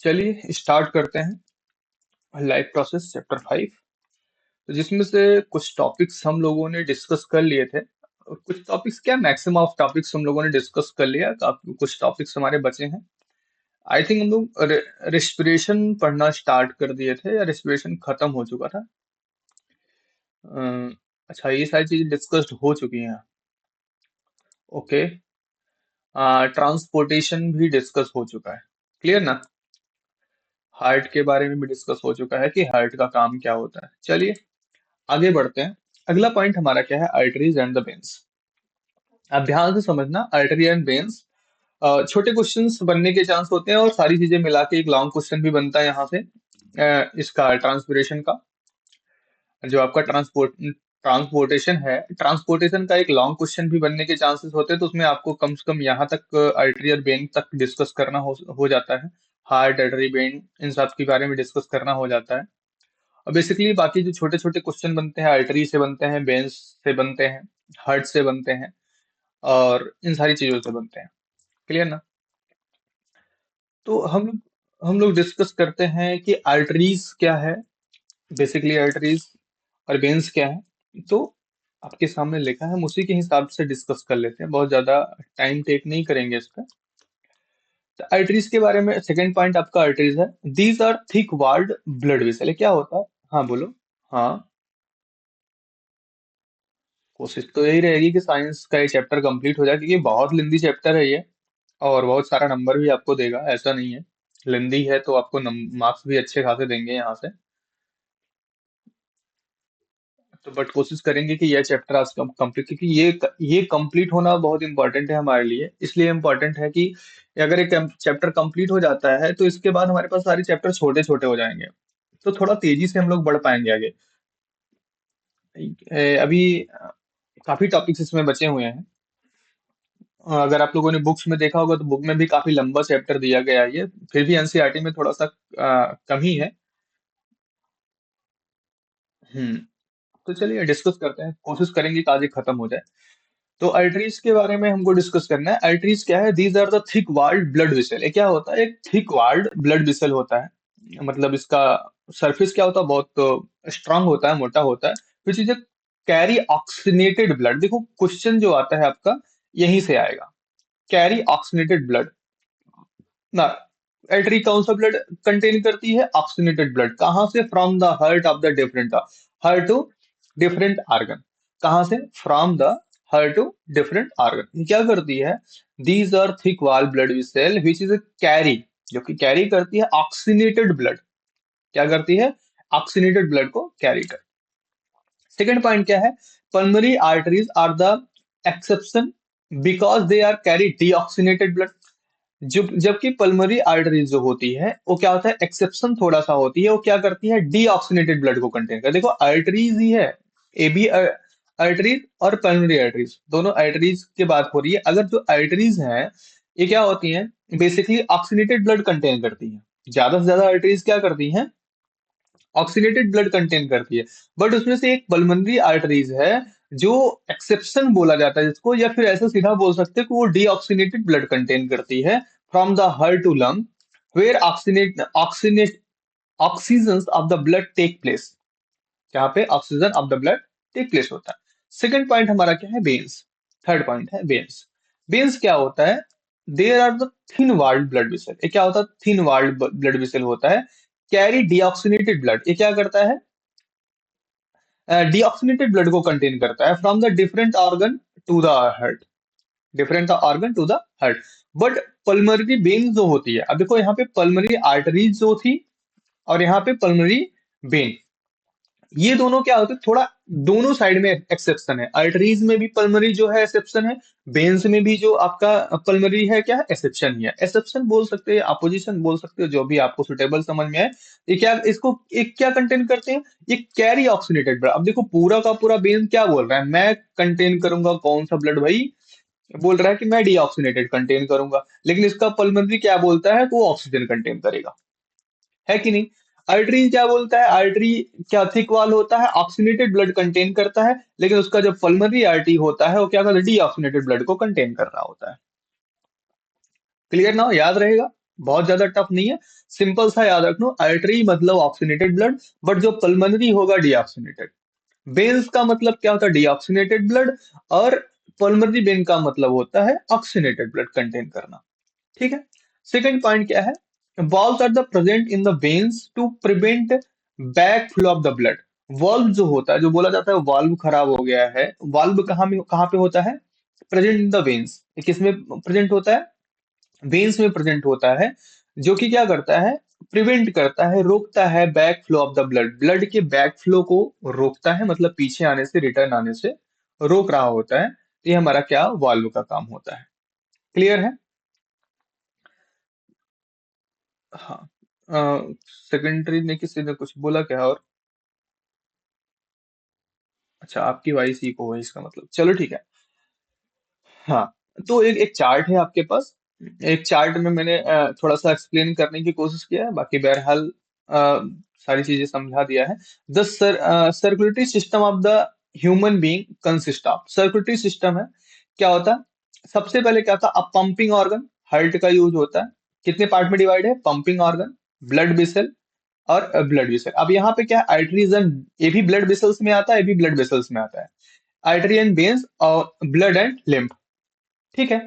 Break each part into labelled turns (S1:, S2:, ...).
S1: चलिए स्टार्ट करते हैं लाइफ प्रोसेस चैप्टर 5। तो जिसमें से कुछ टॉपिक्स हम लोगों ने डिस्कस कर लिए थे और कुछ टॉपिक्स क्या मैक्सिमम ऑफ टॉपिक्स हम लोगों ने डिस्कस कर लिया। कुछ टॉपिक्स हमारे बचे हैं। आई थिंक हम लोग रेस्पिरेशन पढ़ना स्टार्ट कर दिए थे या रेस्पिरेशन खत्म हो चुका था। अच्छा, ये सारी चीजें डिस्कस्ड हो चुकी हैं। ओके। ट्रांसपोर्टेशन भी डिस्कस हो चुका है। क्लियर ना। हार्ट के बारे में भी डिस्कस हो चुका है कि हार्ट का काम क्या होता है। चलिए आगे बढ़ते हैं। अगला पॉइंट हमारा क्या है, आर्टरीज एंड द वेन्स। अब ध्यान से समझना, आर्टरी एंड वेन्स छोटे क्वेश्चंस बनने के चांस होते हैं और सारी चीजें मिला के एक लॉन्ग क्वेश्चन भी बनता है यहाँ से। इसका ट्रांसपिरेशन का जो आपका ट्रांसपोर्टेशन है, ट्रांसपोर्टेशन का एक लॉन्ग क्वेश्चन भी बनने के चांसेस होते हैं। तो उसमें आपको कम से कम यहाँ तक आर्टरी और वेन तक डिस्कस करना हो जाता है। हार्ट, आर्टरी, वेन, इन सब के बारे में डिस्कस करना हो जाता है। अब बेसिकली बाकी जो छोटे छोटे क्वेश्चन बनते हैं, आर्टरी से बनते हैं, वेन्स से बनते हैं, हार्ट से बनते हैं और इन सारी चीजों से बनते हैं। क्लियर ना। तो हम लोग डिस्कस करते हैं कि आर्टरीज क्या है, बेसिकली आर्टरीज, और वेन्स क्या है। तो आपके सामने लिखा है, हम उसी के हिसाब से डिस्कस कर लेते हैं, बहुत ज्यादा टाइम टेक नहीं करेंगे इस पर। तो आर्टरीज के बारे में सेकंड पॉइंट आपका आर्टरीज है, these are thick walled blood vessel. क्या होता है? हाँ बोलो। हाँ, कोशिश तो यही रहेगी कि साइंस का ये चैप्टर कंप्लीट हो जाए, क्योंकि बहुत लेंदी चैप्टर है ये और बहुत सारा नंबर भी आपको देगा। ऐसा नहीं है, लेंदी है तो आपको मार्क्स भी अच्छे खासे देंगे यहाँ से। तो बट कोशिश करेंगे कि यह चैप्टर आज कंप्लीट, क्योंकि ये कंप्लीट होना बहुत इंपॉर्टेंट है हमारे लिए। इसलिए इम्पोर्टेंट है कि अगर एक चैप्टर कंप्लीट हो जाता है तो इसके बाद हमारे पास सारे चैप्टर छोटे छोटे हो जाएंगे, तो थोड़ा तेजी से हम लोग बढ़ पाएंगे आगे। अभी काफी टॉपिक्स इसमें बचे हुए हैं। अगर आप लोगों ने बुक्स में देखा होगा तो बुक में भी काफी लंबा चैप्टर दिया गया है ये। फिर भी एनसीईआरटी में थोड़ा सा कम ही है। हम्म। तो चलिए डिस्कस करते हैं, कोशिश करेंगे कि आज ये खत्म हो जाए। तो आर्टरीज के बारे में हमको डिस्कस करना है। आर्टरीज क्या है? These are the thick walled blood vessel. ये क्या होता है? एक थिक वाल्ड ब्लड वेसल होता है। मतलब इसका सरफेस क्या होता है? बहुत स्ट्रांग होता है, मोटा होता है, which is carry oxygenated blood. देखो क्वेश्चन जो आता है आपका यहीं से आएगा, कैरी ऑक्सीनेटेड ब्लड ना। आर्टरी कौन सा ब्लड कंटेन करती है? Oxygenated blood. कहां से? From the heart of the different, heart to different organ. कहां से? From the heart to different organ. क्या करती है? These are thick wall blood vessel which is carry, जो कि कैरी करती है ऑक्सीनेटेड ब्लड। क्या करती है? ऑक्सीनेटेड ब्लड को कैरी कर। सेकेंड पॉइंट क्या है? Pulmonary arteries are the exception because they are carry deoxygenated blood. जबकि पल्मोनरी आर्टरीज जो होती है वो क्या होता है, एक्सेप्शन थोड़ा सा होती है, वो क्या करती है? डीऑक्सीनेटेड ब्लड को कंटेन कर। देखो आर्टरीज ही है, ए बी आर्टरीज और पल्मोनरी आर्टरीज, दोनों आर्टरीज की बात हो रही है। अगर जो आर्टरीज हैं ये क्या होती हैं, बेसिकली ऑक्सीनेटेड ब्लड कंटेन करती हैं। ज्यादा से ज्यादा आर्टरीज क्या करती हैं? ऑक्सीनेटेड ब्लड कंटेन करती है। बट उसमें से एक पल्मोनरी आर्टरीज है जो एक्सेप्शन बोला जाता है जिसको, या फिर ऐसा सीधा बोल सकते हैं कि वो डीऑक्सीनेटेड ब्लड कंटेन करती है from the heart to lung, where oxygenate oxygen of the blood take place. जहाँ पे oxygen of the blood take place होता है। सेकंड पॉइंट हमारा क्या है? वेन्स। थर्ड पॉइंट है वेन्स। वेन्स क्या होता है? There are the thin walled blood vessel. ये क्या होता है? थिन वाल्ड ब्लड वेसल होता है, कैरी डीऑक्सीनेटेड ब्लड। ये क्या करता है? डीऑक्सीनेटेड ब्लड को कंटेन करता है from the different organ to the heart, different organ to the heart. But pulmonary vein जो होती है, अब देखो यहाँ पे पल्मोनरी आर्टरीज जो थी और यहाँ पे पल्मोनरी वेन, ये दोनों क्या होते हैं? थोड़ा दोनों साइड में एक्सेप्शन है। आर्टरीज में भी पल्मोनरी जो है एक्सेप्शन है, वेन्स में भी जो आपका पल्मोनरी है क्या है? एक्सेप्शन ही है। एक्सेप्शन बोल सकते हैं, अपोजिशन बोल सकते हो, जो भी आपको सुटेबल समझ में आए। ये क्या, इसको एक क्या कंटेन करते हैं? ये कैरी ऑक्सीनेटेड ब्लड। अब देखो पूरा का पूरा वेन क्या बोल रहा है, मैं कंटेन करूंगा कौन सा ब्लड भाई? बोल रहा है कि मैं डीऑक्सीनेटेड कंटेन करूंगा, लेकिन इसका पल्मोनरी क्या बोलता है कि वो ऑक्सीजन कंटेन करेगा, है कि नहीं? आर्टरी क्या बोलता है? आर्टरी क्या थिक वाल होता है, ऑक्सीनेटेड ब्लड कंटेन करता है, लेकिन उसका जो पल्मोनरी आर्टरी होता है वो क्या करता है? डीऑक्सीनेटेड ब्लड को कंटेन कर रहा होता है। क्लियर ना? याद रहेगा। बहुत ज्यादा टफ नहीं है, सिंपल सा याद रखना, आर्टरी मतलब ऑक्सीनेटेड ब्लड, बट जो पल्मोनरी होगा डीऑक्सीनेटेड। वेन्स का मतलब क्या होता है, डीऑक्सीनेटेड ब्लड, और पल्मोनरी वेन का मतलब होता है ऑक्सीनेटेड ब्लड कंटेन करना। ठीक है। सेकंड पॉइंट क्या है, valve are the present in the veins to prevent back flow of the blood. Valve जो होता है, जो बोला जाता है वाल्व खराब हो गया है, वाल्व कहाँ पे होता है, प्रेजेंट इन द वेन्स। किसमें प्रेजेंट होता है, वेन्स में प्रेजेंट होता है, जो कि क्या करता है, प्रिवेंट करता है, रोकता है back flow of the blood, blood के बैक फ्लो को रोकता है, मतलब पीछे आने से, रिटर्न आने से रोक रहा होता है। तो ये हमारा क्या, वाल्व का काम होता है। क्लियर है। हाँ। सेकेंडरी ने किसी ने कुछ बोला क्या और, अच्छा आपकी वॉइस इको है इसका मतलब, चलो ठीक है। हाँ, तो एक एक चार्ट है आपके पास, एक चार्ट में मैंने थोड़ा सा एक्सप्लेन करने की कोशिश किया है, बाकी बहरहाल सारी चीजें समझा दिया है। The circulatory system of the human being consist of, circulatory system है, क्या होता है, सबसे पहले क्या था, अब पंपिंग ऑर्गन, हार्ट का यूज होता है, कितने पार्ट में डिवाइड है, पंपिंग ऑर्गन, ब्लड वेसल, और ब्लड वेसल। अब यहाँ पे क्या है, आर्टरीज एंड, ये भी ब्लड वेसल्स में आता है, ये भी ब्लड वेसल्स में आता है, आर्टरी एंड वेन्स और ब्लड एंड लिम्फ। ठीक है।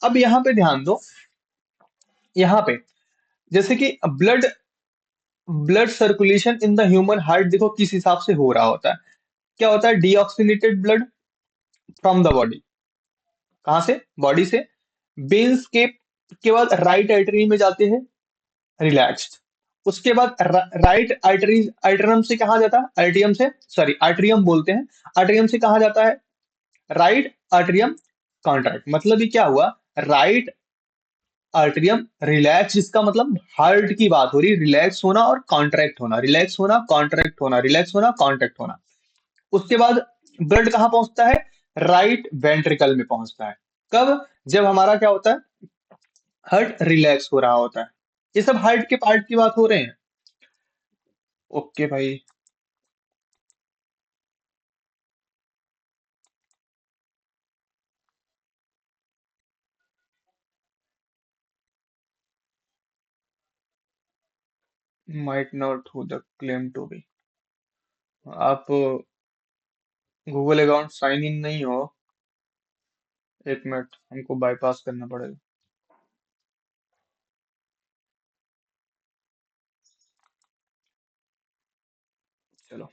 S1: अब यहाँ पे ध्यान दो, यहाँ पे जैसे कि blood blood circulation in the human heart देखो किस हिसाब से हो रहा होता है, क्या होता है, deoxygenated blood from the body, कहाँ से, बॉडी से, वेन्स के बाद राइट आर्टरी में जाते हैं, रिलैक्स्ड, उसके बाद राइट आर्टरी, आर्टरियम से कहा जाता है, आर्टियम से, सॉरी आर्टरियम बोलते हैं, आर्टरियम से कहा जाता है, राइट आर्टरियम कॉन्ट्रैक्ट, मतलब ये क्या हुआ, राइट आर्टरियम रिलैक्स, जिसका मतलब हार्ट की बात हो रही, रिलैक्स होना और कॉन्ट्रैक्ट होना, रिलैक्स होना कॉन्ट्रैक्ट होना, रिलैक्स होना कॉन्ट्रैक्ट होना। उसके बाद ब्लड कहाँ पहुंचता है, राइट वेंट्रिकल में पहुंचता है, कब, जब हमारा क्या होता है, हार्ट रिलैक्स हो रहा होता है। ये सब हार्ट के पार्ट की बात हो रहे हैं। ओके भाई। Might not who the claim to be, आप गूगल अकाउंट साइन इन नहीं हो, एक मिनट हमको बाईपास करना पड़ेगा। चलो।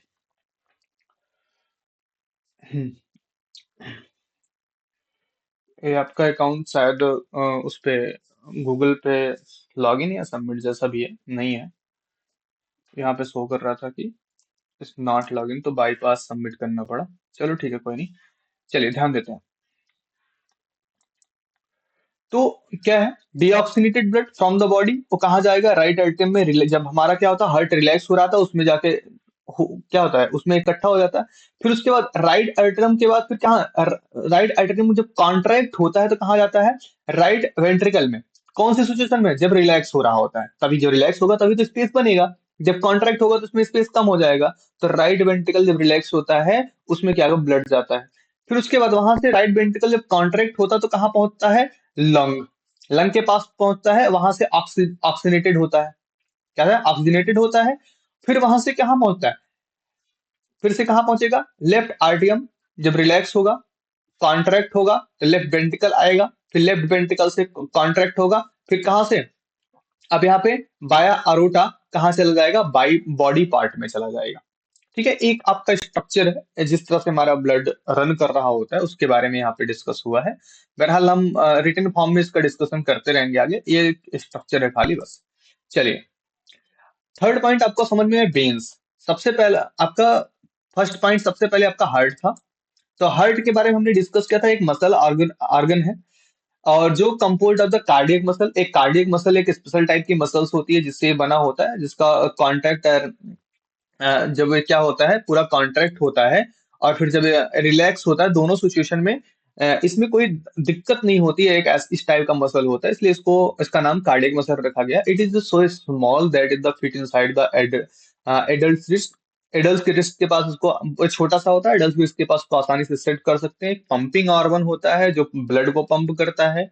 S1: हम्म, ये आपका अकाउंट शायद उस पे गूगल पे लॉग इन या सबमिट जैसा भी है, नहीं है, यहाँ पे शो कर रहा था कि इस नॉट लॉग इन, तो बाईपास सबमिट करना पड़ा। चलो ठीक है, कोई नहीं, चलिए ध्यान देते हैं। तो क्या है, deoxygenated blood from the body वो कहाँ जाएगा, राइट एट्रियम में, जब हमारा क्या होता है, हार्ट रिलैक्स हो रहा था उसमें जाके क्या होता है, उसमें इकट्ठा हो जाता है। फिर उसके बाद राइट एट्रियम के बाद फिर कहाँ, राइट एट्रियम जब कॉन्ट्रैक्ट होता है तो कहाँ जाता है, राइट वेंट्रिकल में। कौन सी सिचुएशन में, जब रिलैक्स हो रहा होता है, तभी जब रिलैक्स होगा तभी तो स्पेस बनेगा, जब कॉन्ट्रैक्ट होगा तो उसमें स्पेस कम हो जाएगा। तो राइट वेंट्रिकल जब रिलैक्स होता है उसमें क्या होगा, ब्लड जाता है। फिर उसके बाद वहां से राइट वेंट्रिकल जब कॉन्ट्रैक्ट होता है तो कहाँ पहुंचता है, लंग, लंग के पास पहुंचता है, वहां से ऑक्सीनेटेड होता है, क्या है, ऑक्सीनेटेड होता है। फिर वहां से कहाँ पहुंचता है, फिर से कहाँ पहुंचेगा, लेफ्ट आर्टियम, जब रिलैक्स होगा, कॉन्ट्रैक्ट होगा तो लेफ्ट वेंट्रिकल आएगा, फिर लेफ्ट वेंट्रिकल से कॉन्ट्रैक्ट होगा, फिर कहाँ से, अब यहाँ पे बाया अरोटा कहाँ चला जाएगा, बाई बॉडी पार्ट में चला जाएगा। ठीक है, एक आपका स्ट्रक्चर है, जिस तरह से हमारा ब्लड रन कर रहा होता है उसके बारे में यहाँ पे डिस्कस हुआ है। बहरहाल हम रिटन फॉर्म में इसका डिस्कशन करते रहेंगे आगे, ये स्ट्रक्चर है खाली बस। चलिए, थर्ड पॉइंट आपको समझ में है, वेन्स। सबसे पहला आपका, फर्स्ट पॉइंट सबसे पहले आपका हार्ट था, तो हार्ट के बारे में हमने डिस्कस किया था, एक मसल ऑर्गन ऑर्गन है, और जो compose of the cardiac muscle, एक कार्डियक मसल एक स्पेशल टाइप की मसल्स होती है जिससे ये बना होता है, जिसका कॉन्टैक्ट, जब ये क्या होता है, पूरा कॉन्ट्रैक्ट होता है और फिर जब रिलैक्स होता है, दोनों सिचुएशन में इसमें कोई दिक्कत नहीं होती है, एक इस टाइप का मसल होता है, इसलिए इसको, इसका नाम कार्डियक मसल रखा गया। It is so small that is the fit inside the adult wrist, adult के रिस्ट के पास उसको, वो छोटा सा होता है, एडल्ट भी इसके पास उसको आसानी से सेट कर सकते हैं। पंपिंग ऑर्गन होता है जो ब्लड को पंप करता है,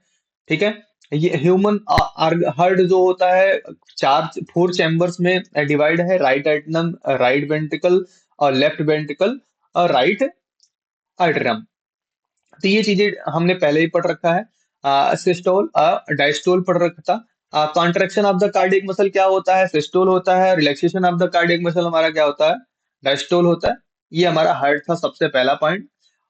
S1: ठीक है। ये ह्यूमन हार्ट जो होता है, चार फोर चैम्बर्स में डिवाइड है, राइट एट्रम, राइट वेंट्रिकल और लेफ्ट वेंट्रिकल और राइट आर्टरम। तो ये चीजें हमने पहले ही पढ़ रखा है। सिस्टोल, डायस्टोल पढ़ रखा था। Contraction of the cardiac muscle क्या होता है, सिस्टोल होता है। Relaxation of the cardiac muscle हमारा क्या होता है, डायस्टोल होता है। ये हमारा हार्ट था सबसे पहला पॉइंट।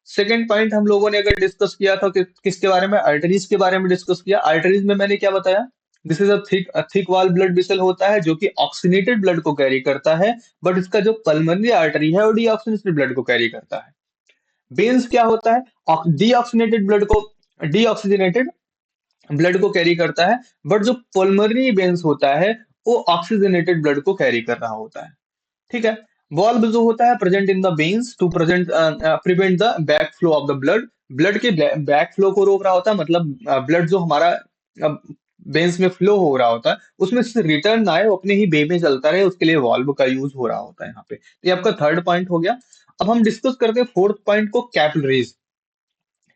S1: सेकंड पॉइंट हम लोगों ने अगर डिस्कस किया था किसके बारे में, आर्टरीज के बारे में डिस्कस किया। आर्टरीज में मैंने क्या बताया, this is a thick wall blood vessel होता है जो कि ऑक्सीनेटेड ब्लड को कैरी करता है, बट इसका जो पल्मोनरी आर्टरी है वो डीऑक्सीनेटेड ब्लड को कैरी करता है। वेन्स क्या होता है, डीऑक्सीनेटेड ब्लड को, डीऑक्सीजनेटेड ब्लड को कैरी करता है, बट जो पल्मोनरी वेन्स होता है वो ऑक्सीजनेटेड ब्लड को कैरी कर रहा होता है। ठीक है। वॉल्व जो होता है present in the veins to prevent the back flow of the blood, blood के बैक फ्लो को रोक रहा होता है, मतलब ब्लड जो हमारा वेन्स में फ्लो हो रहा होता है उसमें से रिटर्न आए, वो अपने ही वे में चलता रहे, उसके लिए वॉल्व का यूज हो रहा होता है यहाँ पे। तो ये आपका थर्ड पॉइंट हो गया। अब हम डिस्कस करते हैं फोर्थ पॉइंट को, कैपिलरीज।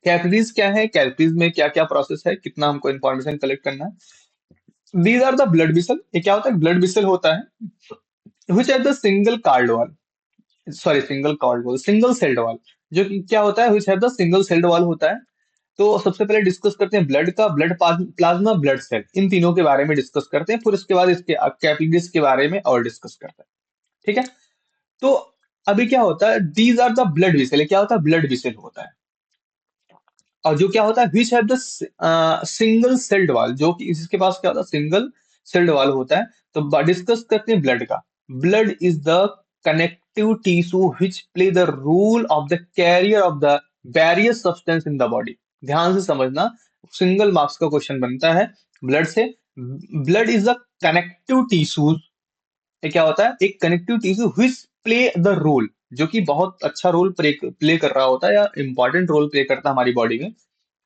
S1: कैपिलरीज क्या है, कैपिलरीज में क्या क्या प्रोसेस है, कितना हमको इंफॉर्मेशन कलेक्ट करना है। These are the blood vessel, ये क्या होता है, ब्लड विसल होता है which have the single card wall, sorry single card wall, single celled wall, जो कि क्या होता है, which have the single celled wall होता है। तो सबसे पहले डिस्कस करते हैं ब्लड का, ब्लड प्लाज्मा, ब्लड सेल, इन तीनों के बारे में डिस्कस करते हैं, फिर उसके बाद इसके कैपिलरीज के बारे में और डिस्कस करते हैं। ठीक है। तो अभी क्या होता है, these are the blood vessel, क्या होता है, ब्लड विसल होता है। और जो क्या होता है, which have the single celled wall, जो कि इसके पास क्या होता है, सिंगल सेल्ड वॉल होता है। तो डिस्कस करते हैं ब्लड का। Blood is the connective tissue which play the role of the carrier of the various substance in the body. ध्यान से समझना, सिंगल मार्क्स का क्वेश्चन बनता है ब्लड से। Blood is the connective tissue, ये क्या होता है, एक connective tissue which play the role, जो कि बहुत अच्छा रोल प्ले कर रहा होता है या इंपॉर्टेंट रोल प्ले करता है हमारी बॉडी में।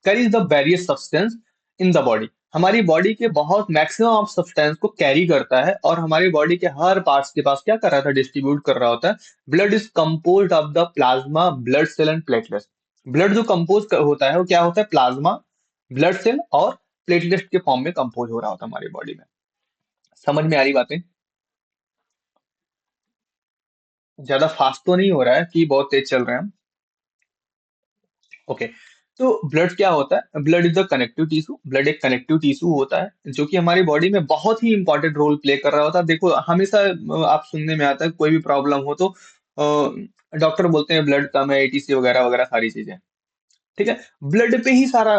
S1: Carries the various substance in the body, हमारी बॉडी के बहुत मैक्सिमम ऑफ सब्सटेंस को कैरी करता है, और हमारी बॉडी के हर पार्ट्स के पास क्या कर रहा था, डिस्ट्रीब्यूट कर रहा होता है। Blood is compose of the plasma, blood cell and platelets. Blood जो कंपोज होता है वो क्या होता है, प्लाज्मा, ब्लड सेल और प्लेटलेट के फॉर्म में कंपोज हो रहा होता है हमारी बॉडी में। समझ में आ रही बातें, ज्यादा फास्ट तो नहीं हो रहा है कि बहुत तेज चल रहे हैं हम। ओके। तो ब्लड क्या होता है, blood is the connective tissue, blood एक कनेक्टिव टिश्यू होता है जो कि हमारी बॉडी में बहुत ही इंपॉर्टेंट रोल प्ले कर रहा होता है। देखो हमेशा आप सुनने में आता है कोई भी प्रॉब्लम हो तो डॉक्टर बोलते हैं ब्लड कम है, एटीसी वगैरह वगैरह सारी चीजें। ठीक है। ब्लड पे ही सारा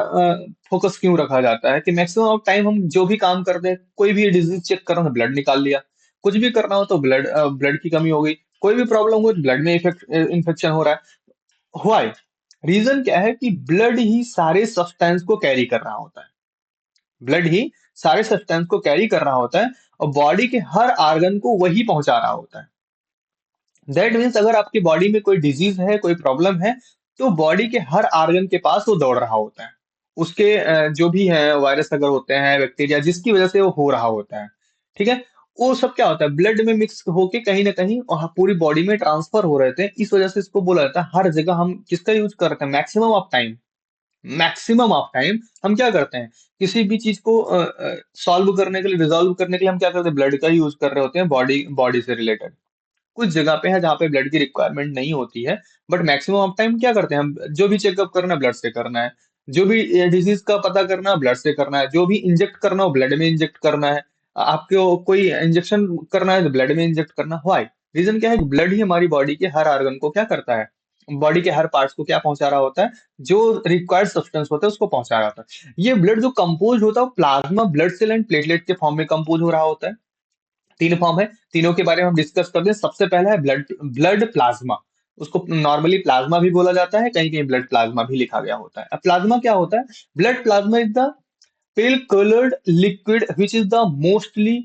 S1: फोकस क्यों रखा जाता है कि मैक्सिमम ऑफ टाइम हम जो भी काम करते हैं, कोई भी डिजीज चेक कर रहे हो ब्लड निकाल लिया, कुछ भी करना हो तो ब्लड ब्लड की कमी हो गई, कोई भी प्रॉब्लम हो ब्लड में इन्फेक्शन हो रहा है। व्हाई, रीजन क्या है कि ब्लड ही सारे सब्सटेंस को कैरी कर रहा होता है, ब्लड ही सारे सब्सटेंस को कैरी कर रहा होता है, और बॉडी के हर आर्गन को वही पहुंचा रहा होता है। दैट मीन्स अगर आपकी बॉडी में कोई डिजीज है, कोई प्रॉब्लम है, तो बॉडी के हर आर्गन के पास वो दौड़ रहा होता है। उसके जो भी है वायरस अगर होते हैं, बैक्टीरिया, जिसकी वजह से वो हो रहा होता है। ठीक है। वो सब क्या होता है, ब्लड में मिक्स होके कहीं ना कहीं पूरी बॉडी में ट्रांसफर हो रहे थे, इस वजह से इसको बोला जाता है। हर जगह हम किसका यूज करते हैं, maximum of time, maximum of time हम क्या करते हैं, किसी भी चीज को सॉल्व करने के लिए, रिजॉल्व करने के लिए हम क्या करते हैं, ब्लड का यूज कर रहे होते हैं, बॉडी बॉडी से रिलेटेड। कुछ जगह पे है जहाँ पे ब्लड की रिक्वायरमेंट नहीं होती है, बट मैक्सिमम ऑफ टाइम क्या करते हैं हम, जो भी चेकअप करना है ब्लड से करना है, जो भी डिजीज का पता करना है ब्लड से करना है, जो भी इंजेक्ट करना हो ब्लड में इंजेक्ट करना है, आपको कोई इंजेक्शन करना है तो ब्लड में इंजेक्ट करना। व्हाई, रीजन क्या है, ब्लड ही हमारी बॉडी के हर ऑर्गन को क्या करता है, बॉडी के हर पार्ट्स को क्या पहुंचा रहा होता है, जो रिक्वायर्ड सब्सटेंस होता है उसको पहुंचा रहा होता है। ये ब्लड जो कंपोज होता है वो plasma, blood cell and platelet के फॉर्म में कंपोज हो रहा होता है। तीन फॉर्म है, तीनों के बारे में हम डिस्कस करते हैं। सबसे पहला है ब्लड, ब्लड प्लाज्मा, उसको नॉर्मली प्लाज्मा भी बोला जाता है, कहीं कहीं ब्लड प्लाज्मा भी लिखा गया होता है। अब प्लाज्मा क्या होता है, blood plasma is the pale coloured liquid which is the mostly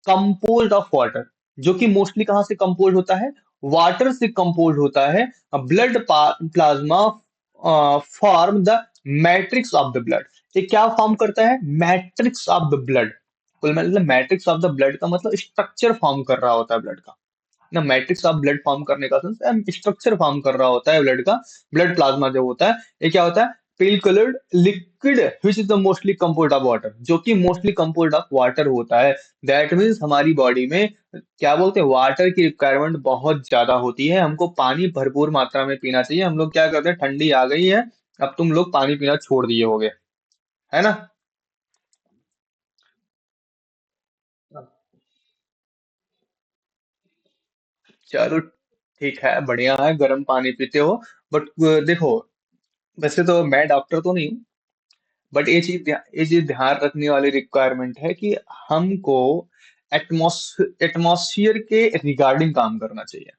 S1: compose of water, जो कि मोस्टली कहाँ से कंपोज होता है, वाटर से कंपोज होता है। Blood plasma form the matrix of the blood, ये क्या फॉर्म करता है, मैट्रिक्स ऑफ द ब्लड। कुल मतलब मैट्रिक्स ऑफ द ब्लड का मतलब स्ट्रक्चर फॉर्म कर रहा होता है ब्लड का ना, मैट्रिक्स ऑफ ब्लड फॉर्म करने का सेंस स्ट्रक्चर फॉर्म कर रहा होता है ब्लड का। ब्लड प्लाज्मा जो होता है ये क्या होता है, pale coloured liquid which is the mostly composed of water, जो कि मोस्टली कंपोज्ड ऑफ वाटर होता है। दैट मीन्स हमारी बॉडी में क्या बोलते हैं, वाटर की रिक्वायरमेंट बहुत ज्यादा होती है, हमको पानी भरपूर मात्रा में पीना चाहिए। हम लोग क्या करते हैं, ठंडी आ गई है, अब तुम लोग पानी पीना छोड़ दिए होगे, है ना। चलो ठीक है, बढ़िया है, गर्म पानी पीते हो। बट देखो, वैसे तो मैं डॉक्टर तो नहीं हूँ, बट ये चीज ध्यान रखने वाली रिक्वायरमेंट है कि हमको एटमॉस्फियर के रिगार्डिंग काम करना चाहिए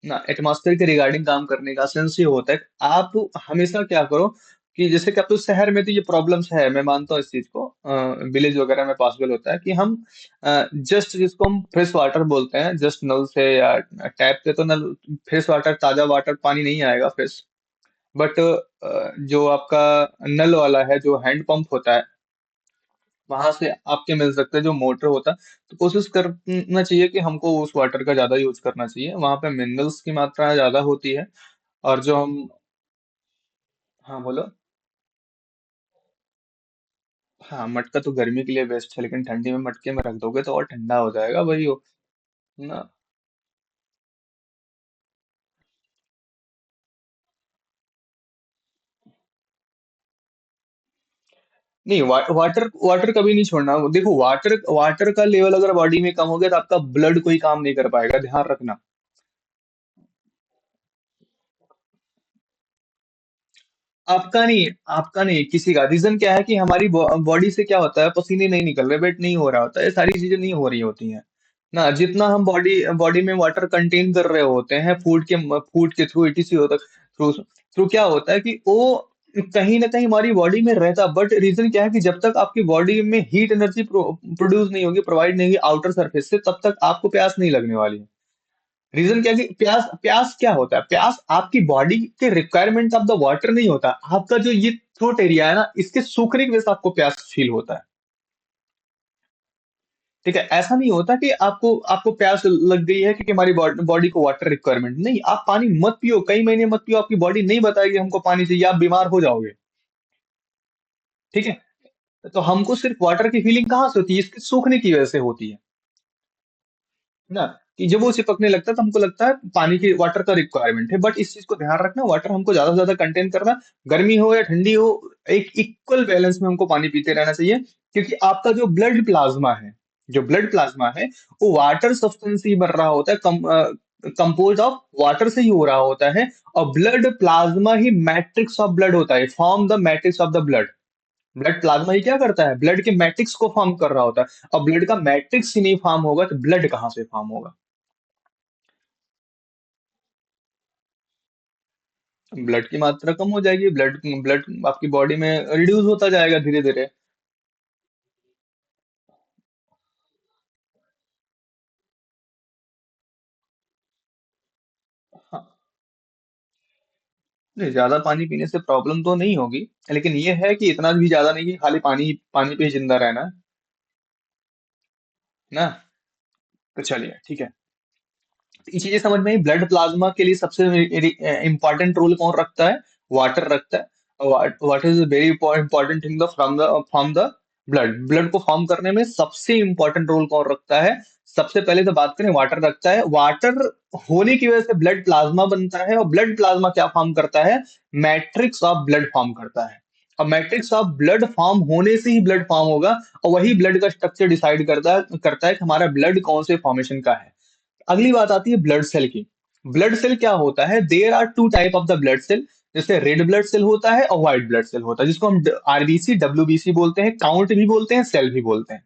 S1: ना। एटमॉस्फेयर के रिगार्डिंग काम करने का सेंस ये होता है कि आप हमेशा क्या करो, कि जैसे कि अब तो शहर में तो ये प्रॉब्लम्स है, मैं मानता हूँ इस चीज को, विलेज वगैरह में पॉसिबल होता है कि हम जस्ट जिसको हम फ्रेश वाटर बोलते हैं, जस्ट नल से या टैप से, तो नल फ्रेश वाटर, ताजा वाटर पानी नहीं आएगा फ्रेश। बट जो आपका नल वाला है, जो हैंड पंप होता है, वहां से आपके मिल सकते हैं, जो मोटर होता है। तो कोशिश करना चाहिए कि हमको उस वाटर का ज्यादा यूज करना चाहिए, वहां पे मिनरल्स की मात्रा ज्यादा होती है। और जो हम, हाँ बोलो। हाँ, मटका तो गर्मी के लिए बेस्ट है, लेकिन ठंडी में मटके में रख दोगे तो और ठंडा हो जाएगा भाई वो, ना। नहीं, वाटर वाटर कभी नहीं छोड़ना। देखो, वाटर वाटर का लेवल अगर बॉडी में कम हो गया तो आपका ब्लड कोई काम नहीं कर पाएगा, ध्यान रखना। आपका नहीं, किसी का। रीजन क्या है कि हमारी बॉडी से क्या होता है, पसीने नहीं निकल रहे, वेट नहीं हो रहा होता है, ये सारी चीजें नहीं हो रही होती हैं ना। जितना हम बॉडी बॉडी में वाटर कंटेन कर रहे होते हैं फूड के थ्रू, ईटीसी होता थ्रू थ्रू, क्या होता है कि वो कहीं ना कहीं हमारी बॉडी में रहता। बट रीजन क्या है कि जब तक आपकी बॉडी में हीट एनर्जी प्रोड्यूस नहीं होगी, प्रोवाइड नहीं होगी आउटर सरफेस से, तब तक आपको प्यास नहीं लगने वाली है। रीजन क्या है कि प्यास प्यास क्या होता है, प्यास आपकी बॉडी के रिक्वायरमेंट ऑफ द वाटर नहीं होता, आपका जो ये थ्रोट एरिया है ना, इसके सूखने की वजह से आपको प्यास फील होता है। ठीक है, ऐसा नहीं होता कि आपको आपको प्यास लग गई है क्योंकि हमारी बॉडी को वाटर रिक्वायरमेंट नहीं। आप पानी मत पियो, कई महीने मत पियो, आपकी बॉडी नहीं बताएगी हमको पानी चाहिए, आप बीमार हो जाओगे। ठीक है, तो हमको सिर्फ वाटर की फीलिंग कहाँ से होती है, इसके सूखने की वजह से होती है ना। कि जब वो चिपकने लगता है तो हमको लगता है पानी की, वाटर का रिक्वायरमेंट है। बट इस चीज को ध्यान रखना, वाटर हमको ज्यादा से ज्यादा कंटेन करना, गर्मी हो या ठंडी हो, एक इक्वल बैलेंस में हमको पानी पीते रहना चाहिए। क्योंकि आपका जो ब्लड प्लाज्मा है, जो ब्लड प्लाज्मा है, वो वाटर सब्सटेंस ही बन रहा होता है, कंपोज ऑफ वाटर से ही हो रहा होता है। और ब्लड प्लाज्मा ही मैट्रिक्स ऑफ ब्लड होता है, form the matrix of the blood. Blood plasma ही क्या करता है, ब्लड के मैट्रिक्स को फॉर्म कर रहा होता है। अब ब्लड का मैट्रिक्स ही नहीं फॉर्म होगा तो ब्लड कहाँ से फॉर्म होगा। ब्लड की मात्रा कम हो जाएगी, ब्लड ब्लड आपकी बॉडी में रिड्यूस होता जाएगा धीरे धीरे। हाँ, नहीं, ज्यादा पानी पीने से प्रॉब्लम तो नहीं होगी, लेकिन ये है कि इतना भी ज्यादा नहीं कि खाली पानी पानी पे ही जिंदा रहना है ना। तो चलिए ठीक है, तो ये चीजें समझ में आई। ब्लड प्लाज्मा के लिए सबसे इंपॉर्टेंट रोल कौन रखता है, वाटर रखता है। Water is very important thing from the blood. Blood को फॉर्म करने में सबसे इंपॉर्टेंट रोल कौन रखता है। सबसे पहले तो बात करें, वाटर रखता है। वाटर होने की वजह से ब्लड प्लाज्मा बनता है, और ब्लड प्लाज्मा क्या फॉर्म करता है, मैट्रिक्स ऑफ ब्लड फॉर्म करता है। और मैट्रिक्स ऑफ ब्लड फॉर्म होने से ही ब्लड फॉर्म होगा, और वही ब्लड का स्ट्रक्चर डिसाइड करता है कि हमारा ब्लड कौन से फॉर्मेशन का है। अगली बात आती है ब्लड सेल की। ब्लड सेल क्या होता है, there are two type of the blood cell. जैसे रेड ब्लड सेल होता है और व्हाइट ब्लड सेल होता है, जिसको हम आरबीसी डब्ल्यूबीसी बोलते हैं, काउंट भी बोलते हैं, सेल भी बोलते हैं।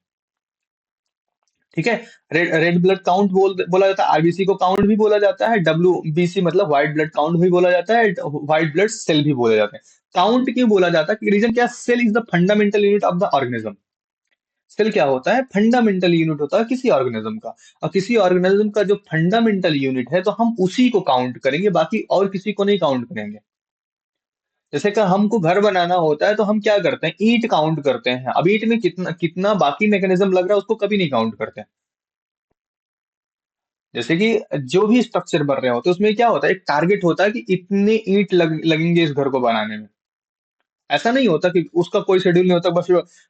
S1: ठीक है, रेड रेड ब्लड काउंट बोला जाता है, आरबीसी को काउंट भी बोला जाता है, डब्ल्यूबीसी मतलब व्हाइट ब्लड काउंट भी बोला जाता है, व्हाइट ब्लड सेल भी बोला जाता है। काउंट क्यों बोला जाता है, रीजन क्या, cell is the fundamental unit of the organism. Cell क्या होता है, फंडामेंटल यूनिट होता है किसी ऑर्गेनिज्म का। और किसी ऑर्गेनिज्म का जो फंडामेंटल यूनिट है, तो हम उसी को काउंट करेंगे, बाकी और किसी को नहीं काउंट करेंगे। जैसे कि हमको घर बनाना होता है तो हम क्या करते हैं, ईंट काउंट करते हैं। अब ईंट में कितना कितना बाकी मैकेनिज्म लग रहा है, उसको कभी नहीं काउंट करते। जैसे कि जो भी स्ट्रक्चर बन रहे होते हैं उसमें क्या होता है, एक टारगेट होता है कि इतने ईंट लगेंगे इस घर को बनाने में। ऐसा नहीं होता कि उसका कोई शेड्यूल नहीं होता, बस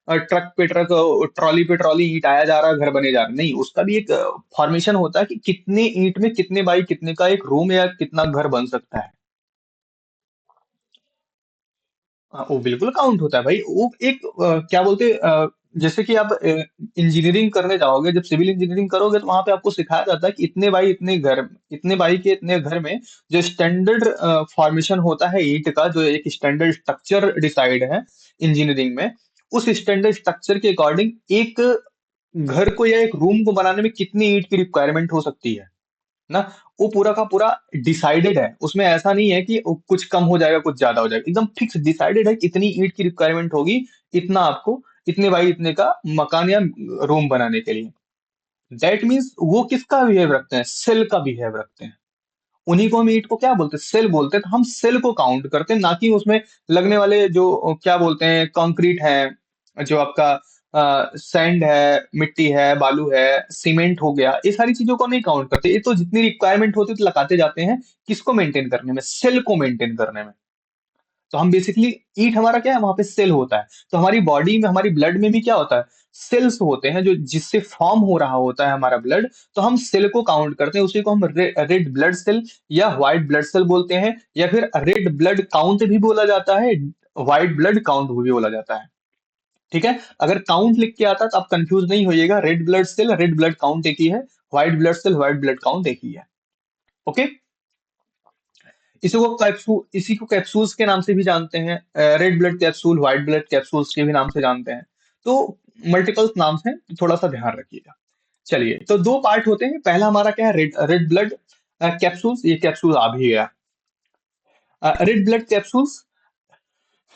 S1: ट्रक पे ट्रक, ट्रॉली पे ट्रॉली ईंट आया जा रहा, घर बने जा रहा, नहीं, उसका भी एक फॉर्मेशन होता है कि कितने ईंट में कितने बाई कितने का एक रूम या कितना घर बन सकता है। हाँ, वो बिल्कुल काउंट होता है भाई। वो एक क्या बोलते हैं, जैसे कि आप इंजीनियरिंग करने जाओगे, जब सिविल इंजीनियरिंग करोगे तो वहां पे आपको सिखाया जाता है कि इतने बाई के इतने घर में जो स्टैंडर्ड फॉर्मेशन होता है ईंट का, जो एक स्टैंडर्ड स्ट्रक्चर डिसाइड है इंजीनियरिंग में, उस स्टैंडर्ड स्ट्रक्चर के अकॉर्डिंग एक घर को या एक रूम को बनाने में कितनी ईंट की रिक्वायरमेंट हो सकती है ना, वो पूरा का पूरा डिसाइडेड है। उसमें ऐसा नहीं है कि वो कुछ कम हो जाएगा कुछ ज्यादा हो जाएगा, एकदम फिक्स डिसाइडेड है कि इतनी ईंट की रिक्वायरमेंट होगी, इतना आपको, इतने बाई इतने का मकान या रूम बनाने के लिए। दैट मीन्स वो किसका बिहेव रखते हैं, सेल का बिहेव रखते हैं। उन्हीं को हम ईंट को क्या बोलते हैं, सेल बोलते हैं। तो हम सेल को काउंट करते हैं, ना कि उसमें लगने वाले जो क्या बोलते हैं कंक्रीट है, जो आपका सैंड है, मिट्टी है, बालू है, सीमेंट हो गया, ये सारी चीजों को नहीं काउंट करते। ये तो जितनी रिक्वायरमेंट होती है तो लगाते जाते हैं, किसको मेंटेन करने में, सेल को मेंटेन करने में। तो हम बेसिकली, ईट हमारा क्या है, वहां पे सेल होता है। तो हमारी बॉडी में, हमारी ब्लड में भी क्या होता है, सेल्स होते हैं, जो जिससे फॉर्म हो रहा होता है हमारा ब्लड। तो हम सेल को काउंट करते हैं, उसी को हम रेड ब्लड सेल या व्हाइट ब्लड सेल बोलते हैं, या फिर रेड ब्लड काउंट भी बोला जाता है, व्हाइट ब्लड काउंट भी बोला जाता है। ठीक है, अगर काउंट लिख के आता है तो आप कंफ्यूज नहीं होइएगा, red blood cell red blood count एक ही है, white blood cell white blood count एक ही है। ओके। इसी को कैप्सूल्स के नाम से भी जानते हैं, red blood capsule, white blood capsules के भी नाम से जानते हैं। तो मल्टीपल नाम हैं, तो थोड़ा सा ध्यान रखिएगा। चलिए, तो दो पार्ट होते हैं, पहला हमारा क्या है, रेड रेड ब्लड कैप्सूल्स, ये कैप्सूल आ भी गया। Red blood capsules,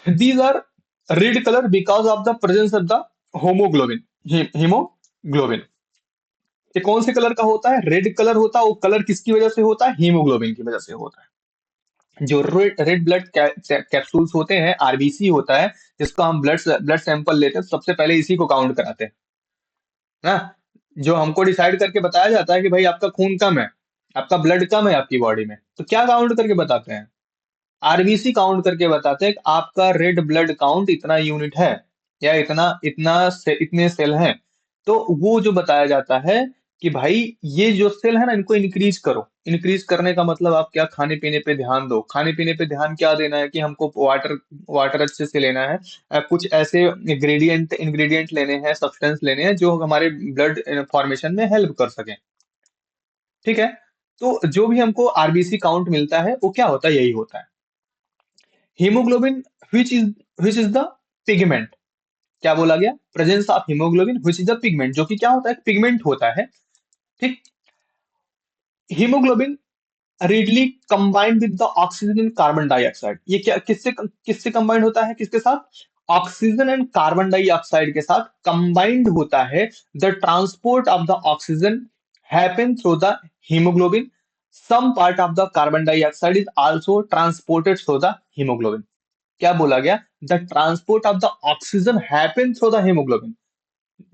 S1: these are red colour because of the presence of the haemoglobin, haemoglobin. ये कौन से कलर का होता है, रेड कलर होता है, वो कलर किसकी वजह से होता है, हीमोग्लोबिन की वजह से होता है। जो रेड रेड ब्लड कैप्सूल्स होते हैं, आरबीसी होता है, जिसको हम ब्लड ब्लड सैंपल लेते हैं, तो सबसे पहले इसी को काउंट कराते हैं ना। जो हमको डिसाइड करके बताया जाता है कि भाई आपका खून कम है, आपका ब्लड कम है आपकी बॉडी में, तो क्या काउंट करके बताते हैं, आरबीसी काउंट करके बताते हैं कि आपका रेड ब्लड काउंट इतना यूनिट है, या इतने सेल हैं। तो वो जो बताया जाता है कि भाई ये जो सेल है ना, इनको इंक्रीज करो। इंक्रीज करने का मतलब आप क्या, खाने पीने पे ध्यान दो। खाने पीने पे ध्यान क्या देना है कि हमको वाटर वाटर अच्छे से लेना है, कुछ ऐसे इंग्रेडिएंट लेने हैं, सब्सटेंस लेने हैं जो हमारे ब्लड फॉर्मेशन में हेल्प कर सके। ठीक है। तो जो भी हमको आरबीसी काउंट मिलता है वो क्या होता है, यही होता है haemoglobin, which is which is the pigment. क्या बोला गया, presence of haemoglobin which is the pigment, जो कि क्या होता है, पिगमेंट होता है। ठीक। Haemoglobin readily combined with the oxygen and carbon dioxide, ये क्या, किससे किससे कंबाइंड होता है, किसके साथ, ऑक्सीजन एंड कार्बन डाइऑक्साइड के साथ कंबाइंड होता है। The transport of the oxygen happen through the haemoglobin, some part of the carbon dioxide is also transported through the haemoglobin. क्या बोला गया, the transport of the oxygen happen through the haemoglobin.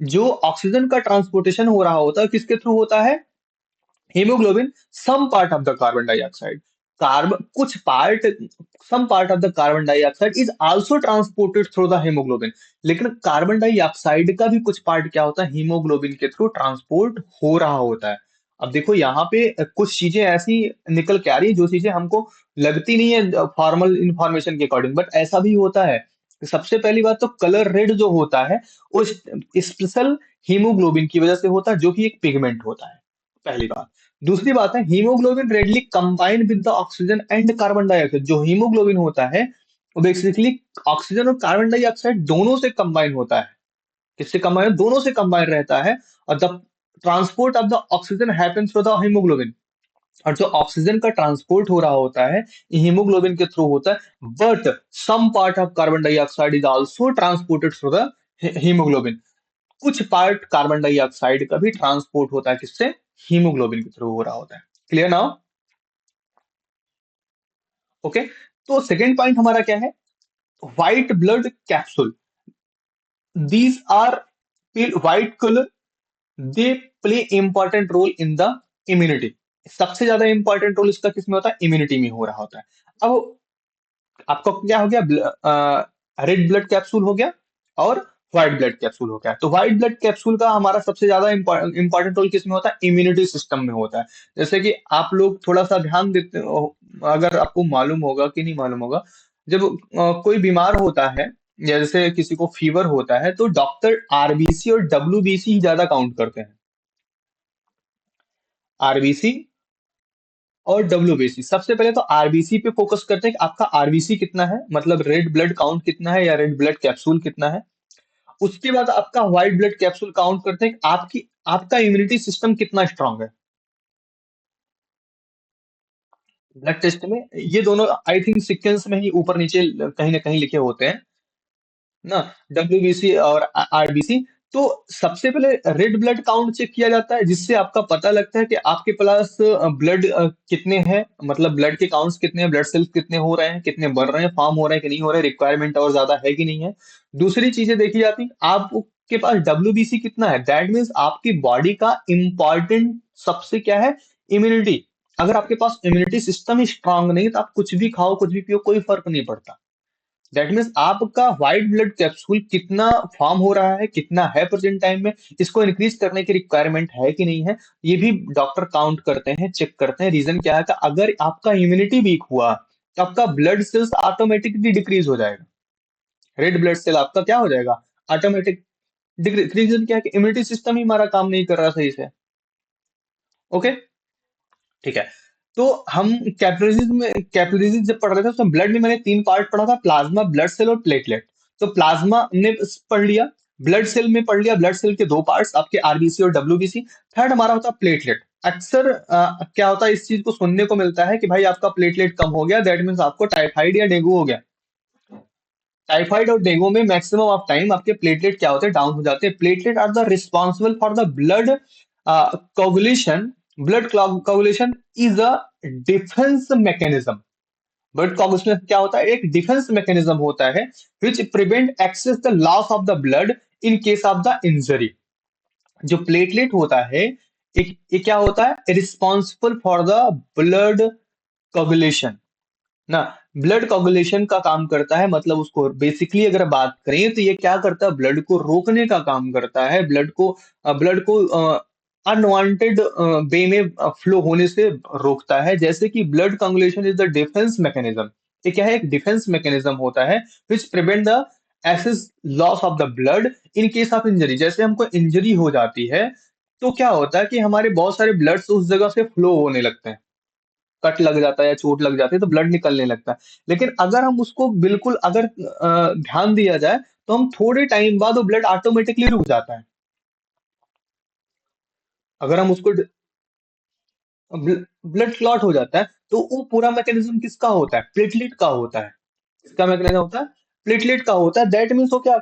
S1: जो oxygen का transportation हो रहा होता है किसके थ्रू होता है, hemoglobin, some part of the carbon dioxide, carbon कुछ part, some part of the carbon dioxide is also transported through the hemoglobin। लेकिन कार्बन डाइऑक्साइड का भी कुछ पार्ट क्या होता है, हीमोग्लोबिन के थ्रू ट्रांसपोर्ट हो रहा होता है। अब देखो यहाँ पे कुछ चीजें ऐसी निकल के आ रही है जो चीजें हमको लगती नहीं है फॉर्मल इंफॉर्मेशन के अकॉर्डिंग, बट ऐसा भी होता है। सबसे पहली बात तो कलर रेड जो होता है वो स्पेशल हीमोग्लोबिन की वजह से होता है, जो कि एक पिगमेंट होता है, पहली बात। दूसरी बात है, haemoglobin readily combine with the oxygen and carbon dioxide. जो हीमोग्लोबिन होता है वो बेसिकली ऑक्सीजन और कार्बन डाइऑक्साइड दोनों से कंबाइन होता है। किससे कंबाइन, दोनों से कंबाइन रहता है। और the transport of the oxygen happens through the haemoglobin, और जो ऑक्सीजन का ट्रांसपोर्ट हो रहा होता है ये हीमोग्लोबिन के थ्रू होता है। But some part of carbon dioxide is also transported through the haemoglobin. कुछ पार्ट कार्बन डाइऑक्साइड का भी ट्रांसपोर्ट होता है, किससे, हीमोग्लोबिन के थ्रू हो रहा होता है। Clear now. ओके। तो सेकेंड पॉइंट हमारा क्या है, white blood capsule, these are white colour, they play important role in the immunity. सबसे ज्यादा इंपॉर्टेंट रोल इसका किसमें होता है? इम्यूनिटी में हो रहा होता है। अब आपका क्या हो गया? रेड ब्लड कैप्सूल हो गया और व्हाइट ब्लड कैप्सूल हो गया। तो व्हाइट ब्लड कैप्सूल का हमारा सबसे ज्यादा इंपॉर्टेंट रोल किसमें होता है? इम्यूनिटी सिस्टम में होता है। जैसे कि आप लोग थोड़ा सा ध्यान देते हो, अगर आपको मालूम होगा कि नहीं मालूम होगा, जब कोई बीमार होता है या जैसे किसी को फीवर होता है तो डॉक्टर आरबीसी और डब्ल्यूबीसी ही ज्यादा काउंट करते हैं। आरबीसी और डब्ल्यूबीसी, सबसे पहले तो आरबीसी पे फोकस करते हैं कि आपका आरबीसी कितना है, मतलब रेड ब्लड काउंट कितना है या रेड ब्लड कैप्सूल कितना है। उसके बाद आपका व्हाइट ब्लड कैप्सूल काउंट करते हैं कि आपकी आपका इम्यूनिटी सिस्टम कितना स्ट्रांग है। ब्लड टेस्ट में ये दोनों आई थिंक सीक्वेंस में ही ऊपर नीचे कहीं ना कहीं लिखे होते हैं ना, डब्ल्यूबीसी और आरबीसी। तो सबसे पहले रेड ब्लड काउंट चेक किया जाता है, जिससे आपका पता लगता है कि आपके पास ब्लड कितने हैं, मतलब ब्लड के काउंट्स कितने हैं, ब्लड सेल्स कितने हो रहे हैं, कितने बढ़ रहे हैं, फॉर्म हो रहे हैं कि नहीं हो रहे हैं, रिक्वायरमेंट और ज्यादा है कि नहीं है। दूसरी चीजें देखी जाती हैं, आपके पास डब्ल्यूबीसी कितना है, दैट मीन्स आपकी बॉडी का इंपॉर्टेंट सबसे क्या है? इम्यूनिटी। अगर आपके पास इम्यूनिटी सिस्टम ही स्ट्रांग नहीं तो आप कुछ भी खाओ कुछ भी पियो कोई फर्क नहीं पड़ता। दैट मीन्स आपका व्हाइट ब्लड कैप्सूल कितना फॉर्म हो रहा है, कितना है प्रेजेंट टाइम में, इसको इंक्रीज करने की रिक्वायरमेंट है कि नहीं है, ये भी डॉक्टर काउंट करते हैं, चेक करते हैं। रीजन क्या है कि अगर आपका इम्यूनिटी वीक हुआ तो आपका ब्लड सेल्स ऑटोमेटिकली डिक्रीज हो जाएगा। रेड ब्लड सेल आपका क्या हो जाएगा? Automatic decrease. रीजन क्या है कि इम्यूनिटी सिस्टम ही हमारा काम नहीं कर रहा सही से। ओके, ठीक है। तो हम कैपिलरीज जब पढ़ रहे थे तो ब्लड में मैंने तीन पार्ट पढ़ा था, प्लाज्मा, ब्लड सेल और प्लेटलेट। तो प्लाज्मा हमने पढ़ लिया, ब्लड सेल में पढ़ लिया, ब्लड सेल के दो पार्ट्स आपके आरबीसी और डब्ल्यूबीसी। थर्ड हमारा होता है प्लेटलेट। अक्सर क्या होता है, इस चीज को सुनने को मिलता है कि भाई आपका प्लेटलेट कम हो गया, दैट मीन्स आपको टाइफाइड या डेंगू हो गया। टाइफाइड और डेंगू में मैक्सिमम ऑफ टाइम आपके प्लेटलेट क्या होते हैं? डाउन हो जाते हैं। Platelet are the responsible for the blood coagulation. Blood coagulation is a defence mechanism. Blood coagulation क्या होता है? एक डिफेंस मैकेनिज्म होता है which prevent excess the loss of the blood in case of the injury. जो platelet होता है, एक ये क्या होता है? Responsible for the blood coagulation ना। ब्लड कोगुलेशन का काम करता है, मतलब उसको बेसिकली अगर बात करें तो ये क्या करता है? ब्लड को रोकने का काम करता है, ब्लड को अनवांटेड वे में फ्लो होने से रोकता है। जैसे कि blood coagulation is the defence mechanism. ये क्या है? एक डिफेंस मैकेनिज्म होता है which prevent the excess loss of the blood in case of injury. जैसे हमको इंजरी हो जाती है तो क्या होता है कि हमारे बहुत सारे ब्लड्स उस जगह से फ्लो होने लगते हैं, कट लग जाता है या चोट लग जाती है तो ब्लड निकलने लगता है। लेकिन अगर हम उसको बिल्कुल अगर ध्यान दिया जाए तो हम थोड़े टाइम बाद वो ब्लड ऑटोमेटिकली रुक जाता है। अगर हम उसको ब्लड क्लॉट हो जाता है तो वो पूरा मैकेनिज्म किसका होता है? प्लेटलेट का होता है। किसका मैकेनिज्म होता है? प्लेटलेट का होता है। दैट मीन्स वो क्या,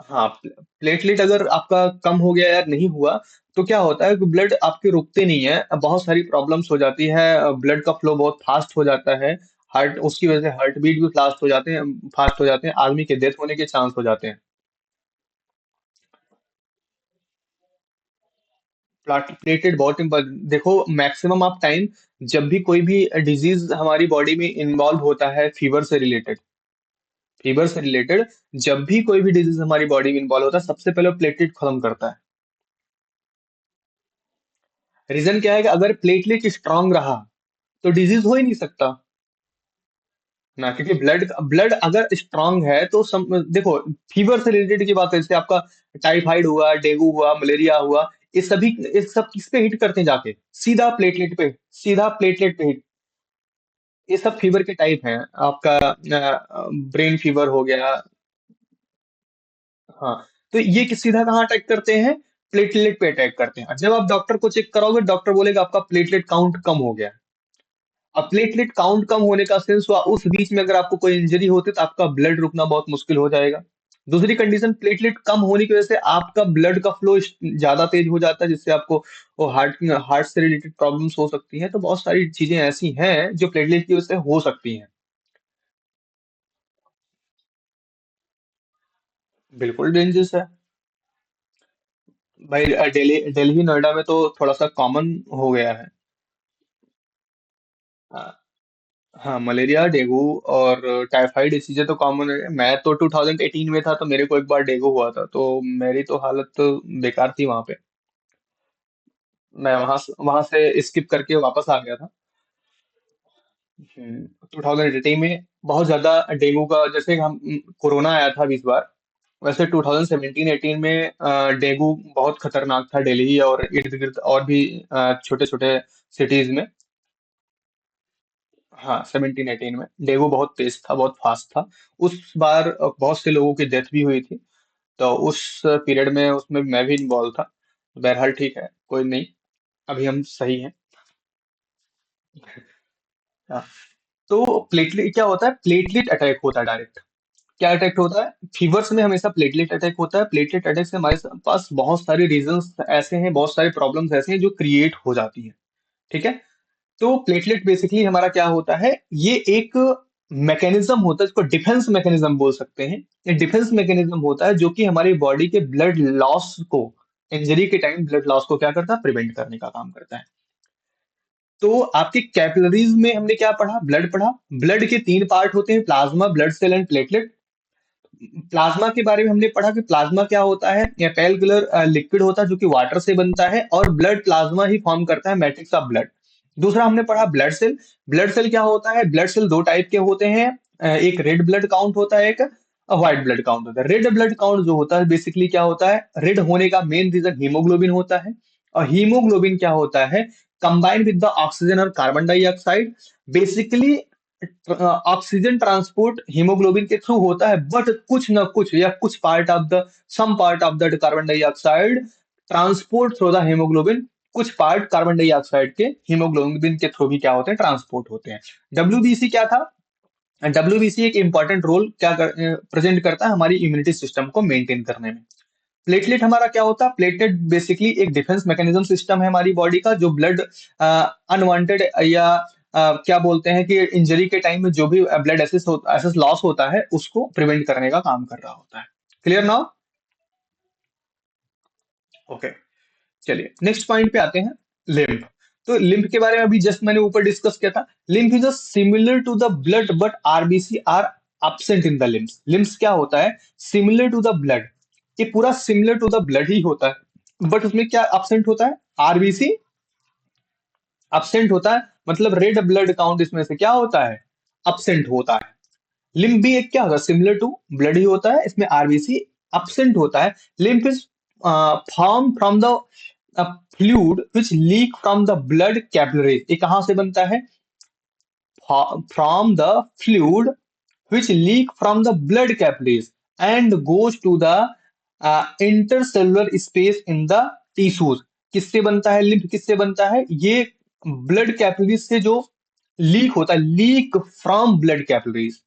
S1: हाँ, प्लेटलेट अगर आपका कम हो गया या नहीं हुआ तो क्या होता है कि ब्लड आपके रुकते नहीं है, बहुत सारी प्रॉब्लम्स हो जाती है, ब्लड का फ्लो बहुत फास्ट हो जाता है, हार्ट उसकी वजह से हार्ट बीट भी फास्ट हो जाते हैं, आदमी के डेथ होने के चांस हो जाते हैं। प्लेटलेट बहुत इम्पोर्टेंट। देखो मैक्सिमम ऑफ टाइम जब भी कोई भी डिजीज हमारी बॉडी में इन्वॉल्व होता है, फीवर से रिलेटेड जब भी कोई भी डिजीज हमारी बॉडी में इन्वॉल्व होता है सबसे पहले प्लेटलेट खत्म करता है। रीजन क्या है कि अगर प्लेटलेट स्ट्रांग रहा तो डिजीज हो ही नहीं सकता ना, क्योंकि ब्लड अगर स्ट्रांग है तो देखो, फीवर से रिलेटेड की बात है, जैसे आपका टाइफाइड हुआ, डेंगू हुआ, मलेरिया हुआ, ये सब किस पे हिट करते हैं जाके? सीधा प्लेटलेट पे। सीधा प्लेटलेट पे हिट। ये सब फीवर के टाइप हैं। आपका ब्रेन फीवर हो गया। हाँ, तो ये सीधा कहाँ अटैक करते हैं? प्लेटलेट पे अटैक करते हैं। और जब आप डॉक्टर को चेक कराओगे डॉक्टर बोलेगा आपका प्लेटलेट काउंट कम हो गया। अब प्लेटलेट काउंट कम होने का सेंस हुआ उस बीच में अगर आपको कोई इंजरी होती तो आपका ब्लड रुकना बहुत मुश्किल हो जाएगा। दूसरी कंडीशन, प्लेटलेट कम होने की वजह से आपका ब्लड का फ्लो ज्यादा तेज हो जाता है, जिससे आपको वो हार्ट से रिलेटेड प्रॉब्लम्स हो सकती हैं। तो बहुत सारी चीजें ऐसी हैं जो प्लेटलेट की वजह से हो सकती हैं। बिल्कुल डेंजरस है। भाई दिल्ली दिल्ली नोएडा में तो थोड़ा सा कॉमन हो गया है। हाँ, हाँ, मलेरिया, डेंगू और टाइफाइड, ये चीजें तो कॉमन है। मैं तो 2018 में था, तो मेरे को एक बार डेंगू हुआ था, तो मेरी तो हालत तो बेकार थी वहां पे। मैं वहां से स्किप करके वापस आ गया था। 2018 में बहुत ज्यादा डेंगू का, जैसे हम कोरोना आया था 20 बार, वैसे 2017-18 में डेंगू बहुत खतरनाक था दिल्ली और इर्द गिर्द और भी छोटे छोटे सिटीज में। हाँ, 17-18 में डेंगू बहुत तेज था, बहुत फास्ट था। उस बार बहुत से लोगों की डेथ भी हुई थी। तो उस पीरियड में उसमें मैं भी इन्वॉल्व था। बहरहाल ठीक है, कोई नहीं, अभी हम सही हैं। हाँ, तो प्लेटलेट क्या होता है, प्लेटलेट अटैक होता है डायरेक्ट। क्या अटैक होता है, फीवर्स में हमेशा प्लेटलेट अटैक होता है। प्लेटलेट अटैक से हमारे पास बहुत सारे रीजंस ऐसे हैं, बहुत सारे प्रॉब्लम्स ऐसे हैं जो क्रिएट हो जाती हैं। ठीक है। तो प्लेटलेट बेसिकली हमारा क्या होता है, ये एक मैकेनिज्म होता है, इसको डिफेंस मैकेनिज्म बोल सकते हैं। ये डिफेंस मैकेनिज्म होता है जो कि हमारी बॉडी के ब्लड लॉस को, इंजरी के टाइम ब्लड लॉस को क्या करता है, प्रिवेंट करने का काम करता है। तो आपके कैपिलरीज में हमने क्या पढ़ा, ब्लड पढ़ा। ब्लड के 3 पार्ट होते हैं, plasma, blood cell and platelet. Plasma के बारे में हमने पढ़ा कि प्लाज्मा क्या होता है, या पेल कलर लिक्विड होता है जो कि वाटर से बनता है, और ब्लड प्लाज्मा ही फॉर्म करता है मैट्रिक्स ऑफ ब्लड। दूसरा हमने पढ़ा ब्लड सेल। ब्लड सेल क्या होता है, ब्लड सेल 2 टाइप के होते हैं। एक रेड ब्लड काउंट होता है, एक व्हाइट ब्लड काउंट होता है। रेड ब्लड काउंट जो होता है बेसिकली क्या होता है, रेड होने का मेन रीजन हीमोग्लोबिन होता है। और हीमोग्लोबिन क्या होता है, कंबाइन विद द ऑक्सीजन और carbon dioxide. Basically oxygen transport haemoglobin के थ्रू होता है, बट कुछ ना कुछ या कुछ part of the, some part of the carbon dioxide transport through the haemoglobin. कुछ पार्ट कार्बन डाइऑक्साइड के हीमोग्लोबिन के थ्रू भी क्या होते हैं, ट्रांसपोर्ट होते हैं। डब्ल्यूबीसी क्या था, डब्ल्यूबीसी एक इंपॉर्टेंट रोल क्या प्रेजेंट करता है हमारी इम्यूनिटी सिस्टम को मेंटेन करने में। प्लेटलेट हमारा क्या होता है, प्लेटलेट बेसिकली एक डिफेंस मैकेनिज्म सिस्टम है हमारी बॉडी का, जो ब्लड अनवांटेड या क्या बोलते हैं कि इंजरी के टाइम में जो भी ब्लड एसेस लॉस होता है उसको प्रिवेंट करने का काम कर रहा होता है। Clear now? ओके, चलिए नेक्स्ट पॉइंट पे आते हैं, लिम्फ। तो लिम्फ के बारे में अभी जस्ट मैंने ऊपर डिस्कस किया था। Lymph is similar to the blood but RBC are absent in the lymph. Lymph क्या होता है, सिमिलर टू द ब्लड, ये पूरा सिमिलर टू द ब्लड ही होता है, बट उसमें क्या absent होता है, आरबीसी absent होता है। मतलब रेड ब्लड काउंट इसमें से क्या होता है, absent होता है। लिम्फ भी एक क्या होता है, सिमिलर टू ब्लड ही होता है, इसमें आरबीसी absent होता है। Lymph is form from the fluid which leak from the blood capillaries. ये कहां से बनता है, from the fluid which leak from the blood capillaries and goes to the intercellular space in the tissues। किससे बनता है लिम्फ, किससे बनता है ये, ब्लड कैपिलरीज से जो लीक होता है, leak from blood capillaries.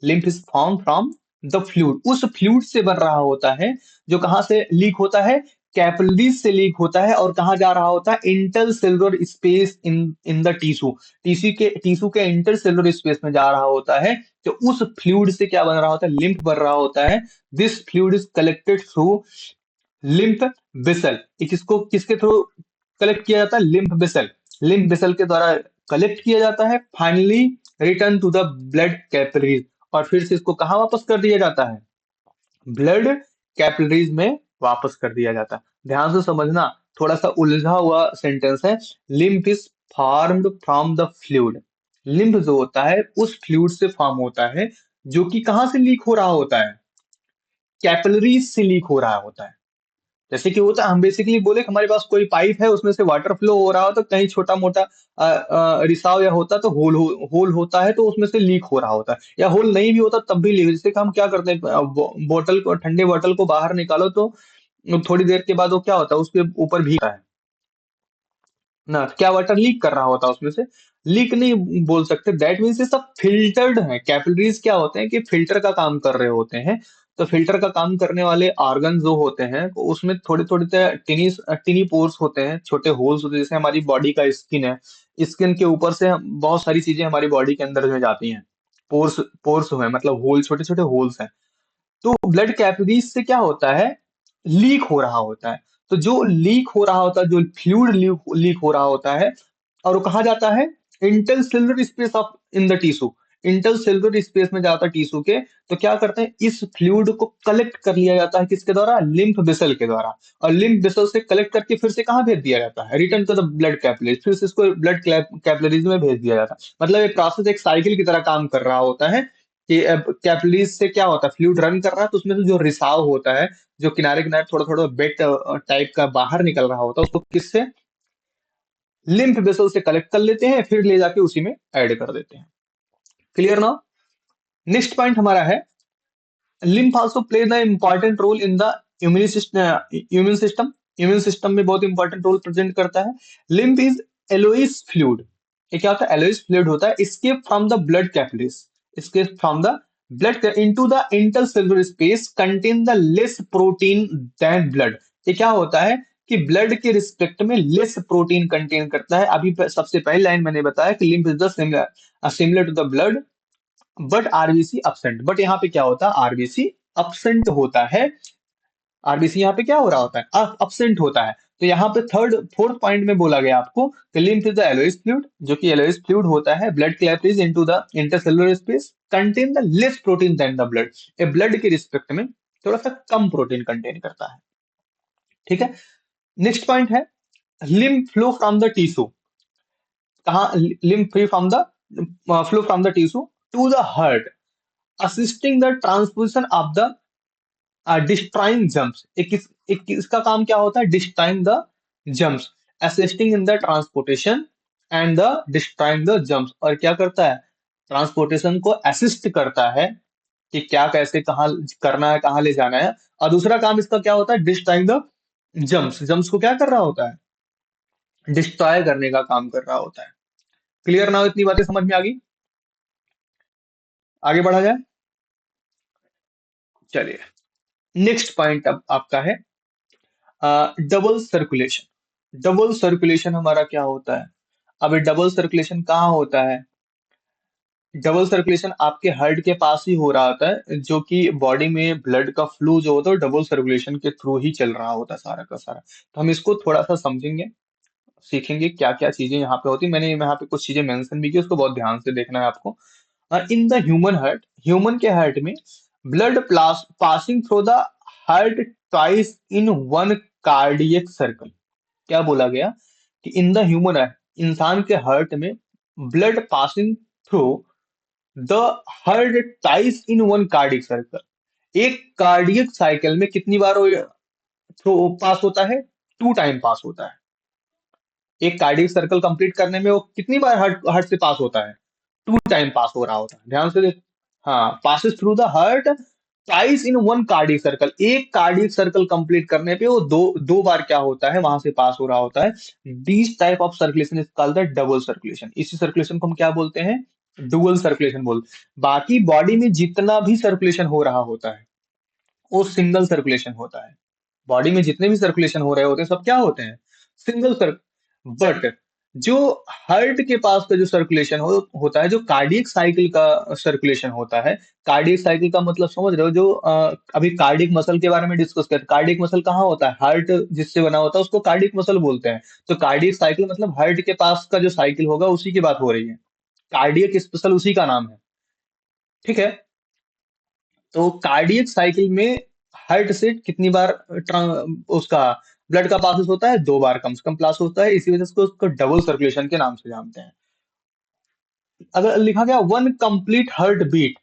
S1: Lymph is form from the fluid, उस फ्लूइड से बन रहा होता है, जो कहां से लीक होता है, कैपिलरीज से लीक होता है, और कहां जा रहा होता है, intercellular space in in the tissue. Tissue के इंटरसेलुलर स्पेस में जा रहा होता है। तो उस फ्लूइड से क्या बन रहा होता है, लिम्फ बन रहा होता है। This fluid is collected through lymph vessel. किसको, किसके थ्रू कलेक्ट किया जाता है, लिम्फ वेसल। लिम्फ वेसल के द्वारा कलेक्ट किया जाता है, finally return to the blood capillaries, और फिर से इसको कहाँ वापस कर दिया जाता है, ब्लड कैपिलरीज में वापस कर दिया जाता है। ध्यान से समझना, थोड़ा सा उलझा हुआ सेंटेंस है। Lymph is formed from the fluid. Lymph जो होता है उस फ्लूइड से फॉर्म होता है, जो कि कहां से लीक हो रहा होता है, कैपिलरीज से लीक हो रहा होता है। जैसे कि होता है, हम बेसिकली बोले कि हमारे पास कोई पाइप है, उसमें से वाटर फ्लो हो रहा हो, तो कहीं छोटा मोटा रिसाव या होता तो होल होता है, तो उसमें से लीक हो रहा होता है, या होल नहीं भी होता तब भी लीक। जैसे कि हम क्या करते हैं, बोतल को, ठंडे बोतल को बाहर निकालो तो थोड़ी देर के बाद वो क्या होता है, उसके ऊपर भीगा है ना, क्या वाटर लीक कर रहा होता है उसमें से। लीक नहीं बोल सकते, दैट मीन्स ये सब फिल्टर्ड है। कैपिलरीज क्या होते हैं कि फिल्टर का काम कर रहे होते हैं। तो फिल्टर का काम करने वाले ऑर्गन जो होते हैं, तो उसमें थोड़े थोड़े टिनी टिनी पोर्स होते हैं, छोटे होल्स होते हैं, जैसे हमारी बॉडी का स्किन है। स्किन के ऊपर से बहुत सारी चीजें हमारी बॉडी के अंदर में जाती हैं। पोर्स, पोर्स हुए मतलब होल, छोटे छोटे होल्स हैं। तो ब्लड कैपिलरीज से क्या होता है, लीक हो रहा होता है। तो जो लीक हो रहा होता है, जो फ्लूइड लीक हो रहा होता है, और वो कहाँ जाता है? Intercellular space of in the tissue. Intercellular space में जाता है टिश्यू के। तो क्या करते हैं, इस फ्लूइड को कलेक्ट कर लिया जाता है किसके द्वारा? लिम्फ वेसल के द्वारा। और लिम्फ वेसल से कलेक्ट करके फिर से कहाँ भेज दिया जाता है? Return to the blood capillaries, फिर से इसको ब्लड कैपिलरीज में भेज दिया जाता है। मतलब ये प्रोसेस एक साइकिल की तरह काम कर रहा होता है कि कैपिलरीज से क्या होता है, फ्लूइड रन कर रहा है, तो उसमें से जो रिसाव होता है, जो किनारे किनारे थोड़ा थोड़ा बेड टाइप का बाहर निकल रहा होता है, उसको किससे? लिम्फ वेसल से कलेक्ट कर लेते हैं, फिर ले जाके उसी में ऐड कर देते हैं। क्लियर ना? नेक्स्ट पॉइंट हमारा है, lymph also play the important role in the immune system। immune system में बहुत इंपॉर्टेंट रोल प्रेजेंट करता है। lymph is yellowish fluid। ये क्या होता है? yellowish fluid होता है, escape from the blood capillaries, escape from the blood into the intercellular space, contain the less protein than blood। ये क्या होता है कि ब्लड के रिस्पेक्ट में लेस प्रोटीन कंटेन करता है। अभी सबसे पहली लाइन मैंने बताया कि lymph is the similar to the blood but RBC absent. But यहाँ पे क्या होता है? आरबीसी अपसेंट होता है। आरबीसी यहाँ पे क्या हो रहा होता है? अपसेंट होता है। तो यहाँ पे थर्ड फोर्थ पॉइंट में बोला गया आपको कि lymph is the yellowish fluid, जो कि येलोइश फ्लूइड होता है। Blood capillaries into the intercellular space, contain the less protein than the blood. ये ब्लड के रिस्पेक्ट में थोड़ा सा कम प्रोटीन कंटेन करता है। ठीक है। नेक्स्ट पॉइंट है, lymph flow from the tissue. कहाँ? Lymph free from the flow from the tissue to the heart, assisting the transposition of the destroying jumps. एक इसका काम क्या होता है? Destroying the jumps, assisting in the transportation and the destroying the jumps. और क्या करता है? ट्रांसपोर्टेशन को असिस्ट करता है कि क्या कैसे कहाँ करना है, कहाँ ले जाना है। और दूसरा काम इसका क्या होता है? Destroying the jumps. जम्प्स को क्या कर रहा होता है? डिस्ट्रॉय करने का काम कर रहा होता है। क्लियर ना हो? इतनी बातें समझ में आ गई? आगे बढ़ा जाए। चलिए, नेक्स्ट पॉइंट अब आपका है डबल सर्कुलेशन। डबल सर्कुलेशन हमारा क्या होता है? अब डबल सर्कुलेशन कहाँ होता है? डबल सर्कुलेशन आपके हार्ट के पास ही हो रहा होता है, जो कि बॉडी में ब्लड का फ्लो जो होता है डबल सर्कुलेशन के थ्रू ही चल रहा होता है सारा का सारा। तो हम इसको थोड़ा सा समझेंगे, सीखेंगे क्या क्या चीजें यहाँ पे होती है। मैंने यहाँ पे कुछ चीजें मेंशन भी की, उसको बहुत ध्यान से देखना है आपको। इन द ह्यूमन हार्ट, ह्यूमन के हार्ट में blood passing through the heart twice in one cardiac circle. क्या बोला गया कि इन द ह्यूमन हार्ट, इंसान के हार्ट में blood passing through the heart twice in one cardiac circle. एक कार्डियक साइकिल में कितनी बार थ्रू पास होता है? 2 टाइम पास होता है। एक कार्डियक सर्कल कंप्लीट करने में वो कितनी बार हार्ट हार्ट से पास होता है? 2 टाइम पास हो रहा होता है। ध्यान से देख। हाँ, passes through the heart twice in one cardiac circle. एक कार्डियक सर्कल कंप्लीट करने पे वो दो दो बार क्या होता है? वहां से पास हो रहा होता है। This type of circulation is called the double circulation. इसी सर्कुलेशन को हम क्या बोलते हैं? डुअल सर्कुलेशन बोलते हैं। बाकी बॉडी में जितना भी सर्कुलेशन हो रहा होता है वो सिंगल सर्कुलेशन होता है। बॉडी में जितने भी सर्कुलेशन हो रहे होते हैं सब क्या होते हैं? सिंगल सर्क बट जो हार्ट के पास का जो सर्कुलेशन होता है, जो कार्डियक साइकिल का सर्कुलेशन होता है। कार्डियक साइकिल का मतलब समझ रहे हो? जो अभी कार्डियक मसल के बारे में डिस्कस करते हैं। कार्डियक मसल कहाँ होता है? हार्ट जिससे बना होता है उसको कार्डियक मसल बोलते हैं। तो कार्डियक साइकिल मतलब हार्ट के पास का जो साइकिल होगा उसी की बात हो रही है। कार्डियक स्पेशल उसी का नाम है। ठीक है। तो कार्डियक साइकिल में हार्ट से कितनी बार उसका ब्लड का पासिस होता है? 2 बार कम से कम पास होता है। इसी वजह से उसको डबल सर्कुलेशन के नाम से जानते हैं। अगर लिखा गया one complete heart beat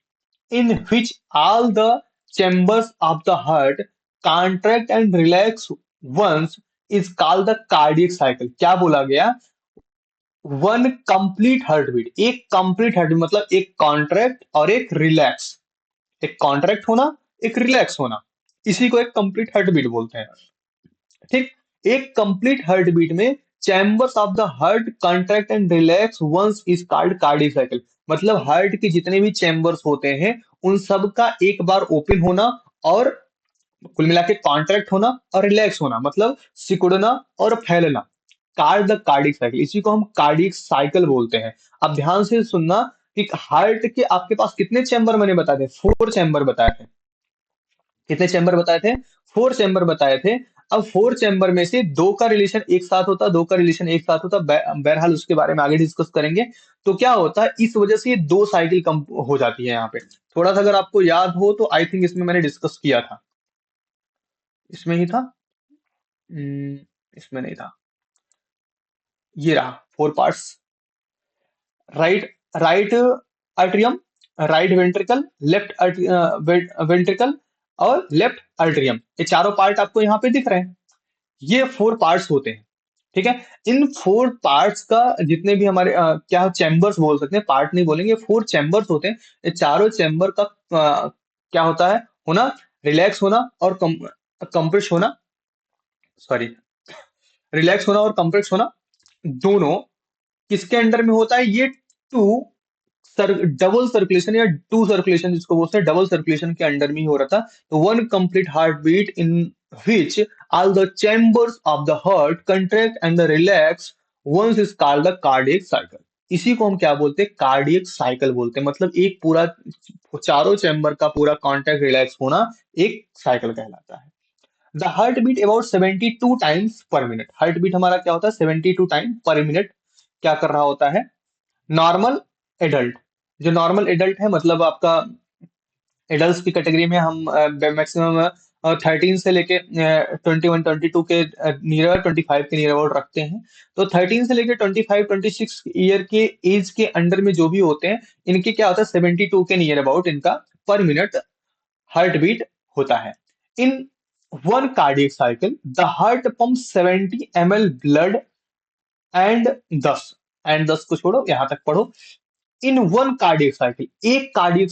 S1: in which all the chambers of the heart contract and relax once is called the cardiac cycle. क्या बोला गया? वन कंप्लीट हार्ट बीट, एक कंप्लीट हार्ट मतलब एक कॉन्ट्रैक्ट और एक रिलैक्स। एक कॉन्ट्रैक्ट होना, एक रिलैक्स होना, इसी को एक कंप्लीट हार्ट बीट बोलते हैं। ठीक। एक कंप्लीट हार्ट बीट में chambers of the heart contract and relax once is called cardiac cycle. मतलब हार्ट के जितने भी चैम्बर्स होते हैं उन सब का एक बार ओपन होना और कुल मिला के कॉन्ट्रैक्ट होना और रिलैक्स होना, मतलब सिकुड़ना और फैलना, कार्ड द कार्डिक साइकिल, इसी को हम कार्डिक साइकिल बोलते हैं। अब ध्यान से सुनना कि हार्ट के आपके पास कितने चैम्बर मैंने बताए थे? 4 चैम्बर बताए थे। कितने चैम्बर बताए थे? 4 चैम्बर बताए थे। अब 4 चैम्बर में से दो का रिलेशन एक साथ होता, दो का रिलेशन एक साथ होता, बहरहाल उसके बारे में आगे डिस्कस करेंगे। तो क्या होता है, इस वजह से ये दो साइकिल कम हो जाती है यहाँ पे। थोड़ा सा अगर आपको याद हो तो आई थिंक इसमें मैंने डिस्कस किया था, इसमें ही था। हम्म, इसमें नहीं था। ये रहा 4 parts. Right, right atrium, right ventricle, left ventricle और लेफ्ट अल्ट्रियम, ये चारों पार्ट आपको यहाँ पे दिख रहे हैं। ये 4 पार्ट्स होते हैं। ठीक है। इन 4 पार्ट्स का जितने भी हमारे क्या चैम्बर्स बोल सकते हैं, पार्ट नहीं बोलेंगे, 4 चैम्बर्स होते हैं। ये चारों चैम्बर का क्या होता है, होना, रिलैक्स होना और कंप्रेस होना, सॉरी, रिलैक्स होना और कंप्रेस होना, दोनों किसके अंडर में होता है, ये टू डबल सर्कुलेशन या टू सर्कुलेशन जिसको बोलते हैं, डबल सर्कुलेशन के अंडर में ही हो रहा था। तो one complete heart beat in which all the chambers of the heart contract and the relax once is called the cardiac cycle. इसी को हम क्या बोलते हैं, कार्डियक साइकिल बोलते हैं। मतलब एक पूरा चारों चैम्बर का पूरा कॉन्टैक्ट रिलैक्स होना एक साइकिल कहलाता है। The heart beat about 72 times per minute. Heart beat हमारा क्या होता है, 72 टाइम पर मिनट क्या कर रहा होता है, नॉर्मल एडल्ट। जो नॉर्मल एडल्ट है मतलब आपका एडल्ट की कैटेगरी में हम मैक्सिमम 13 से लेके 21 22 के नियर 25 के नियर अबाउट रखते हैं। तो 13 से लेके 25 26 ईयर के एज के अंडर में जो भी होते हैं, इनके क्या होता है 72 के नियर अबाउट इनका पर मिनट हार्ट बीट होता है। इन one cardiac cycle the heart pump 70 ml blood and 10 को छोड़ो, यहां तक पढ़ो। इन वन कार्डियक साइकिल, एक कार्डियक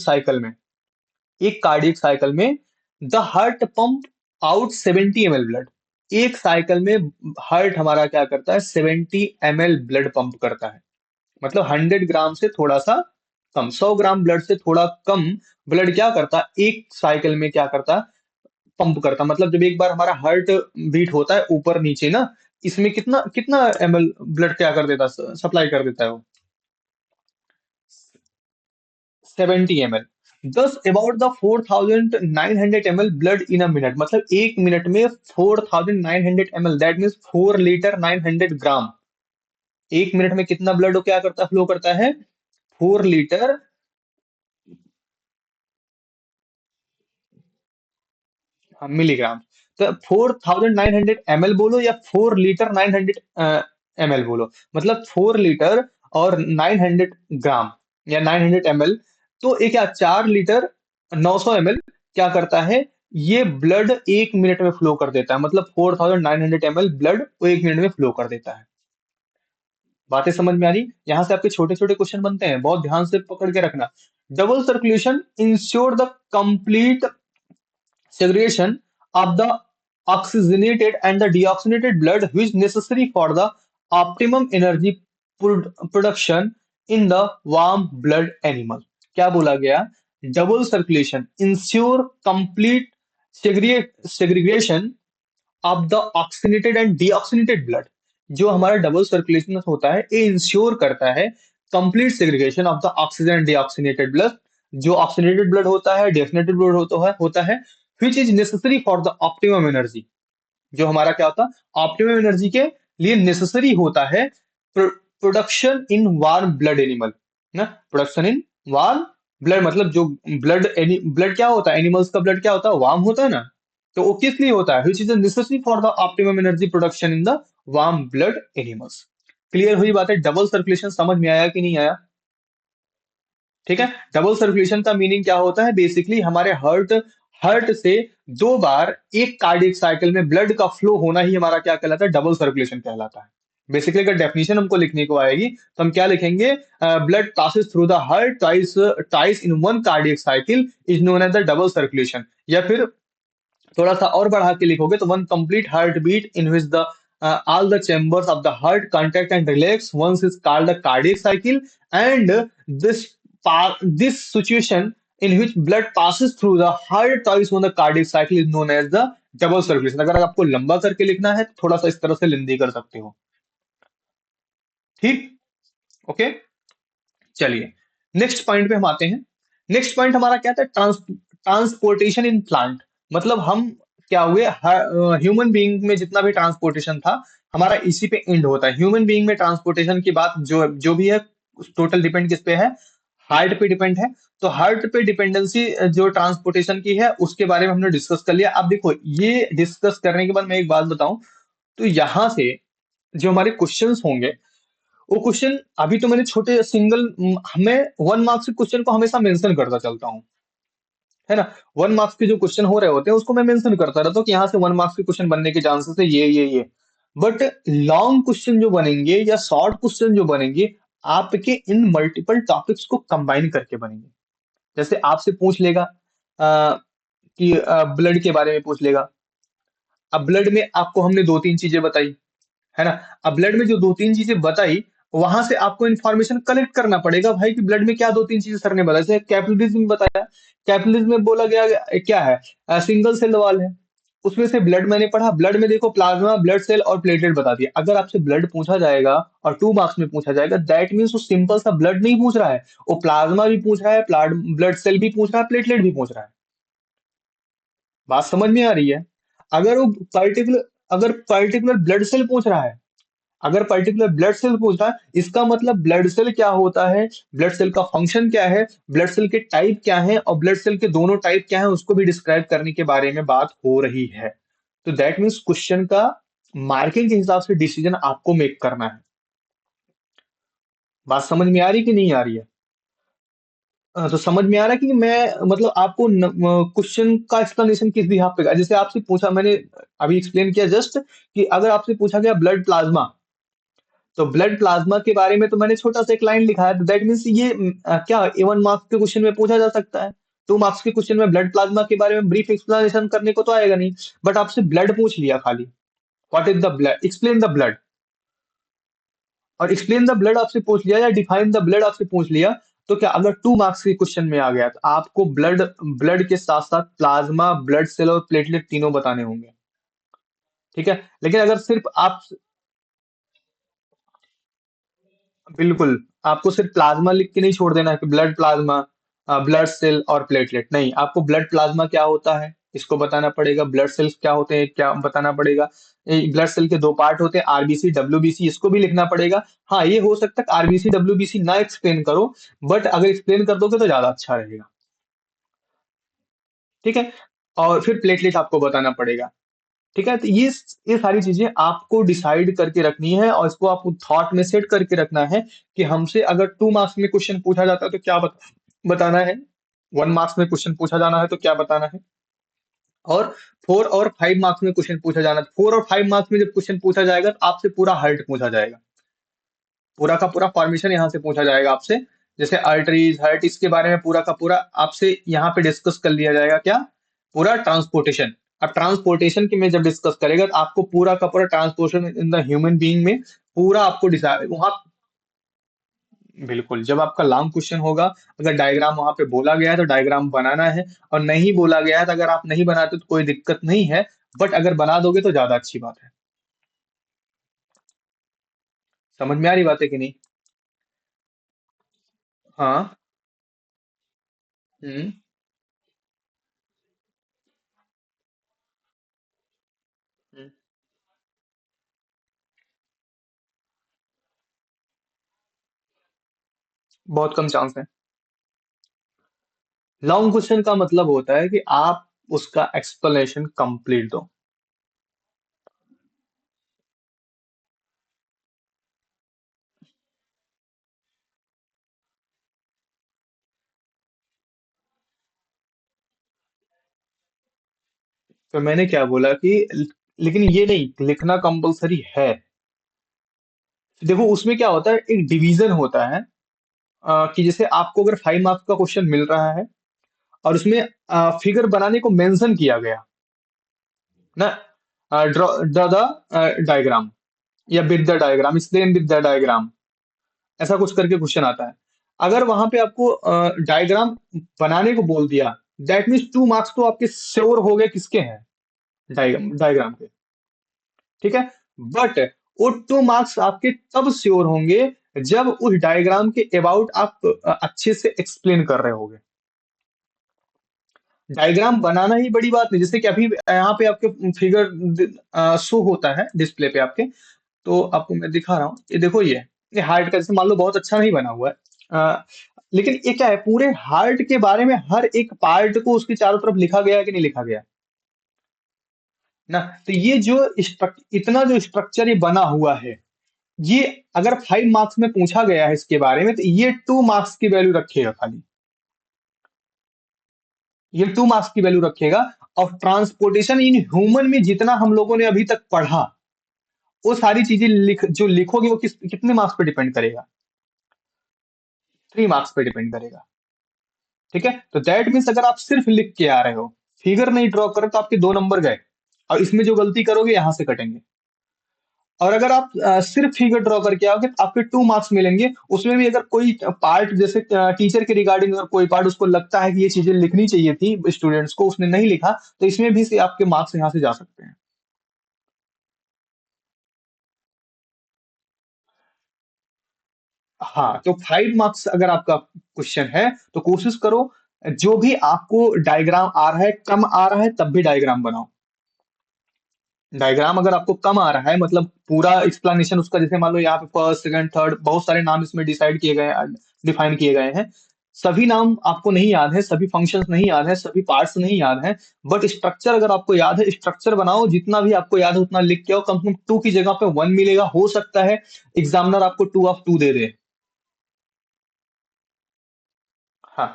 S1: साइकिल में the heart pump out 70 ml blood. एक साइकिल में हार्ट हमारा क्या करता है, 70 ml ब्लड पंप करता है। मतलब 100 ग्राम से थोड़ा सा कम, 100 ग्राम ब्लड से थोड़ा कम ब्लड क्या करता है, एक साइकिल में क्या करता है, पंप करता। मतलब जब एक बार हमारा हार्ट बीट होता है ऊपर नीचे ना, इसमें कितना कितना ml ब्लड क्या कर देता है, सप्लाई कर देता है वो, 70 ml। दस about the 4900 ml blood in a minute. मतलब एक मिनट में 4900 ml, दैट मीन्स 4 लीटर 900 ग्राम। एक मिनट में कितना ब्लड क्या करता है, फ्लो करता है, 4 लीटर, हाँ, मिलीग्राम। तो 4900 ml बोलो या 4 लीटर 900 ml बोलो, मतलब 4 लीटर और 900 ग्राम या 900 ml। तो एक क्या 4 लीटर 900 ml क्या करता है, ये ब्लड एक मिनट में फ्लो कर देता है। मतलब 4900 ml ब्लड वो एक मिनट में फ्लो कर देता है। बातें समझ में आ रही, यहां से आपके छोटे छोटे क्वेश्चन बनते हैं, बहुत ध्यान से पकड़ के रखना। Double circulation ensure the complete segregation of the oxygenated and the deoxygenated blood which is necessary for the optimum energy production in the warm blood animal। क्या बोला गया, double circulation ensure complete segregation of the oxygenated and deoxygenated blood. जो हमारा double circulation होता है ये ensure करता है complete segregation of the oxygen and deoxygenated blood. जो ऑक्सीनेटेड ब्लड होता है, डेफिनेटेड ब्लड होता है which is necessary for the optimum energy. जो हमारा क्या होता है, ऑप्टिमम एनर्जी के लिए नेसेसरी होता है production in warm blood animal ना। प्रोडक्शन इन वार्म ब्लड मतलब जो ब्लड, ब्लड क्या होता है, एनिमल्स का ब्लड क्या होता है, वार्म होता है ना। तो वो किस लिए होता है, which is necessary for the optimum energy production in the warm blood animals. Clear हुई बात है, डबल सर्कुलेशन समझ में आया कि नहीं आया। ठीक है। डबल सर्कुलेशन का मीनिंग क्या होता है, बेसिकली हमारे हार्ट हार्ट से दो बार एक कार्डियक साइकिल में ब्लड का फ्लो होना ही हमारा क्या कहलाता है, डबल सर्कुलेशन कहलाता है। बेसिकली अगर डेफिनेशन हमको लिखने को आएगी तो हम क्या लिखेंगे, blood passes through the heart twice twice in one cardiac cycle is known as the double circulation. या फिर थोड़ा सा और बढ़ा के लिखोगे तो one complete heart beat in which the all the chambers of the heart contact and relax once is called a cardiac cycle। And this this situation in which blood passes through the heart twice on the cardiac cycle is known as the double circulation। अगर आपको लंबा करके लिखना है तो थोड़ा सा इस तरह से लेंदी कर सकते हो। ठीक, ओके। चलिए नेक्स्ट पॉइंट पे हम आते हैं। नेक्स्ट पॉइंट हमारा क्या था, ट्रांसपोर्टेशन इन प्लांट। मतलब हम क्या हुए, ह्यूमन बीइंग में जितना भी ट्रांसपोर्टेशन था हमारा इसी पे एंड होता है। ह्यूमन बीइंग में ट्रांसपोर्टेशन की बात जो जो भी है टोटल डिपेंड किस पे है, हार्ट पे डिपेंड है। तो हार्ट पे डिपेंडेंसी जो ट्रांसपोर्टेशन की है उसके बारे में हमने डिस्कस कर लिया। अब देखो ये डिस्कस करने के बाद मैं एक बात बताऊं, तो यहां से जो हमारे क्वेश्चंस होंगे वो क्वेश्चन, अभी तो मैंने छोटे सिंगल, मैं 1 मार्क्स के क्वेश्चन को हमेशा मेंशन करता चलता हूँ, है ना। 1 मार्क्स के जो क्वेश्चन हो रहे होते हैं उसको मैं मेंशन करता रहता हूँ कि यहाँ से 1 मार्क्स के क्वेश्चन बनने के चांसेस है ये। बट लॉन्ग क्वेश्चन जो बनेंगे या शॉर्ट क्वेश्चन जो बनेंगे, आपके इन मल्टीपल टॉपिक्स को कंबाइन करके बनेंगे। जैसे आपसे पूछ लेगा कि ब्लड के बारे में पूछ लेगा। अब ब्लड में आपको हमने दो तीन चीजें बताई, है ना। अब ब्लड में जो दो तीन चीजें बताई, वहां से आपको इन्फॉर्मेशन कलेक्ट करना पड़ेगा भाई कि ब्लड में क्या दो तीन चीजें सर ने बताया। जैसे कैपिलरीज में बताया, कैपिलरीज में बोला गया क्या है, सिंगल सेल वॉल है। उसमें से ब्लड मैंने पढ़ा, ब्लड में देखो प्लाज्मा, ब्लड सेल और प्लेटलेट बता दिया। अगर आपसे ब्लड पूछा जाएगा और 2 मार्क्स में पूछा जाएगा, दैट मीन्स वो सिंपल सा ब्लड नहीं पूछ रहा है, वो प्लाज्मा भी पूछ रहा है, ब्लड सेल भी पूछ रहा है, प्लेटलेट भी पूछ रहा है। बात समझ में आ रही है। अगर वो पर्टिकुलर अगर पर्टिकुलर ब्लड सेल पूछ रहा है, अगर पर्टिकुलर ब्लड सेल पूछ रहा है, इसका मतलब ब्लड सेल क्या होता है, ब्लड सेल का फंक्शन क्या है, ब्लड सेल के टाइप क्या है, और ब्लड सेल के दोनों टाइप क्या है उसको भी डिस्क्राइब करने के बारे में बात हो रही है। तो दैट मीन्स क्वेश्चन का मार्किंग के हिसाब से डिसीजन आपको मेक करना है। बात समझ में आ रही कि नहीं आ रही है। तो समझ में आ रहा है कि मैं मतलब आपको क्वेश्चन का एक्सप्लेनेशन किस बिहाफ पे जैसे आपसे पूछा मैंने, अभी एक्सप्लेन किया जस्ट, कि अगर आपसे पूछा गया ब्लड प्लाज्मा, तो ब्लड प्लाज्मा के बारे में तो मैंने छोटा सा एक लाइन लिखा है, तो दैट मीन्स ये क्या 1 मार्क्स के क्वेश्चन में पूछा जा सकता है। 2 मार्क्स के क्वेश्चन में ब्लड प्लाज्मा के बारे में ब्रीफ एक्सप्लेनेशन करने को तो आएगा नहीं, बट आपसे ब्लड पूछ लिया खाली, what is the blood, explain the blood, और एक्सप्लेन द ब्लड आपसे पूछ लिया या डिफाइन द ब्लड आपसे पूछ लिया, तो क्या अगर 2 मार्क्स के क्वेश्चन में आ गया तो आपको ब्लड ब्लड के साथ साथ प्लाज्मा, ब्लड सेल और प्लेटलेट तीनों बताने होंगे। ठीक है, लेकिन अगर सिर्फ आप, बिल्कुल, आपको सिर्फ प्लाज्मा लिख के नहीं छोड़ देना है कि ब्लड प्लाज्मा, ब्लड सेल और प्लेटलेट नहीं, आपको ब्लड प्लाज्मा क्या होता है इसको बताना पड़ेगा, ब्लड सेल्स क्या होते हैं क्या बताना पड़ेगा। ब्लड सेल के दो पार्ट होते हैं, आरबीसी डब्ल्यूबीसी, इसको भी लिखना पड़ेगा। हाँ, ये हो सकता है आरबीसी डब्ल्यूबीसी ना एक्सप्लेन करो, बट अगर एक्सप्लेन कर दोगे तो ज्यादा अच्छा रहेगा। ठीक है, और फिर प्लेटलेट आपको बताना पड़ेगा। ठीक है, तो ये सारी चीजें आपको डिसाइड करके रखनी है और इसको आपको थॉट में सेट करके रखना है कि हमसे अगर 2 मार्क्स में क्वेश्चन पूछा जाता है तो क्या बताना है, 1 मार्क्स में क्वेश्चन पूछा जाना है तो क्या बताना है, और 4 और 5 मार्क्स में क्वेश्चन पूछा जाना है। 4 और 5 मार्क्स में जब क्वेश्चन पूछा जाएगा तो आपसे पूरा हर्ट पूछा जाएगा, पूरा का पूरा फॉर्मेशन यहाँ से पूछा जाएगा आपसे। जैसे अर्टरीज हर्ट, इसके बारे में पूरा का पूरा आपसे यहाँ पे डिस्कस कर लिया जाएगा, क्या, पूरा ट्रांसपोर्टेशन। अब ट्रांसपोर्टेशन की में जब डिस्कस करेगा तो आपको पूरा का पूरा transportation in the human being में पूरा आपको डिसाइड वहां, बिल्कुल, जब आपका लॉन्ग क्वेश्चन होगा, अगर डायग्राम वहां पे बोला गया है तो डायग्राम बनाना है, और नहीं बोला गया है तो अगर आप नहीं बनाते तो कोई दिक्कत नहीं है, बट अगर बना दोगे तो ज्यादा अच्छी बात है। समझ में आ रही बात है कि नहीं। हाँ। हम्म। हम्म, बहुत कम चांस है। लॉन्ग क्वेश्चन का मतलब होता है कि आप उसका एक्सप्लेनेशन कंप्लीट दो। तो मैंने क्या बोला कि लेकिन ये नहीं लिखना कंपलसरी है। देखो उसमें क्या होता है, एक डिवीजन होता है, कि जैसे आपको अगर 5 मार्क्स का क्वेश्चन मिल रहा है और उसमें फिगर बनाने को मेंशन किया गया ना, ड्रॉ द डायग्राम या with the diagram, explain with the diagram, ऐसा कुछ करके क्वेश्चन आता है। अगर वहां पे आपको डायग्राम बनाने को बोल दिया, दैट मीन्स 2 मार्क्स तो आपके श्योर हो गए किसके हैं, डायग्राम के। ठीक है, बट वो 2 मार्क्स आपके तब श्योर होंगे जब उस डायग्राम के अबाउट आप अच्छे से एक्सप्लेन कर रहे होगे। डायग्राम बनाना ही बड़ी बात नहीं, जैसे कि अभी यहाँ पे आपके फिगर शो होता है डिस्प्ले पे आपके। तो आपको मैं दिखा रहा हूँ, ये देखो, ये हार्ट का जैसे मान लो बहुत अच्छा नहीं बना हुआ है। लेकिन ये क्या है, पूरे हार्ट के बारे में हर एक पार्ट को उसके चारों तरफ लिखा गया है कि नहीं लिखा गया ना। तो ये जो इतना जो स्ट्रक्चर ये बना हुआ है, ये अगर 5 मार्क्स में पूछा गया है इसके बारे में, तो ये 2 मार्क्स की वैल्यू रखेगा खाली। ये 2 मार्क्स की वैल्यू रखेगा। और ट्रांसपोर्टेशन इन ह्यूमन में जितना हम लोगों ने अभी तक पढ़ा, वो सारी चीजें जो लिखोगे वो कितने मार्क्स पे डिपेंड करेगा? 3 मार्क्स पे डिपेंड करेगा। ठीक है, तो दैट मीन्स अगर आप सिर्फ लिख के आ रहे हो, फिगर नहीं ड्रॉ करे, तो आपके 2 नंबर गए। और इसमें जो गलती करोगे यहां से कटेंगे। और अगर आप सिर्फ फिगर ड्रॉ करके आओगे तो आपके 2 मार्क्स मिलेंगे। उसमें भी अगर कोई पार्ट, जैसे टीचर के रिगार्डिंग अगर कोई पार्ट उसको लगता है कि ये चीजें लिखनी चाहिए थी स्टूडेंट्स को, उसने नहीं लिखा, तो इसमें भी से आपके मार्क्स यहाँ से जा सकते हैं। हाँ, तो 5 मार्क्स अगर आपका क्वेश्चन है, तो कोशिश करो जो भी आपको डायग्राम आ रहा है, कम आ रहा है तब भी डायग्राम बनाओ। डायग्राम अगर आपको कम आ रहा है, मतलब पूरा एक्सप्लेनेशन उसका, जैसे मान लो यहाँ पे फर्स्ट सेकंड थर्ड बहुत सारे नाम इसमें डिसाइड किए गए हैं, डिफाइन किए गए हैं। सभी नाम आपको नहीं याद है, सभी फंक्शंस नहीं याद है, सभी पार्ट्स नहीं याद है, बट स्ट्रक्चर अगर आपको याद है, स्ट्रक्चर बनाओ, जितना भी आपको याद है उतना लिख के आओ। कम से कम 2 की जगह पे 1 मिलेगा। हो सकता है एग्जामिनर आपको 2 ऑफ 2 दे दे। हाँ,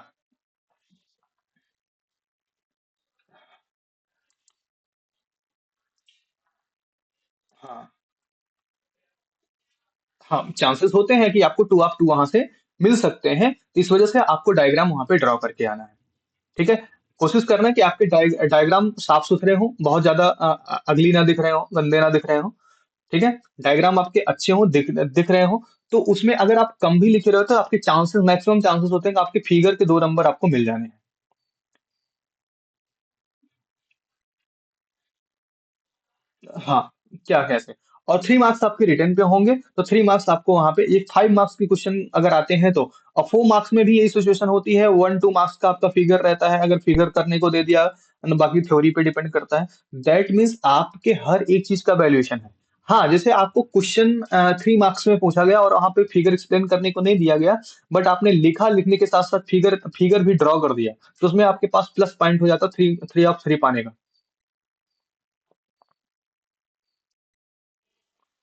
S1: हाँ, हाँ, चांसेस होते हैं कि आपको 2 ऑफ 2 वहां से मिल सकते हैं। तो इस वजह से आपको डायग्राम वहां पे ड्रॉ करके आना है। ठीक है, कोशिश करना कि आपके डायग्राम साफ सुथरे हों, बहुत ज्यादा अगली ना दिख रहे हो, गंदे ना दिख रहे हो। ठीक है, डायग्राम आपके अच्छे हों, दिख रहे हो। तो उसमें अगर आप कम भी लिखे रहे हो, तो आपके चांसेस, मैक्सिमम चांसेस होते हैं कि आपके फिगर के 2 नंबर आपको मिल जाने हैं। हाँ, क्या कैसे। और 3 मार्क्स आपके रिटर्न पे होंगे, तो 3 मार्क्स आपको वहां पे, ये 5 मार्क्स के क्वेश्चन अगर आते हैं तो। और 4 मार्क्स में भी यही सिचुएशन होती है, 1-2 मार्क्स का आपका फिगर रहता है, अगर फिगर करने को दे दिया, and बाकी थ्योरी पे डिपेंड करता है। दैट मीन्स आपके हर एक चीज का वैल्यूएशन है। हाँ, जैसे आपको क्वेश्चन 3 मार्क्स में पूछा गया और वहां पे फिगर एक्सप्लेन करने को नहीं दिया गया, बट आपने लिखा, लिखने के साथ साथ फिगर फिगर भी ड्रॉ कर दिया, तो उसमें आपके पास प्लस पॉइंट हो जाता 3 3 ऑफ 3 पाने का।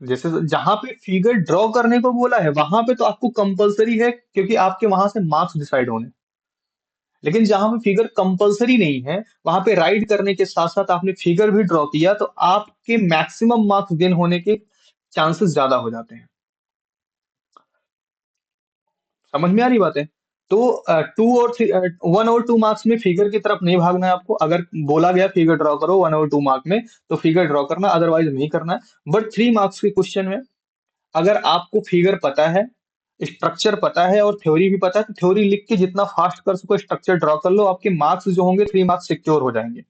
S1: जैसे जहां पे फिगर ड्रॉ करने को बोला है, वहां पे तो आपको कंपलसरी है, क्योंकि आपके वहां से मार्क्स डिसाइड होने। लेकिन जहां पे फिगर कंपलसरी नहीं है, वहां पे राइट करने के साथ साथ आपने फिगर भी ड्रॉ किया, तो आपके मैक्सिमम मार्क्स गेन होने के चांसेस ज्यादा हो जाते हैं। समझ में आ रही बात है? तो 1 और 2 मार्क्स में फिगर की तरफ नहीं भागना है आपको। अगर बोला गया फिगर ड्रॉ करो 1 और 2 मार्क में, तो फिगर ड्रॉ करना, अदरवाइज नहीं करना है। बट 3 मार्क्स के क्वेश्चन में अगर आपको फिगर पता है, स्ट्रक्चर पता है और थ्योरी भी पता है, तो थ्योरी लिख के जितना फास्ट कर सको स्ट्रक्चर ड्रॉ कर लो, आपके मार्क्स जो होंगे 3 मार्क्स सिक्योर हो जाएंगे।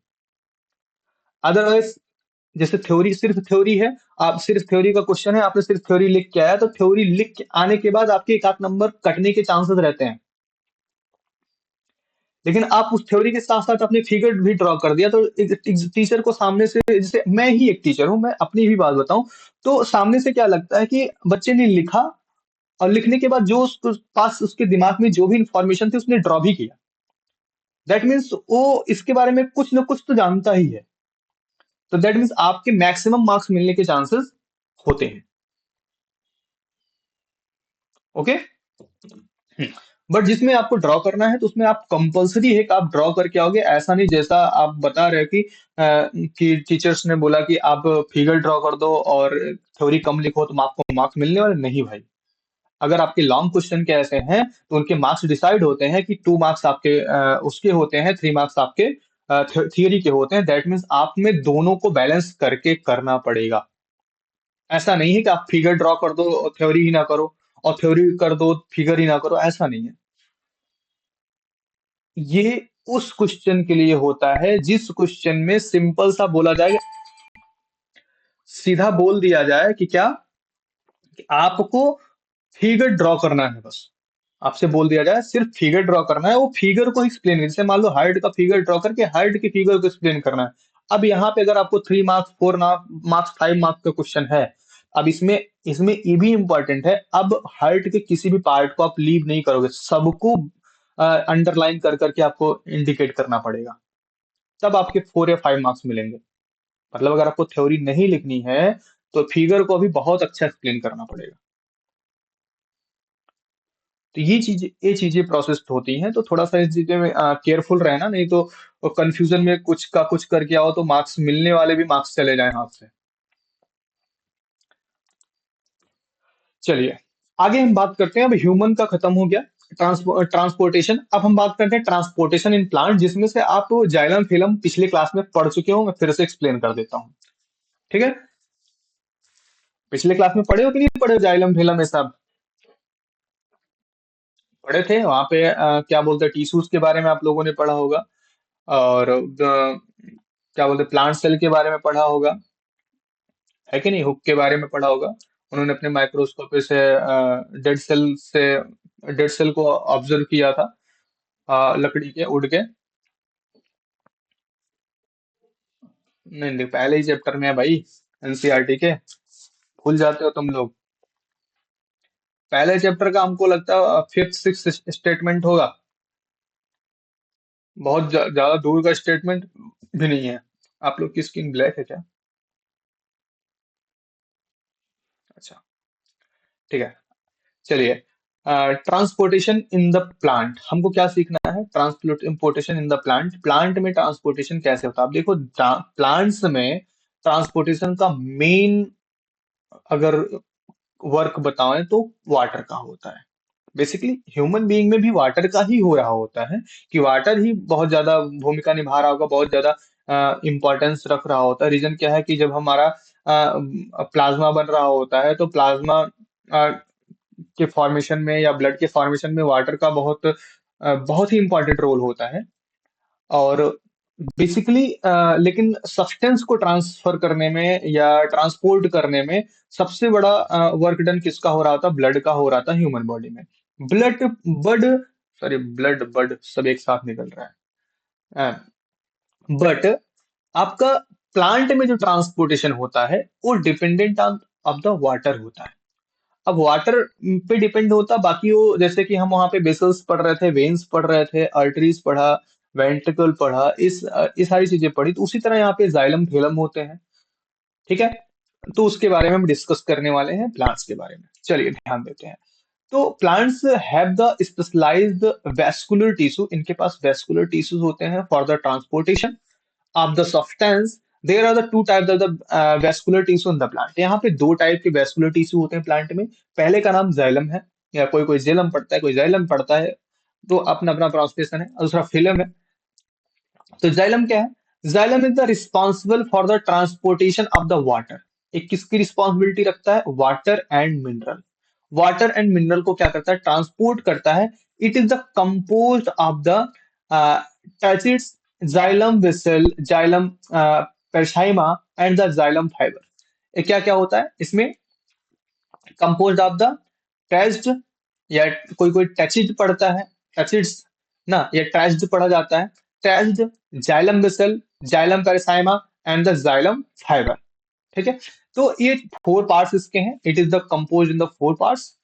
S1: अदरवाइज, जैसे थ्योरी, सिर्फ थ्योरी है, आप सिर्फ थ्योरी का क्वेश्चन है, आपने सिर्फ थ्योरी लिख के आया, तो थ्योरी लिख के आने के बाद आपके एक आध नंबर कटने के चांसेस रहते हैं। लेकिन आप उस थ्योरी के साथ साथ अपने फिगर भी ड्रॉ कर दिया, तो टीचर को सामने से, जैसे मैं ही एक टीचर हूं, मैं अपनी भी बात बताऊं, तो सामने से क्या लगता है कि बच्चे ने लिखा, और लिखने के बाद जो उसके पास, उसके दिमाग में जो भी इंफॉर्मेशन थी उसने ड्रॉ भी किया। दैट मीन्स वो इसके बारे में कुछ ना कुछ तो जानता ही है। तो दैट मीन्स आपके मैक्सिमम मार्क्स मिलने के चांसेस होते हैं। ओके। बट जिसमें आपको ड्रॉ करना है, तो उसमें आप कंपलसरी है कि आप ड्रॉ करके आओगे। ऐसा नहीं जैसा आप बता रहे हो कि टीचर्स ने बोला कि आप फिगर ड्रॉ कर दो और थ्योरी कम लिखो तो आपको मार्क्स मिलने वाले नहीं भाई। अगर आपके लॉन्ग क्वेश्चन के ऐसे हैं, तो उनके मार्क्स डिसाइड होते हैं कि 2 मार्क्स आपके उसके होते हैं, 3 मार्क्स आपके थियरी के होते हैं। दैट मीन्स आप में दोनों को बैलेंस करके करना पड़ेगा। ऐसा नहीं है कि आप फिगर ड्रॉ कर दो और थ्योरी ही ना करो, और थ्योरी कर दो फिगर ही ना करो, ऐसा नहीं है। ये उस क्वेश्चन के लिए होता है जिस क्वेश्चन में सिंपल सा बोला जाए, सीधा बोल दिया जाए कि क्या, कि आपको फिगर ड्रॉ करना है बस। आपसे बोल दिया जाए सिर्फ फिगर ड्रॉ करना है, वो फिगर को एक्सप्लेन, जैसे मान लो हार्ट का फिगर ड्रॉ करके हार्ट की फिगर को एक्सप्लेन करना है। अब यहाँ पे अगर आपको 3 मार्क्स, 4 मार्क्स, 5 मार्क्स का क्वेश्चन है, अब इसमें इसमें ये भी इंपॉर्टेंट है, अब हार्ट के किसी भी पार्ट को आप लीव नहीं करोगे, सबको अंडरलाइन कर करके आपको इंडिकेट करना पड़ेगा, तब आपके 4 या 5 मार्क्स मिलेंगे। मतलब अगर आपको थ्योरी नहीं लिखनी है तो फिगर को भी बहुत अच्छा एक्सप्लेन करना पड़ेगा। तो ये चीजें प्रोसेस होती हैं, तो थोड़ा सा इस चीजें में केयरफुल रहना, नहीं तो कंफ्यूजन में कुछ का कुछ करके आओ तो मार्क्स मिलने वाले भी मार्क्स चले जाए हाथ से। चलिए आगे हम बात करते हैं, अब ह्यूमन का खत्म हो गया, ट्रांसपोर्टेशन। अब हम बात करते हैं ट्रांसपोर्टेशन इन प्लांट, जिसमें से आप जाइलम फिलम पिछले क्लास में पढ़ चुके हो, मैं फिर से एक्सप्लेन कर देता हूँ। ठीक है, पिछले क्लास में पढ़े हो कि नहीं पढ़े हो जाइलम फिलम ये सब? पढ़े थे वहां पे, क्या बोलते हैं, टिश्यूज के बारे में आप लोगों ने पढ़ा होगा, और क्या बोलते हैं, प्लांट सेल के बारे में पढ़ा होगा, है कि नहीं, हुक के बारे में पढ़ा होगा। उन्होंने अपने माइक्रोस्कोप से डेड सेल को ऑब्जर्व किया था, लकड़ी के उड़ के। नहीं नहीं, पहले ही चैप्टर में है भाई, एनसीईआरटी के, भूल जाते हो तुम लोग। पहले चैप्टर का हमको लगता है फिफ्थ सिक्स स्टेटमेंट होगा, बहुत ज्यादा दूर का स्टेटमेंट भी नहीं है। आप लोग की स्किन ब्लैक है क्या? अच्छा, ठीक है। चलिए, ट्रांसपोर्टेशन इन द प्लांट, हमको क्या सीखना है, transportation in the plant. Plant में ट्रांसपोर्टेशन कैसे होता है, आप देखो प्लांट्स में ट्रांसपोर्टेशन का मेन अगर वर्क बताएं तो वाटर का होता है। बेसिकली ह्यूमन बीइंग में भी वाटर का ही हो रहा होता है, कि वाटर ही बहुत ज्यादा भूमिका निभा रहा होगा, बहुत ज्यादा इंपॉर्टेंस रख रहा होता है। रीजन क्या है कि जब हमारा प्लाज्मा बन रहा होता है, तो प्लाज्मा के फॉर्मेशन में या ब्लड के फॉर्मेशन में वाटर का बहुत ही इंपॉर्टेंट रोल होता है। और बेसिकली लेकिन सब्सटेंस को ट्रांसफर करने में या ट्रांसपोर्ट करने में सबसे बड़ा वर्क डन किसका हो रहा था, ब्लड का हो रहा था ह्यूमन बॉडी में। ब्लड बड सॉरी ब्लड बड सब एक साथ निकल रहा है, बट आपका प्लांट में जो ट्रांसपोर्टेशन होता है वो dependent on off the water होता है। अब वाटर पे डिपेंड होता, बाकी वो जैसे कि हम वहां पे बेसल्स पढ़ रहे थे, वेन्स पढ़ रहे थे, आर्टरीज पढ़ा, वेंट्रिकल पढ़ा, इस सारी चीजें पढ़ी, तो उसी तरह यहाँ पे जाइलम फिलम होते हैं। ठीक है, तो उसके बारे में हम डिस्कस करने वाले हैं, प्लांट्स के बारे में। चलिए ध्यान देते हैं। तो plants have the specialised vascular tissue, इनके पास वेस्कुलर टिश्यूज होते हैं for the transportation of the substance. There are the two types of the vascular tissue in the plant. यहाँ पे दो टाइप के वेस्कुलर टिश्यू होते हैं प्लांट में। पहले का नाम जाइलम है, या कोई कोई जेलम पढ़ता है, कोई जाइलम पढ़ता है, तो अपना अपना प्रोस्पेशन है। और दूसरा फिलम है। तो जाइलम क्या है, xylem is the responsible for the transportation of the water. एक किसकी रिस्पॉन्सिबिलिटी रखता है, water and mineral. Water and mineral को क्या करता है, ट्रांसपोर्ट करता है। It is the compose of the tracheids, xylem vessel, xylem parenchyma and the xylem fibre. ये क्या क्या होता है इसमें, कंपोज ऑफ द ट्रेस्ड, या कोई कोई टैचिड पढ़ता है, टैचिड्स ना, या ट्रेस्ड पढ़ा जाता है, traced, xylem vessel, xylem parenchyma and the xylem fibre. ठीक है, तो ये 4 पार्ट्स इसके हैं, it is the compose in the 4 parts.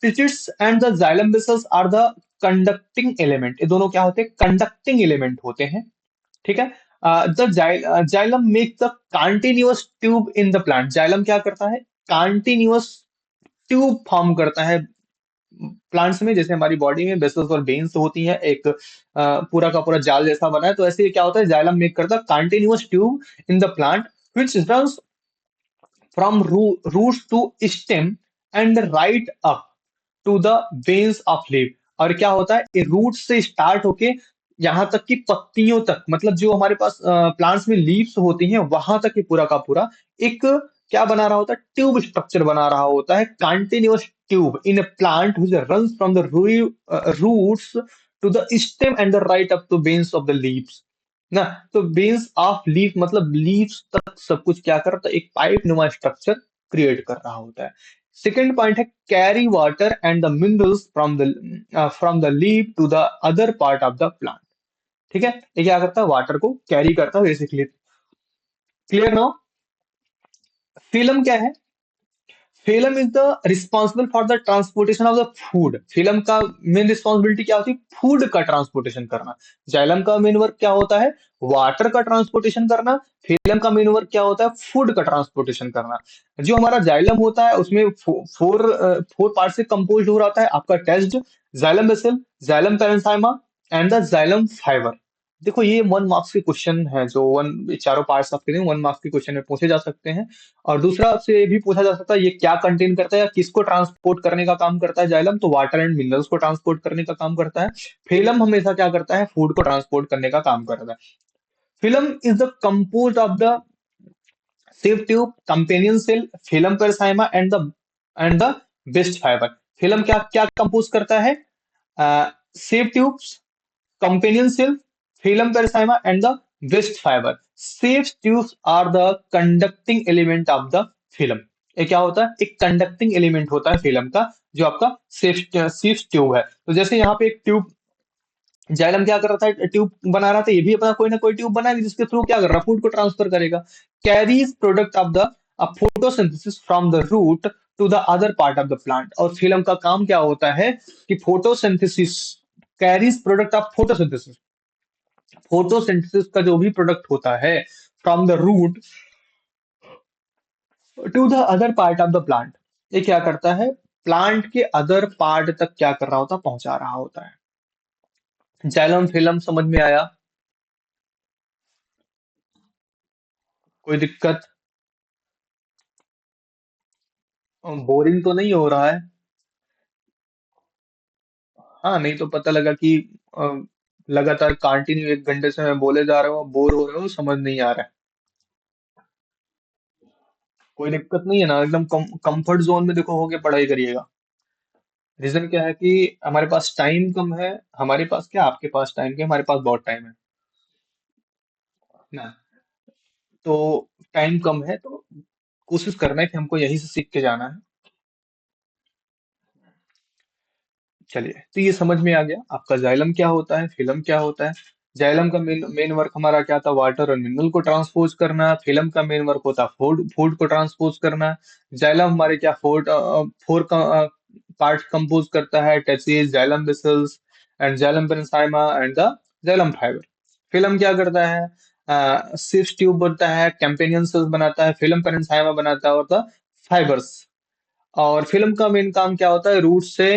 S1: Tracheids and the xylem vessels are the conducting element. ये दोनों क्या होते हैं, कंडक्टिंग एलिमेंट होते हैं। ठीक है, the xylem make the continuous tube in the plant. Xylem क्या करता है, कंटिन्यूअस ट्यूब फॉर्म करता है प्लांट्स में। जैसे हमारी बॉडी में वेसल्स और वेन्स होती है, एक पूरा का पूरा जाल जैसा बना है, तो ऐसे ही क्या होता है, जाइलम मेक करता है continuous tube in the plant which runs from roots to stem and right up to the veins of leaf. और क्या होता है, ये रूट से स्टार्ट होके यहाँ तक की पत्तियों तक, मतलब जो हमारे पास प्लांट्स में लीव्स होती हैं वहां तक ये पूरा का पूरा एक क्या बना रहा होता है, ट्यूब स्ट्रक्चर बना रहा होता है, continuous tube in a plant which runs from the roots to the stem and the right up to veins of the leaves ना। तो वेन्स ऑफ लीफ मतलब लीव्स तक सब कुछ क्या कर रहा था, एक पाइप नुमा स्ट्रक्चर क्रिएट कर रहा होता है। सेकेंड पॉइंट है carry water and the minerals from the leaf to the other part of the plant. ठीक है, ये क्या करता है, वाटर को कैरी करता है बेसिकली। Clear now. फिल्म क्या है, phloem is the responsible for the transportation of the food. Film का मेन रिस्पॉन्सिबिलिटी क्या होती है, फूड का ट्रांसपोर्टेशन करना। जाइलम का मेन वर्क क्या होता है, वाटर का ट्रांसपोर्टेशन करना। फिल्म का मेन वर्क क्या होता है, फूड का ट्रांसपोर्टेशन करना। जो हमारा जाइलम होता है उसमें फोर पार्ट से कंपोज हो रहा है, आपका text, xylem vessel, xylem parenchyma and the xylem fibre. देखो ये 1 मार्क्स के क्वेश्चन है, जो वन चारों पार्ट्स आपके लिए 1 मार्क्स के क्वेश्चन में पूछे जा सकते हैं। और दूसरा आपसे ये भी पूछा जा सकता है ये क्या कंटेन करता है या किसको ट्रांसपोर्ट करने का काम करता है जाइलम, तो वाटर एंड मिनरल्स को ट्रांसपोर्ट करने का काम करता है। फिल्म हमेशा क्या करता है, फूड को ट्रांसपोर्ट करने का काम करता है। Phloem is the compose of the sieve tube, companion cell, phloem parenchyma and the bast fibre. Phloem क्या क्या कंपोज करता है, sieve tubes, companion cell, phylum parenchyma, and the waste fiber. Sieves tubes are the conducting element of the phylum. ये क्या होता है, एक conducting element होता है फिल्म का, जो आपका सिफ्ट ट्यूब है। तो जैसे यहाँ पे एक ट्यूब, जाइलम क्या कर रहा था, ट्यूब बना रहा था, ये भी अपना कोई ना कोई ट्यूब बनाएगा जिसके थ्रू क्या कर रहा है, फूड को ट्रांसफर करेगा। Carries product of the photosynthesis from the root to the other part of the plant. और फिल्म का काम क्या होता है कि photosynthesis, carries product of photosynthesis, photosynthesis का जो भी प्रोडक्ट होता है from the root to the other part of the plant, ये क्या करता है, प्लांट के अदर पार्ट तक क्या कर रहा होता है, पहुंचा रहा होता है। जाइलम फिल्म समझ में आया, कोई दिक्कत, बोरिंग तो नहीं हो रहा है। हाँ, नहीं तो पता लगा कि अ, लगातार कंटिन्यू 1 घंटे से मैं बोले जा रहा हूँ, बोर हो रहा हूँ, समझ नहीं आ रहा है। कोई दिक्कत नहीं है ना, एकदम कंफर्ट जोन में देखो होके पढ़ाई करिएगा। रीजन क्या है कि हमारे पास टाइम कम है, हमारे पास क्या, आपके पास टाइम क्या, हमारे पास बहुत टाइम है ना। तो टाइम कम है, तो कोशिश करना है कि हमको यहीं से सीख के जाना है। चलिए, तो ये समझ में आ गया आपका जाइलम क्या होता है, फिल्म क्या होता है। जाइलम का मेन मेन वर्क हमारा क्या था, वाटर और मिनरल को ट्रांसपोज करना। फिल्म का मेन वर्क होता है फूड फूड को ट्रांसपोज करना। जाइलम हमारे क्या फोर पार्ट कंपोज करता है, टेसिस, xylem vessels and xylem parenchyma and the xylem fibre. Phloem क्या करता है, सिस ट्यूब बनता है, कैम्पेनियन सेल्स बनाता है, फिल्म पेरेन्काइमा बनाता है और द फाइबर्स। और फिल्म का मेन काम क्या होता है, रूट से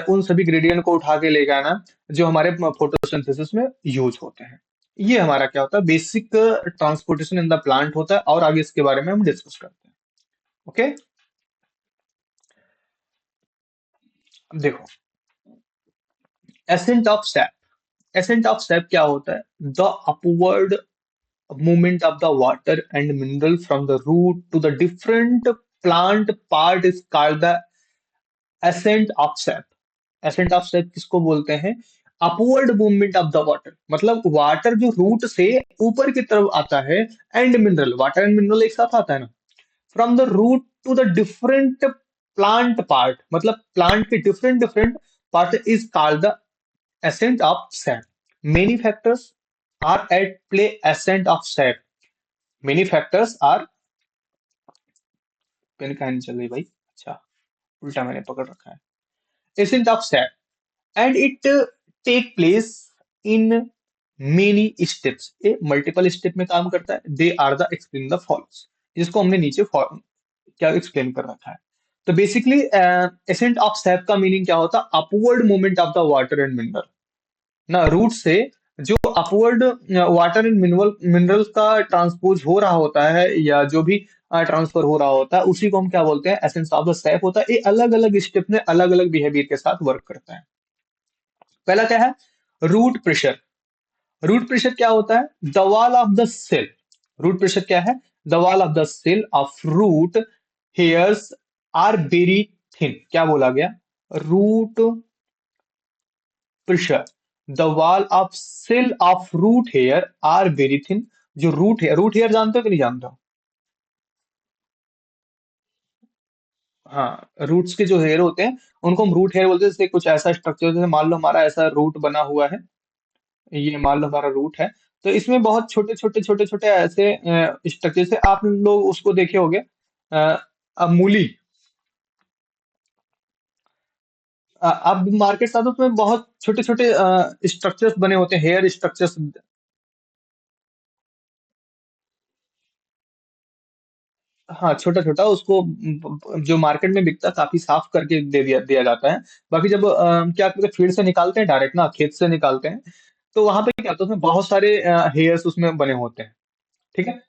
S1: उन सभी ग्रेडियंट को उठा के लेके आना जो हमारे फोटोसिंथेसिस में यूज होते हैं। ये हमारा क्या होता है, basic transportation in the plant होता है, और आगे इसके बारे में हम डिस्कस करते हैं। ओके, अब देखो, accent of SAP. Accent of SAP क्या होता है, the upward movement of the water and mineral from the root to the different plant part is called the ascent of sap। Ascent of sap किसको बोलते हैं, upward movement of the water, मतलब water जो root से ऊपर की तरफ आता है, and mineral, water and mineral एक साथ आता है ना, from the root to the different plant part, मतलब प्लांट के different different part is called the ascent of sap। Many factors are at play ascent of sap। Many factors are, pen कहाँ नहीं चल रही भाई, अच्छा, उल्टा मैंने पकड़ रखा है। ascent of sap and it take place in many steps। ये मल्टीपल स्टेप में काम करता है। They are the explain the follows, जिसको हमने नीचे क्या एक्सप्लेन कर रखा है। तो बेसिकली एसेंट ऑफ सैप का मीनिंग क्या होता है, upward movement of the water and mineral ना, रूट से जो upward water and mineral mineral का ट्रांसपोज हो रहा होता है, या जो भी ट्रांसफर हो रहा होता है, उसी को हम क्या बोलते हैं, एसेंस ऑफ द सैप होता है। ये अलग अलग स्टेप में अलग अलग बिहेवियर के साथ वर्क करता है। पहला क्या है, रूट प्रेशर। रूट प्रेशर क्या होता है, the wall of the cell. Root pressure क्या है, the wall of the cell of root hairs are very thin. क्या बोला गया, root pressure, the wall of cell of root hair are very thin. जो root hair, root hair जानते हो कि नहीं जानते हो, हाँ, रूट्स के जो हेयर होते हैं उनको हम रूट हेयर बोलते हैं। जैसे कुछ ऐसा स्ट्रक्चर, जैसे मान लो हमारा ऐसा रूट बना हुआ है, ये मान लो हमारा रूट है, तो इसमें बहुत छोटे छोटे छोटे छोटे ऐसे स्ट्रक्चर से आप लोग उसको देखे होंगे, मूली। आप मार्केट से आते हो तो उसमें बहुत छोटे छोटे स्ट्रक्चर्स बने होते हैं, हेयर स्ट्रक्चर्स। हाँ, छोटा छोटा उसको जो मार्केट में बिकता है, काफी साफ करके दे दिया दिया जाता है। बाकी जब क्या करते हैं, फील्ड से निकालते हैं डायरेक्ट ना, खेत से निकालते हैं, तो वहां पे क्या होता है, उसमें बहुत सारे हेयर्स उसमें बने होते हैं। ठीक है।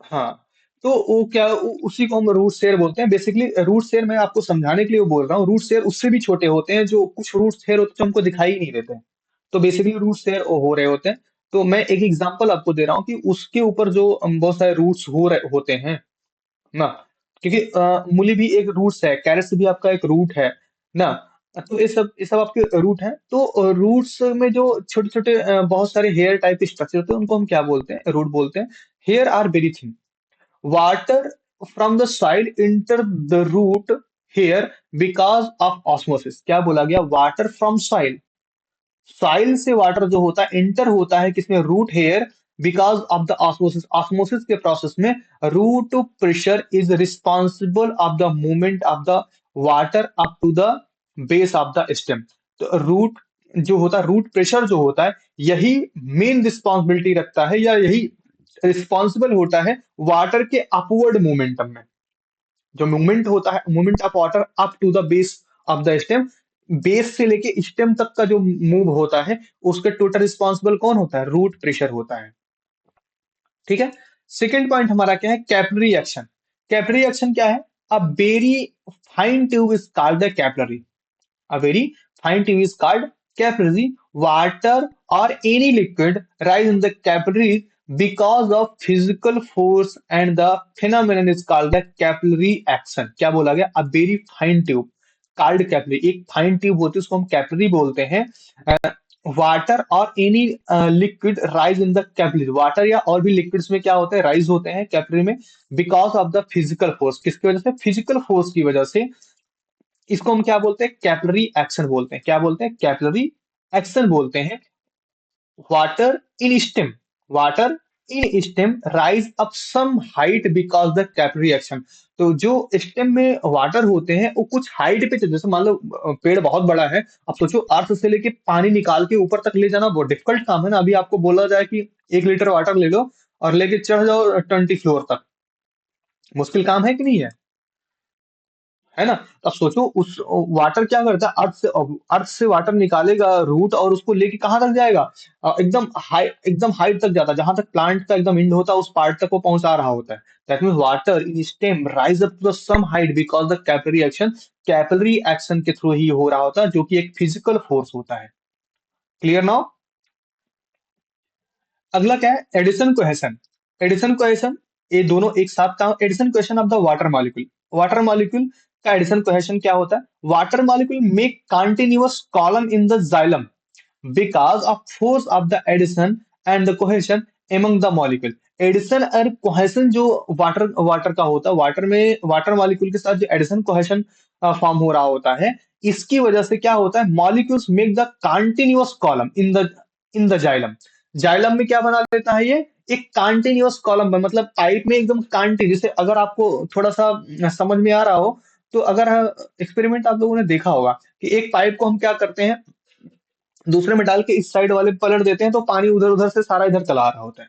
S1: हाँ, तो वो क्या, उसी को हम रूट शेयर बोलते हैं। बेसिकली रूट शेयर मैं आपको समझाने के लिए वो बोल रहा हूँ, रूट शेयर उससे भी छोटे होते हैं, जो कुछ रूट शेयर होते हैं जो हमको दिखाई ही नहीं देते हैं। तो बेसिकली रूट शेयर हो रहे होते हैं। तो मैं एक एग्जांपल आपको दे रहा हूँ कि उसके ऊपर जो बहुत सारे रूट्स हो रहे होते हैं ना, क्योंकि मूली भी एक रूट्स है, कैरेट्स भी आपका एक रूट है ना। तो ये सब आपके रूट है। तो रूट्स में जो छोटे छोटे बहुत सारे हेयर टाइप स्ट्रक्चर होते हैं, उनको हम क्या बोलते हैं, रूट बोलते हैं। Hair are very thin, water from the soil enter the root here because of osmosis। क्या बोला गया, वाटर फ्रॉम सॉइल, सॉइल से वाटर जो होता है एंटर होता है किसमें, root hair, because of the osmosis. Osmosis के प्रोसेस में root pressure is responsible of the movement of the water up to the base of the stem. तो रूट जो होता है, रूट प्रेशर जो होता है, यही मेन रिस्पॉन्सिबिलिटी रखता है, या यही रिस्पॉन्सिबल होता है वाटर के अपवर्ड मोमेंटम में। जो मूवमेंट होता है, movement of water up to the base of the stem, base से लेके स्टेम तक का जो मूव होता है, उसके टोटल रिस्पॉन्सिबल कौन होता है, रूट प्रेशर होता है। ठीक है। सेकेंड पॉइंट हमारा क्या है, कैपिलरी एक्शन। कैपिलरी एक्शन क्या है, a very fine tube is called the capillary. A very fine tube is called capillary. Water or any liquid rise in the capillaries because of physical force and the phenomenon is called the capillary action। क्या बोला गया, a very fine tube called capillary, एक fine tube होती है उसको हम capillary बोलते हैं। वाटर और any liquid rise in the capillary, water या और भी लिक्विड्स में क्या होते हैं, राइज होते हैं कैपिलरी में, because of the physical force. किसकी वजह से, फिजिकल फोर्स की वजह से। इसको हम क्या बोलते हैं, कैपिलरी एक्शन बोलते हैं। क्या बोलते हैं, कैपिलरी एक्शन बोलते हैं। Water in stem, water in stem rise up some height because the capillary action. तो जो स्टेम में वाटर होते हैं वो कुछ हाइट पे, जैसे मान लो पेड़ बहुत बड़ा है, अब सोचो अर्थ से लेके पानी निकाल के ऊपर तक ले जाना बहुत डिफिकल्ट काम है ना। अभी आपको बोला जाए कि 1 लीटर वाटर ले लो और लेके चढ़ जाओ 20 फ्लोर तक, मुश्किल काम है कि नहीं है, है ना। अब सोचो उस वाटर क्या करता है, अर्थ से वाटर निकालेगा रूट, और उसको लेके कहाँ तक जाएगा, एकदम हाइट तक जाता है, जहां तक प्लांट का एकदम एंड होता है उस पार्ट तक वो पहुंचा रहा होता है। That mean water in stem rise up to the some height because the capillary action. Capillary action के थ्रू ही हो रहा होता है, जो कि एक फिजिकल फोर्स होता है। Clear now. अगला क्या है, एडिशन कोहेशन। एडिशन कोहेशन, ये दोनों एक साथ काम। Adhesion cohesion of the water molecule, water molecule का एडिशन कोहेशन क्या होता है, water molecule make continuous column in the xylem because of force of the addition and the cohesion among the molecule। Adhesion और cohesion जो water water का होता है, water में वाटर मॉलिक्यूल के साथ जो एडिशन कोहेशन फॉर्म हो रहा होता है, इसकी वजह से क्या होता है, molecules make the continuous column in the xylem. Xylem में क्या बना लेता है ये, एक कंटिन्यूअस कॉलम, मतलब पाइप में एकदम कांटी, जैसे अगर आपको थोड़ा सा समझ में आ रहा हो, तो अगर एक्सपेरिमेंट आप लोगों ने देखा होगा कि एक पाइप को हम क्या करते हैं, दूसरे में डाल के इस साइड वाले पे पलट देते हैं, तो पानी उधर उधर से सारा इधर चला आ रहा होता है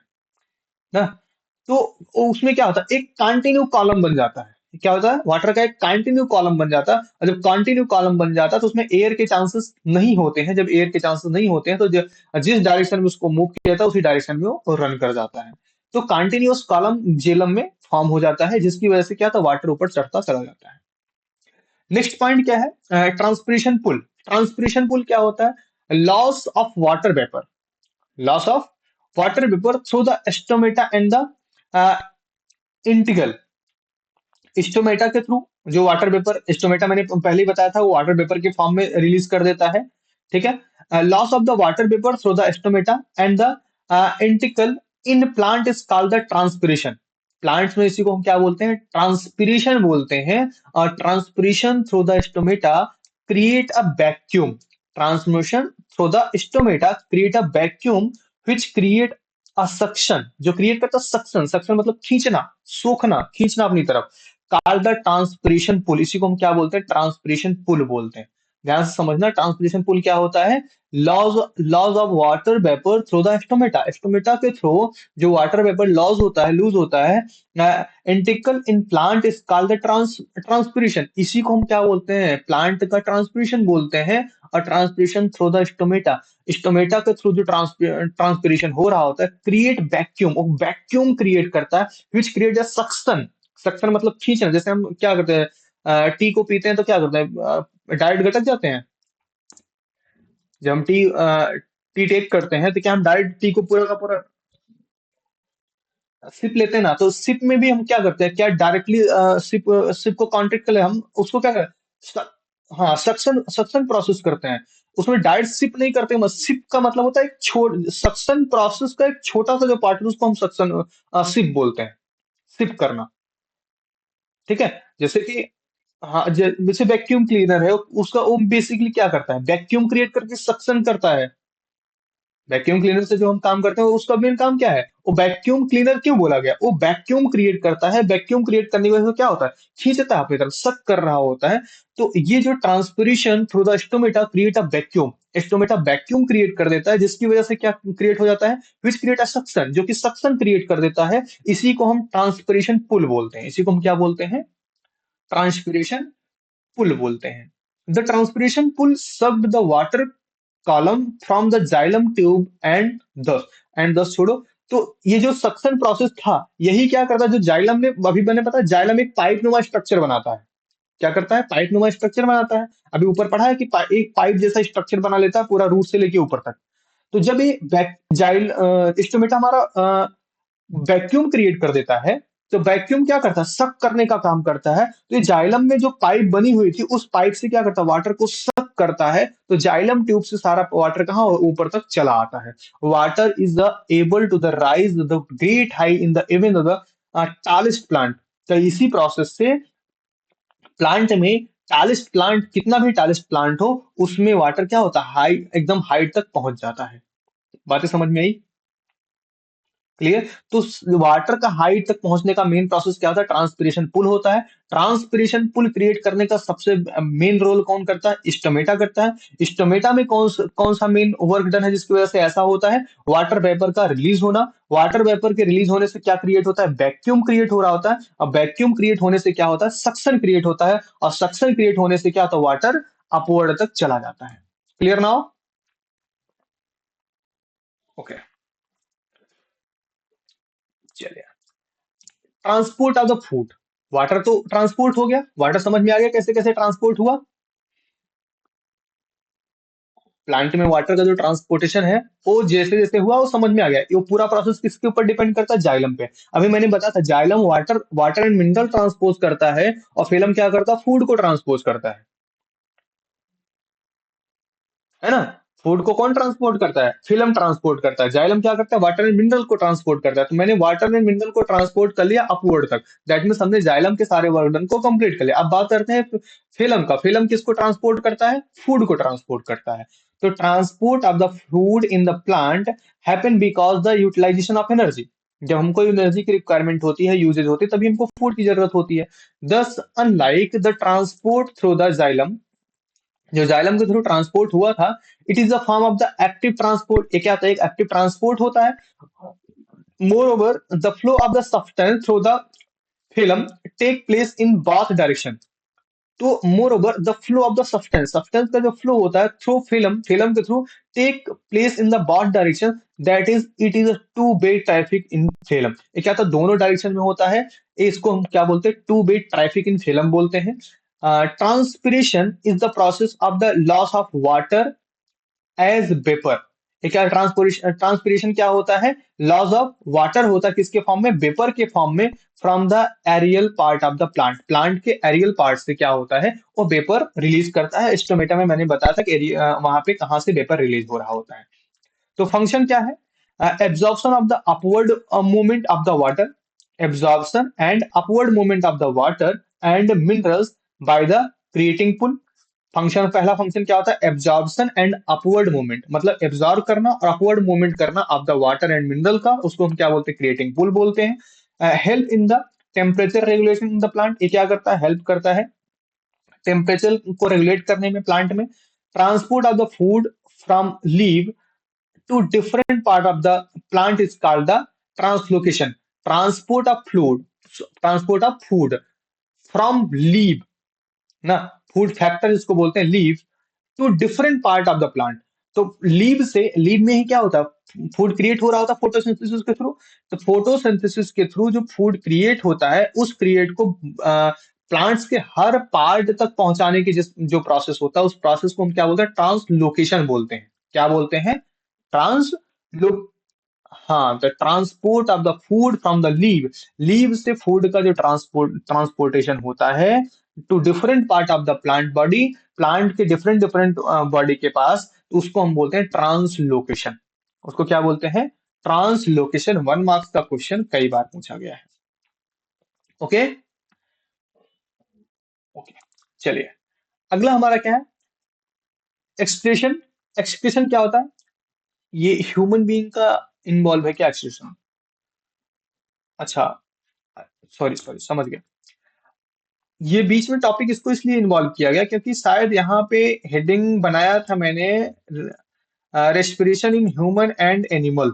S1: ना। तो उसमें क्या होता है, एक कंटिन्यू कॉलम बन जाता है। क्या होता है, वाटर का एक कंटिन्यू कॉलम बन जाता है, और जब कंटिन्यू कॉलम बन जाता है तो उसमें एयर के चांसेस नहीं होते हैं। जब एयर के चांसेस नहीं होते हैं तो जिस डायरेक्शन में उसको मूव किया था उसी डायरेक्शन में वो रन कर जाता है। तो कंटिन्यूअस कॉलम जेलम में फॉर्म हो जाता है, जिसकी वजह से क्या था, वाटर ऊपर चढ़ता चला जाता है। नेक्स्ट पॉइंट क्या है, ट्रांसपिरेशन पुल। ट्रांसपिरेशन पुल क्या होता है, loss of water vapour, loss of water vapour through the stomata and the cuticle. Stomata के थ्रू जो वाटर वेपर, स्टोमेटा मैंने पहले ही बताया था, वो वाटर वेपर के फॉर्म में रिलीज कर देता है। ठीक है। Loss of the water vapour through the stomata and the cuticle in plant is called the transpiration. Plants में इसी को हम क्या बोलते हैं, ट्रांसपिरेशन बोलते हैं। और transpiration through the stomata create a vacuum, transmission through the stomata create a vacuum which create a suction, जो क्रिएट करता है सक्शन, सक्शन मतलब खींचना, सोखना, खींचना अपनी तरफ, कॉल्ड द ट्रांसपिरेशन पुल, इसी को हम क्या बोलते हैं, ट्रांसपिरेशन पुल बोलते हैं। ध्यान से समझना ट्रांसपिरेशन पुल क्या होता है, loss loss of water vapour through the stomata, stomata के थ्रू जो वाटर वेपर लॉज होता है, लूज होता है, cuticle in plant is called the transpiration, इसी को हम क्या बोलते हैं, प्लांट का ट्रांसपिरेशन बोलते हैं। और transpiration through the stomata, stomata के थ्रू जो ट्रांसपिरेशन हो रहा होता है, क्रिएट वैक्यूम, वो वैक्यूम क्रिएट करता है, which create a suction, suction मतलब खींचना, जैसे हम क्या करते हैं, टी को पीते हैं तो क्या करते हैं, डायरेक्ट गटक जाते हैं। जब हम टी टेक करते हैं तो क्या हम डायरेक्ट टी को पूरा का पूरा सिप लेते हैं ना, तो सिप में भी हम क्या करते हैं, क्या डायरेक्टली सिप सिप को कांटेक्ट कर ले, हम उसको क्या करें, हाँ सक्शन सक्शन प्रोसेस करते हैं, उसमें डायरेक्ट सिप नहीं करते, सिप का मतलब होता है एक छोट सक्शन प्रोसेस का एक छोटा सा जो पार्ट है उसको हम सक्शन सिप बोलते हैं, सिप करना। ठीक है, जैसे कि हाँ जैसे वैक्यूम क्लीनर है, उसका वो बेसिकली क्या करता है, वैक्यूम क्रिएट करके सक्शन करता है। वैक्यूम क्लीनर से जो हम काम करते हैं उसका मेन काम क्या है, वो वैक्यूम क्लीनर क्यों बोला गया, वो वैक्यूम क्रिएट करता है, वैक्यूम क्रिएट करने की वजह से क्या होता है, खींचता है अपनी तरफ, सक कर रहा होता है। तो ये जो transpiration through the stomata create a vacuum, stomata vacuum create कर देता है, जिसकी वजह से क्या क्रिएट हो जाता है, विच क्रिएट अ सक्शन, जो कि सक्शन क्रिएट कर देता है, इसी को हम ट्रांसपिरेशन पुल बोलते हैं, इसी को हम क्या बोलते हैं, ट्रांसपिरेशन पुल बोलते हैं। The transpiration pull sucked the water column from the xylem tube and दस छोड़ो। तो ये जो सक्शन प्रोसेस था, यही क्या करता है, जो जाइलम में अभी मैंने पता, जाइलम एक पाइप नुमा स्ट्रक्चर बनाता है, क्या करता है, पाइप नुमा स्ट्रक्चर बनाता है। अभी ऊपर पढ़ा है कि एक पाइप जैसा स्ट्रक्चर बना लेता है पूरा रूट से लेके ऊपर तक। तो जब ये जाइल स्टोमेटा हमारा वैक्यूम क्रिएट कर देता है, तो वैक्यूम क्या करता है, सक करने का काम करता है। तो ये जाइलम में जो पाइप बनी हुई थी, उस पाइप से क्या करता है, वाटर को सक करता है, तो जाइलम ट्यूब से सारा वाटर कहाँ ऊपर तक चला आता है। Water is the able to the rise the great high in the even the tallest plant. तो इसी प्रोसेस से प्लांट में, टालेस्ट प्लांट कितना भी टालेस्ट प्लांट हो, उसमें वाटर क्या होता है, हाई एकदम हाइट तक पहुंच जाता है। बातें समझ में आई, क्लियर। तो वाटर का हाइट तक पहुंचने का मेन प्रोसेस क्या होता है, ट्रांसपिरेशन पुल होता है। ट्रांसपिरेशन पुल क्रिएट करने का सबसे मेन रोल कौन करता है, स्टोमेटा करता है। स्टोमेटा में कौन सा मेन वर्क डन है जिसकी वजह से ऐसा होता है, वाटर वेपर का रिलीज होना। वाटर वेपर के रिलीज होने से क्या क्रिएट होता है, वैक्यूम क्रिएट हो रहा होता है। अब वैक्यूम क्रिएट होने से क्या होता है, सक्शन क्रिएट होता है, और सक्शन क्रिएट होने से क्या होता है, वाटर अपवर्ड तक चला जाता है। क्लियर नाउ, ओके, चलिए। Transport of the food, water तो ट्रांसपोर्ट हो गया, वाटर समझ में आ गया कैसे कैसे ट्रांसपोर्ट हुआ। प्लांट में वाटर का जो ट्रांसपोर्टेशन है, वो जैसे जैसे हुआ वो समझ में आ गया। ये पूरा प्रोसेस किसके ऊपर डिपेंड करता है, जाइलम पे। अभी मैंने बताया था xylem water water and mineral transpose करता है, और फिलम क्या करता है, फूड को ट्रांसपोज करता है ना। फूड को कौन ट्रांसपोर्ट करता है, फिल्म ट्रांसपोर्ट करता है। जाइलम क्या करता है, वाटर एंड मिनरल को ट्रांसपोर्ट करता है। तो मैंने वाटर एंड मिनरल को ट्रांसपोर्ट कर लिया अपवर्ड तक, दैट मीन हमने जाइलम के सारे वर्डन को कंप्लीट कर लिया। अब बात करते हैं फिल्म का। फिल्म किसको ट्रांसपोर्ट करता है, फूड को ट्रांसपोर्ट करता है। तो transport of the food in the plant happen because the utilization of energy. जब हमको एनर्जी की रिक्वायरमेंट होती है, यूजेज होती है, तभी हमको फूड की जरूरत होती है। Thus unlike the transport through the xylem, जो जाइलम के थ्रू ट्रांसपोर्ट हुआ था, it is the form of the active transport. ये क्या होता है, एक एक्टिव ट्रांसपोर्ट होता है। Moreover the flow of the substance through the phloem take place in both direction. तो moreover the flow of the substance, substance का जो फ्लो होता है थ्रू फिल्म, फिल्म के through take place in the both direction, that is it is a to way traffic in film. ये क्या था, दोनों डायरेक्शन में होता है। इसको हम क्या बोलते हैं, two way traffic in phloem बोलते हैं। Transpiration is the process of the loss of water as vapour. ये क्या, ट्रांसपिरेशन, ट्रांसपिरेशन क्या होता है, लॉस ऑफ वाटर होता है, किसके फॉर्म में, वेपर के फॉर्म में, from the aerial part of the plant. Plant के एरियल पार्ट से क्या होता है, वो वेपर रिलीज करता है। स्टोमेटा में मैंने बताया था कि वहां पे कहाँ से वेपर रिलीज हो रहा होता है। तो फंक्शन क्या है, absorption of the upward movement of the water, absorption and upward movement of the water and minerals by the creating pool. Function, पहला फंक्शन क्या होता है? एब्जॉर्प्शन एंड अपवर्ड मूवमेंट, मतलब एब्जॉर्ब करना और अपवर्ड मूवमेंट करना of the water and mineral का, उसको हम क्या बोलते हैं? क्रिएटिंग पूल बोलते हैं। Help in the temperature regulation in the plant, ये क्या करता है? हेल्प करता है टेम्परेचर को रेगुलेट करने में प्लांट में। Transport of the food from leave to different part of the plant is called the translocation. Transport of fluid, transport of food from leaf ना, फूड फैक्टर जिसको बोलते हैं leave, to different part of the plant. तो leave से, leave में ही क्या होता है? फूड क्रिएट हो रहा होता है फोटोसिंथेसिस के थ्रू। तो फोटोसिंथेसिस के थ्रू जो फूड क्रिएट होता है, उस क्रिएट को प्लांट्स के हर पार्ट तक पहुंचाने की जिस जो प्रोसेस होता है, उस प्रोसेस को हम क्या बोलते हैं? ट्रांसलोकेशन बोलते हैं। क्या बोलते हैं? ट्रांसलो हाँ, the transport of the food from the leave, leave से फूड का जो ट्रांसपोर्टेशन होता है to different part of the plant body, plant के डिफरेंट डिफरेंट बॉडी के पास, तो उसको हम बोलते हैं ट्रांसलोकेशन। उसको क्या बोलते हैं? ट्रांसलोकेशन। 1 मार्क्स का क्वेश्चन कई बार पूछा गया है। ओके ओके, चलिए अगला हमारा क्या है? एक्सप्रेशन। एक्सप्रेशन क्या होता है? ये ह्यूमन बीइंग का इन्वॉल्व है क्या एक्सप्रेशन? अच्छा, सॉरी सॉरी, समझ गया। ये बीच में टॉपिक इसको इसलिए इन्वॉल्व किया गया क्योंकि शायद यहाँ पे हेडिंग बनाया था मैंने, respiration in human and animal,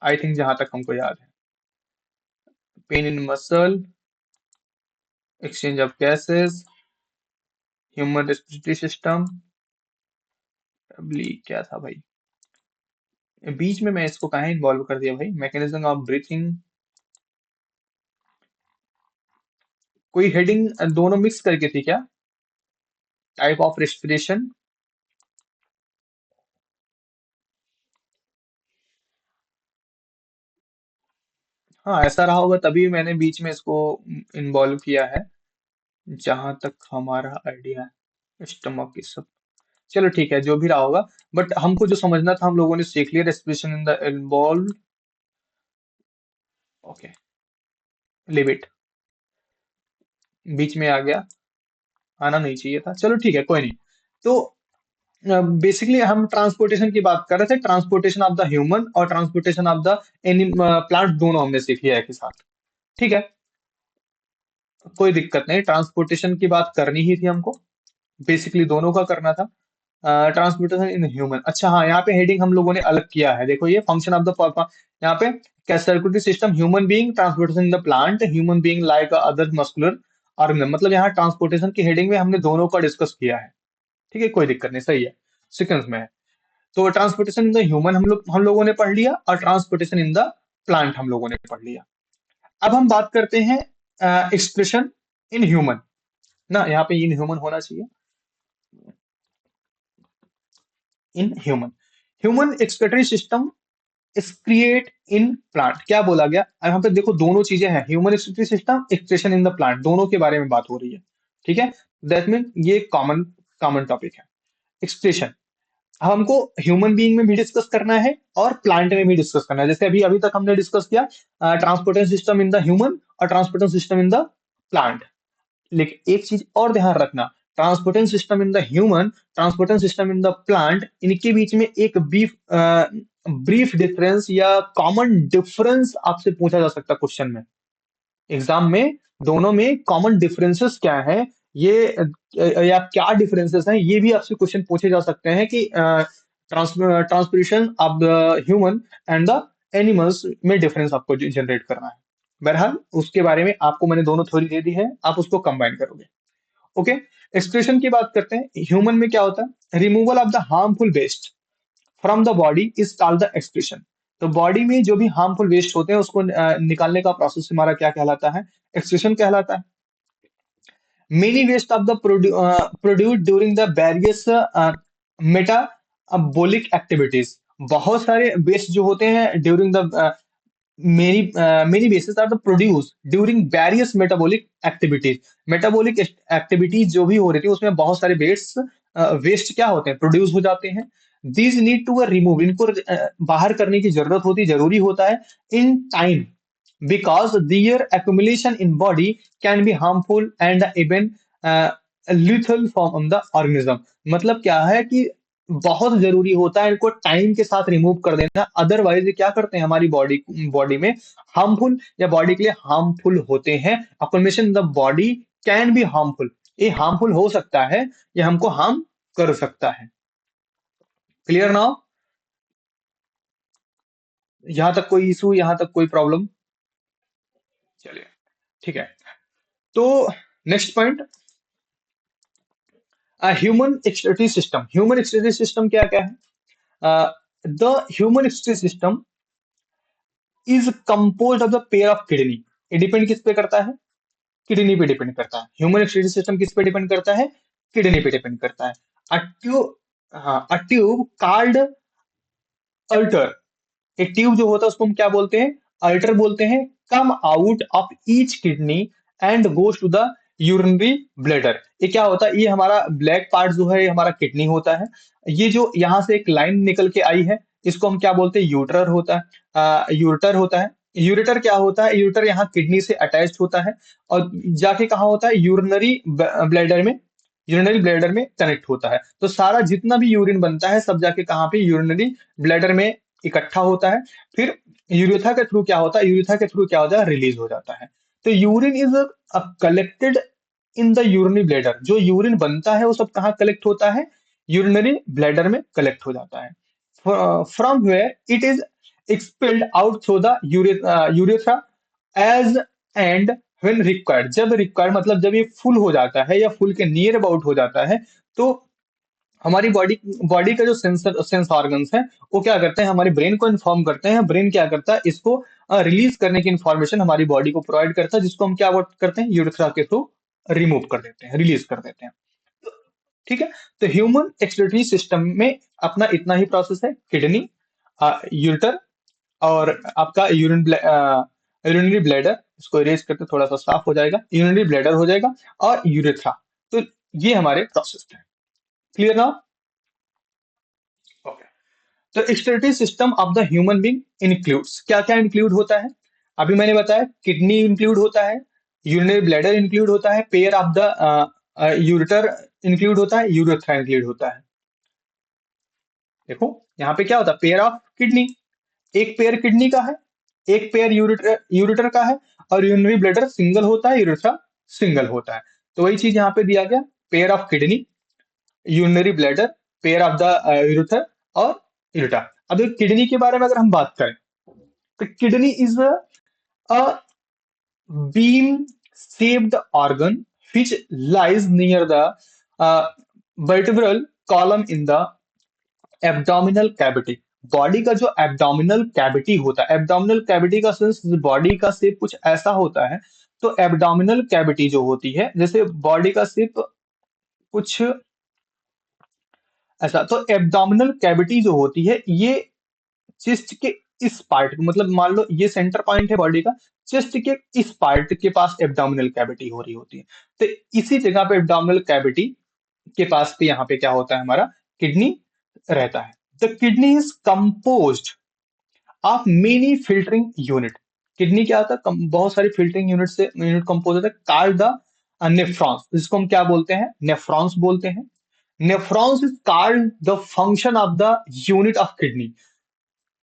S1: I think, जहां तक हमको याद है। Pain in muscle, exchange of gases, human respiratory system, क्या था भाई? बीच में मैं इसको कहाँ इन्वॉल्व कर दिया भाई? मैकेनिज्म ऑफ ब्रीथिंग, कोई हेडिंग दोनों मिक्स करके थी क्या? टाइप ऑफ रेस्पिरेशन, हाँ ऐसा रहा होगा, तभी मैंने बीच में इसको इन्वॉल्व किया है, जहां तक हमारा आइडिया है। स्टमक की सब, चलो ठीक है, जो भी रहा होगा, बट हमको जो समझना था हम लोगों ने सीख लिया। Respiration in the involve, okay, leave it, बीच में आ गया, आना नहीं चाहिए था, चलो ठीक है, कोई नहीं। तो बेसिकली हम ट्रांसपोर्टेशन की बात कर रहे थे, ट्रांसपोर्टेशन ऑफ द ह्यूमन और transportation of the any plant, दोनों हमने सीख लिया एक ही साथ। ठीक है, कोई दिक्कत नहीं, ट्रांसपोर्टेशन की बात करनी ही थी हमको, बेसिकली दोनों का करना था। ट्रांसपोर्टेशन इन ह्यूमन, अच्छा हाँ, यहाँ पे हेडिंग हम लोगों ने अलग किया है, देखो ये फंक्शन ऑफ द, यहाँ पे क्या, circulatory system, human being, transportation in the plant, human being like other muscular organ, मतलब यहाँ ट्रांसपोर्टेशन की हेडिंग में हमने दोनों का डिस्कस किया है। ठीक है, कोई दिक्कत नहीं, सही है, सीक्वेंस में है। तो ट्रांसपोर्टेशन इन द ह्यूमन हम लोगों ने पढ़ लिया, और ट्रांसपोर्टेशन इन द प्लांट हम लोगों ने पढ़ लिया। अब हम बात करते हैं एक्सप्रेशन इन ह्यूमन, ना यहाँ पे इन ह्यूमन होना चाहिए, in human. Human excretory system is create in plant, क्या बोला गया? अब यहाँ पे देखो दोनों चीजें हैं, human excretory system, expression in the plant, दोनों के बारे में बात हो रही है। ठीक है, दैट मीन ये कॉमन कॉमन टॉपिक है, एक्सप्रेशन। अब हमको ह्यूमन बीइंग में भी डिस्कस करना है और प्लांट में भी डिस्कस करना है, जैसे अभी अभी तक हमने डिस्कस किया transportation system in the human और transportation system in the plant. लेकिन एक चीज और ध्यान रखना, transportation system in the human, transportation system in the plant, इनके बीच में एक ब्रीफ डिफरेंस या कॉमन डिफरेंस आपसे पूछा जा सकता है क्वेश्चन में, एग्जाम में। दोनों में कॉमन डिफरेंसेस क्या है, ये या क्या डिफरेंसेस हैं, ये भी आपसे क्वेश्चन पूछे जा सकते हैं कि transportation of the human and the animals में डिफरेंस आपको जनरेट करना है। बहरहाल उसके बारे में आपको मैंने दोनों थ्योरी दे दी है, आप उसको कंबाइन करोगे। ओके, एक्सप्रेशन की बात करते हैं। ह्यूमन में क्या होता है? Removal of the harmful waste from the body is called the excretion. तो बॉडी में जो भी हार्मफुल वेस्ट होते हैं उसको निकालने का प्रोसेस हमारा क्या कहलाता है? एक्सप्रेशन कहलाता है। Many waste of the produce during the various metabolic activities, बहुत सारे वेस्ट जो होते हैं during the many many bases are the produced during various metabolic activities। metabolic activities जो भी हो रही थी उसमें बहुत सारे वेस्ट क्या होते हैं? प्रोड्यूस हो जाते हैं। these need to be removed, इनको बाहर करने की जरूरत होती, जरूरी होता है in time, because their accumulation in body can be harmful and even lethal from the organism। मतलब क्या है कि बहुत जरूरी होता है इनको टाइम के साथ रिमूव कर देना, अदरवाइज ये क्या करते हैं हमारी बॉडी बॉडी में हार्मफुल या बॉडी के लिए हार्मफुल होते हैं। accumulation in the body can be harmful, ये हार्मफुल हो सकता है, ये हमको हार्म कर सकता है। Clear now? यहां तक कोई इशू, यहां तक कोई प्रॉब्लम? चलिए ठीक है। तो next point, human excretory system. Human excretory system क्या क्या है? The human excretory system is compose of the pair of kidney. ये डिपेंड किस पे करता है? किडनी पे डिपेंड करता है। ह्यूमन एक्सक्रीटरी सिस्टम किस पे डिपेंड करता है? किडनी पे डिपेंड करता है। अ ट्यूब, हाँ, अ ट्यूब कार्ड अल्टर, एक ट्यूब जो होता है उसको हम क्या बोलते हैं? अल्टर बोलते हैं। Come out of each kidney and goes to the urinary bladder. ये क्या होता है? ये हमारा ब्लैक पार्ट जो है ये हमारा किडनी होता है। ये जो यहाँ से एक लाइन निकल के आई है इसको हम क्या बोलते हैं? यूटर होता है, यूटर होता है। यूरेटर क्या होता है? यूरेटर यहाँ किडनी से अटैच्ड होता है और जाके कहाँ होता है? यूरिनरी ब्लैडर में, यूरिनरी ब्लैडर में कनेक्ट होता है। तो सारा जितना भी यूरिन बनता है सब जाके कहाँ पे? यूरिनरी ब्लैडर में इकट्ठा होता है। फिर यूरेथा के थ्रू क्या होता है? यूरेथा के थ्रू क्या होता है? रिलीज हो जाता है। तो urine is collected in the urinary bladder. जो यूरिन बनता है वो सब कहाँ कलेक्ट होता है? यूरिनरी ब्लैडर में कलेक्ट हो जाता है। From where it is expelled out through the urethra as and when required. जब रिक्वायर्ड मतलब जब ये फुल हो जाता है या फुल के नियर अबाउट हो जाता है तो हमारी बॉडी बॉडी का जो सेंस ऑर्गन्स है वो क्या करते हैं? हमारे ब्रेन को इन्फॉर्म करते हैं। ब्रेन क्या करता है? इसको रिलीज करने की इंफॉर्मेशन हमारी बॉडी को प्रोवाइड करता है, जिसको हम क्या करते हैं? यूरेथ्रा के थ्रू रिमूव कर देते हैं, रिलीज कर देते हैं। तो ठीक है। तो ह्यूमन एक्सक्रीटरी सिस्टम में अपना इतना ही प्रोसेस है। किडनी, यूरेटर और आपका यूरिनरी ब्लैडर, इसको इरेज करके थोड़ा सा साफ हो जाएगा, यूरिनरी ब्लैडर हो जाएगा और यूरेथ्रा। तो ये हमारे प्रोसेस है। क्लियर ना? ओके। तो excretory system of the human being includes, क्या क्या इंक्लूड होता है? अभी मैंने बताया किडनी इंक्लूड होता है, यूरिनरी ब्लैडर इंक्लूड होता है, pair of the ureter include होता है, यूरेथ्रा इंक्लूड होता है। देखो यहाँ पे क्या होता है? पेयर ऑफ किडनी, एक पेयर किडनी का है, एक पेयर यूरेटर यूरेटर का है और यूरिनरी ब्लैडर सिंगल होता है, यूरेथ्रा सिंगल होता है। तो वही चीज यहाँ पे दिया गया, pair of kidney, urinary bladder, pair of the ureter और यूरेटा। अब किडनी के बारे में अगर हम बात करें तो kidney is a beam shaped organ which lies near the vertebral column in the abdominal cavity। Body का जो एब्डोमिनल कैविटी होता है, एब्डोमिनल कैविटी का सेंस बॉडी का शेप कुछ ऐसा होता है। तो एब्डोमिनल कैविटी जो होती है, जैसे बॉडी का शेप कुछ ऐसा, तो एब्डोमिनल कैविटी जो होती है ये चेस्ट के इस पार्ट, मतलब मान लो ये सेंटर पॉइंट है बॉडी का, चेस्ट के इस पार्ट के पास एब्डोमिनल कैविटी हो रही होती है। तो इसी जगह पे एब्डोमिनल कैविटी के पास पे यहाँ पे क्या होता है? हमारा किडनी रहता है। The kidney is composed of many filtering unit. Kidney क्या होता है? बहुत सारी फिल्टरिंग यूनिट से यूनिट कंपोज होता है। कॉल्ड द नेफ्रॉन्स, जिसको हम क्या बोलते हैं? नेफ्रॉन्स बोलते हैं। Nephrons is called the function of the unit of kidney.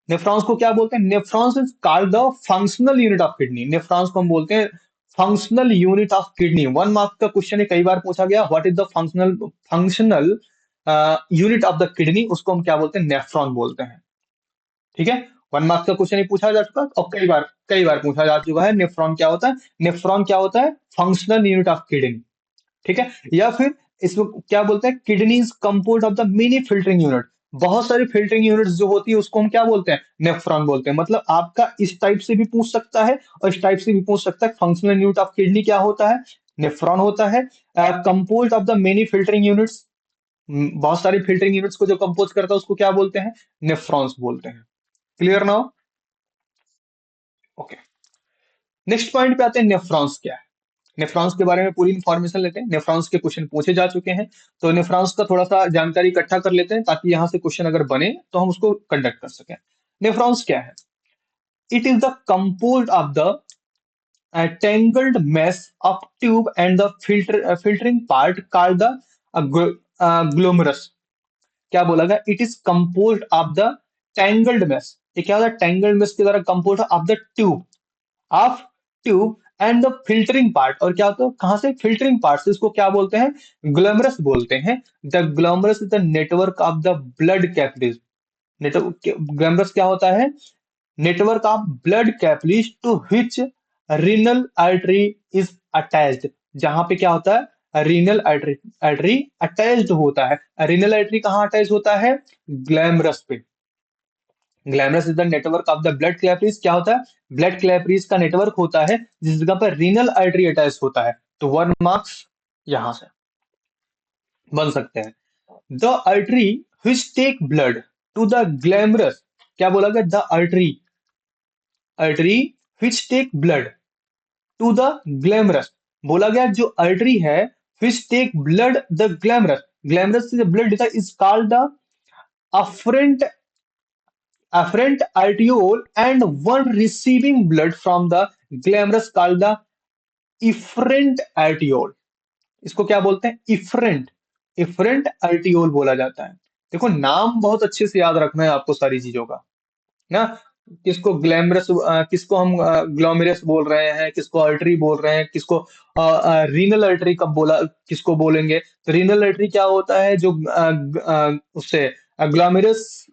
S1: Nephrons को क्या बोलते हैं? Nephrons is called the functional unit of kidney. Nephrons को हम बोलते हैं functional unit of kidney. One mark का क्वेश्चन है, कई बार पूछा गया, what is the functional unit of the kidney, उसको हम क्या बोलते हैं? नेफ्रॉन बोलते हैं। ठीक है। वन मार्क्स का क्वेश्चन ही पूछा जा चुका और कई बार पूछा जा चुका है। नेफ्रॉन क्या होता है? नेफ्रॉन क्या होता है? Functional unit of kidney. ठीक है। या फिर इसमें क्या बोलते हैं? Kidney is compose of the many filtering unit. बहुत सारी फिल्टरिंग यूनिट्स जो होती है उसको हम क्या बोलते हैं? नेफ्रॉन बोलते हैं। मतलब आपका इस टाइप से भी पूछ सकता है और इस टाइप से भी पूछ सकता है। फंक्शनल यूनिट ऑफ किडनी क्या होता है? नेफ्रॉन होता है। Compose of the many filtering units, बहुत सारी फिल्टरिंग यूनिट्स को जो कंपोज करता है उसको क्या बोलते हैं? नेफ्रॉन्स बोलते हैं। Clear now? Okay. Next point पे आते हैं, नेफ्रॉन्स क्या है। नेफ्रॉन्स के बारे में पूरी इंफॉर्मेशन लेते हैं। नेफ्रॉन्स के क्वेश्चन पूछे जा चुके हैं, तो नेफ्रॉन्स का थोड़ा सा जानकारी इकट्ठा कर लेते हैं ताकि यहां से क्वेश्चन अगर बने तो हम उसको कंडक्ट कर सकें। नेफ्रॉन्स क्या है? It is the compose of the a tangled mess of tube and the filtering part called the glomerulus. क्या बोला गया? It is compose of the tangled mess. ये क्या होता है? टैंगल्ड मेस के द्वारा compose of the tube, of tube and the filtering part. और क्या होता है? कहां से? फिल्टरिंग पार्ट से. इसको क्या बोलते हैं? ग्लोमरस बोलते हैं. The glomerulus is the network of the blood capillaries. Network glomerulus क्या होता है? Network of blood capillaries to which renal artery is attached. जहां पे क्या होता है? रीनल आर्टरी, आर्टरी अटैच्ड होता है. रीनल आर्टरी कहाँ अटैच होता है? ग्लैमरस पे. Glamorous is the network of the blood capillaries. क्या होता है? ब्लड कैपिलरीज का नेटवर्क होता है जिस जगह पर रीनल आर्टरी अटैच होता है. तो 1 मार्क्स यहां से बन सकते हैं. The artery which take blood to the glomerulus. क्या बोला गया? The artery, artery which take blood to the glomerulus. बोला गया जो आर्टरी है which take blood the glamorous से ब्लड देता है is called the afferent afferent arteriole, and one receiving blood from the glamorous called the efferent arteriole. इसको क्या बोलते हैं? इफरेंट, इफरेंट आर्टियोल बोला जाता है. देखो नाम बहुत अच्छे से याद रखना है आपको सारी चीजों का ना. किसको ग्लैमरस, किसको हम ग्लोमेरस बोल रहे हैं, किसको अर्टरी बोल रहे हैं, किसको रीनल अर्टरी कब बोला, किसको बोलेंगे. तो रीनल अर्टरी क्या होता है? जो उससे ग्लोमेरस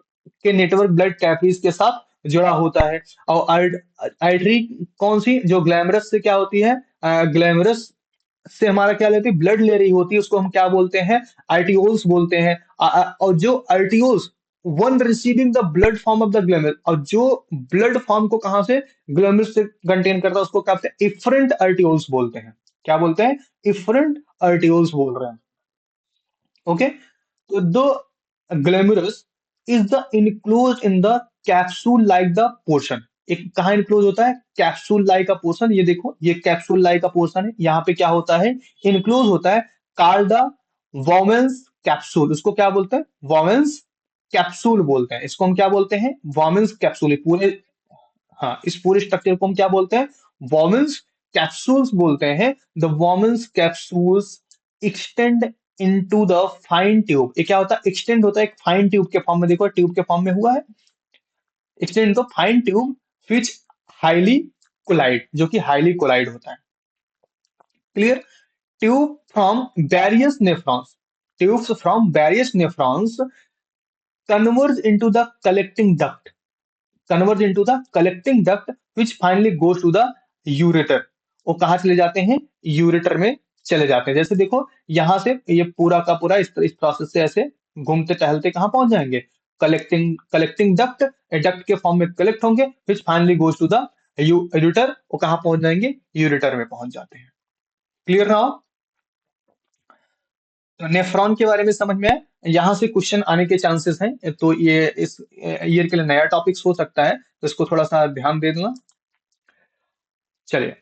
S1: के नेटवर्क ब्लड कैपिलरीज के साथ जुड़ा होता है. और अर्टरी कौन सी? जो ग्लैमरस से क्या होती है? ग्लैमरस से हमारा क्या लेती है? ब्लड ले रही होती है. उसको हम क्या बोलते हैं? आर्टियोल्स बोलते हैं. और जो arterioles, one receiving the blood form of the glomerulus, और जो ब्लड फॉर्म को कहां से? ग्लैमर से कंटेन करता है, उसको क्या बोलते हैं? इफरेंट आर्टियोल्स बोलते हैं. क्या बोलते हैं? इफरेंट आर्टियोल्स बोल रहे हैं. ओके. तो दो glamorous is the enclose in the capsule like the portion. एक कहाँ इनक्लोज होता है? कैप्सूल लाइक का पोर्शन. ये देखो, ये कैप्सूल लाइक का पोर्शन है. यहाँ पे क्या होता है? इनक्लोज होता है. Called the Bowman's capsule. उसको क्या बोलते हैं? वॉमेंस कैप्सूल बोलते हैं. इसको हम क्या बोलते हैं? वॉमेंस कैप्सूल. पूरे, हाँ, इस पूरे स्ट्रक्चर को हम क्या बोलते हैं? वॉमेंस कैप्सूल्स बोलते हैं. The Bowman's capsules extend into the fine tube. ये क्या होता है? एक्सटेंड होता है एक फाइन ट्यूब के फॉर्म में. देखो ट्यूब के फॉर्म में हुआ है. Extend into fine tube which highly coiled, जो कि हाईली कोलाइड होता है. Clear. Tube from various nephrons, tubes from various nephrons converge into the collecting duct, converge into the collecting duct which finally goes to the ureter. वो कहाँ चले जाते हैं? Ureter में चले जाते हैं. जैसे देखो यहां से ये पूरा का पूरा इस प्रोसेस से ऐसे घूमते टहलते कहाँ पहुंच जाएंगे? कलेक्टिंग, कलेक्टिंग डक्ट, डक्ट के फॉर्म में कलेक्ट होंगे, which finally goes to the ureter. वो कहाँ पहुंच जाएंगे? यूरेटर में पहुंच जाते हैं. क्लियर ना? तो नेफ्रॉन के बारे में समझ में आए. यहाँ से क्वेश्चन आने के चांसेस हैं. तो ये इस ईयर के लिए नया टॉपिक्स हो सकता है, तो इसको थोड़ा सा ध्यान दे देना. चलिए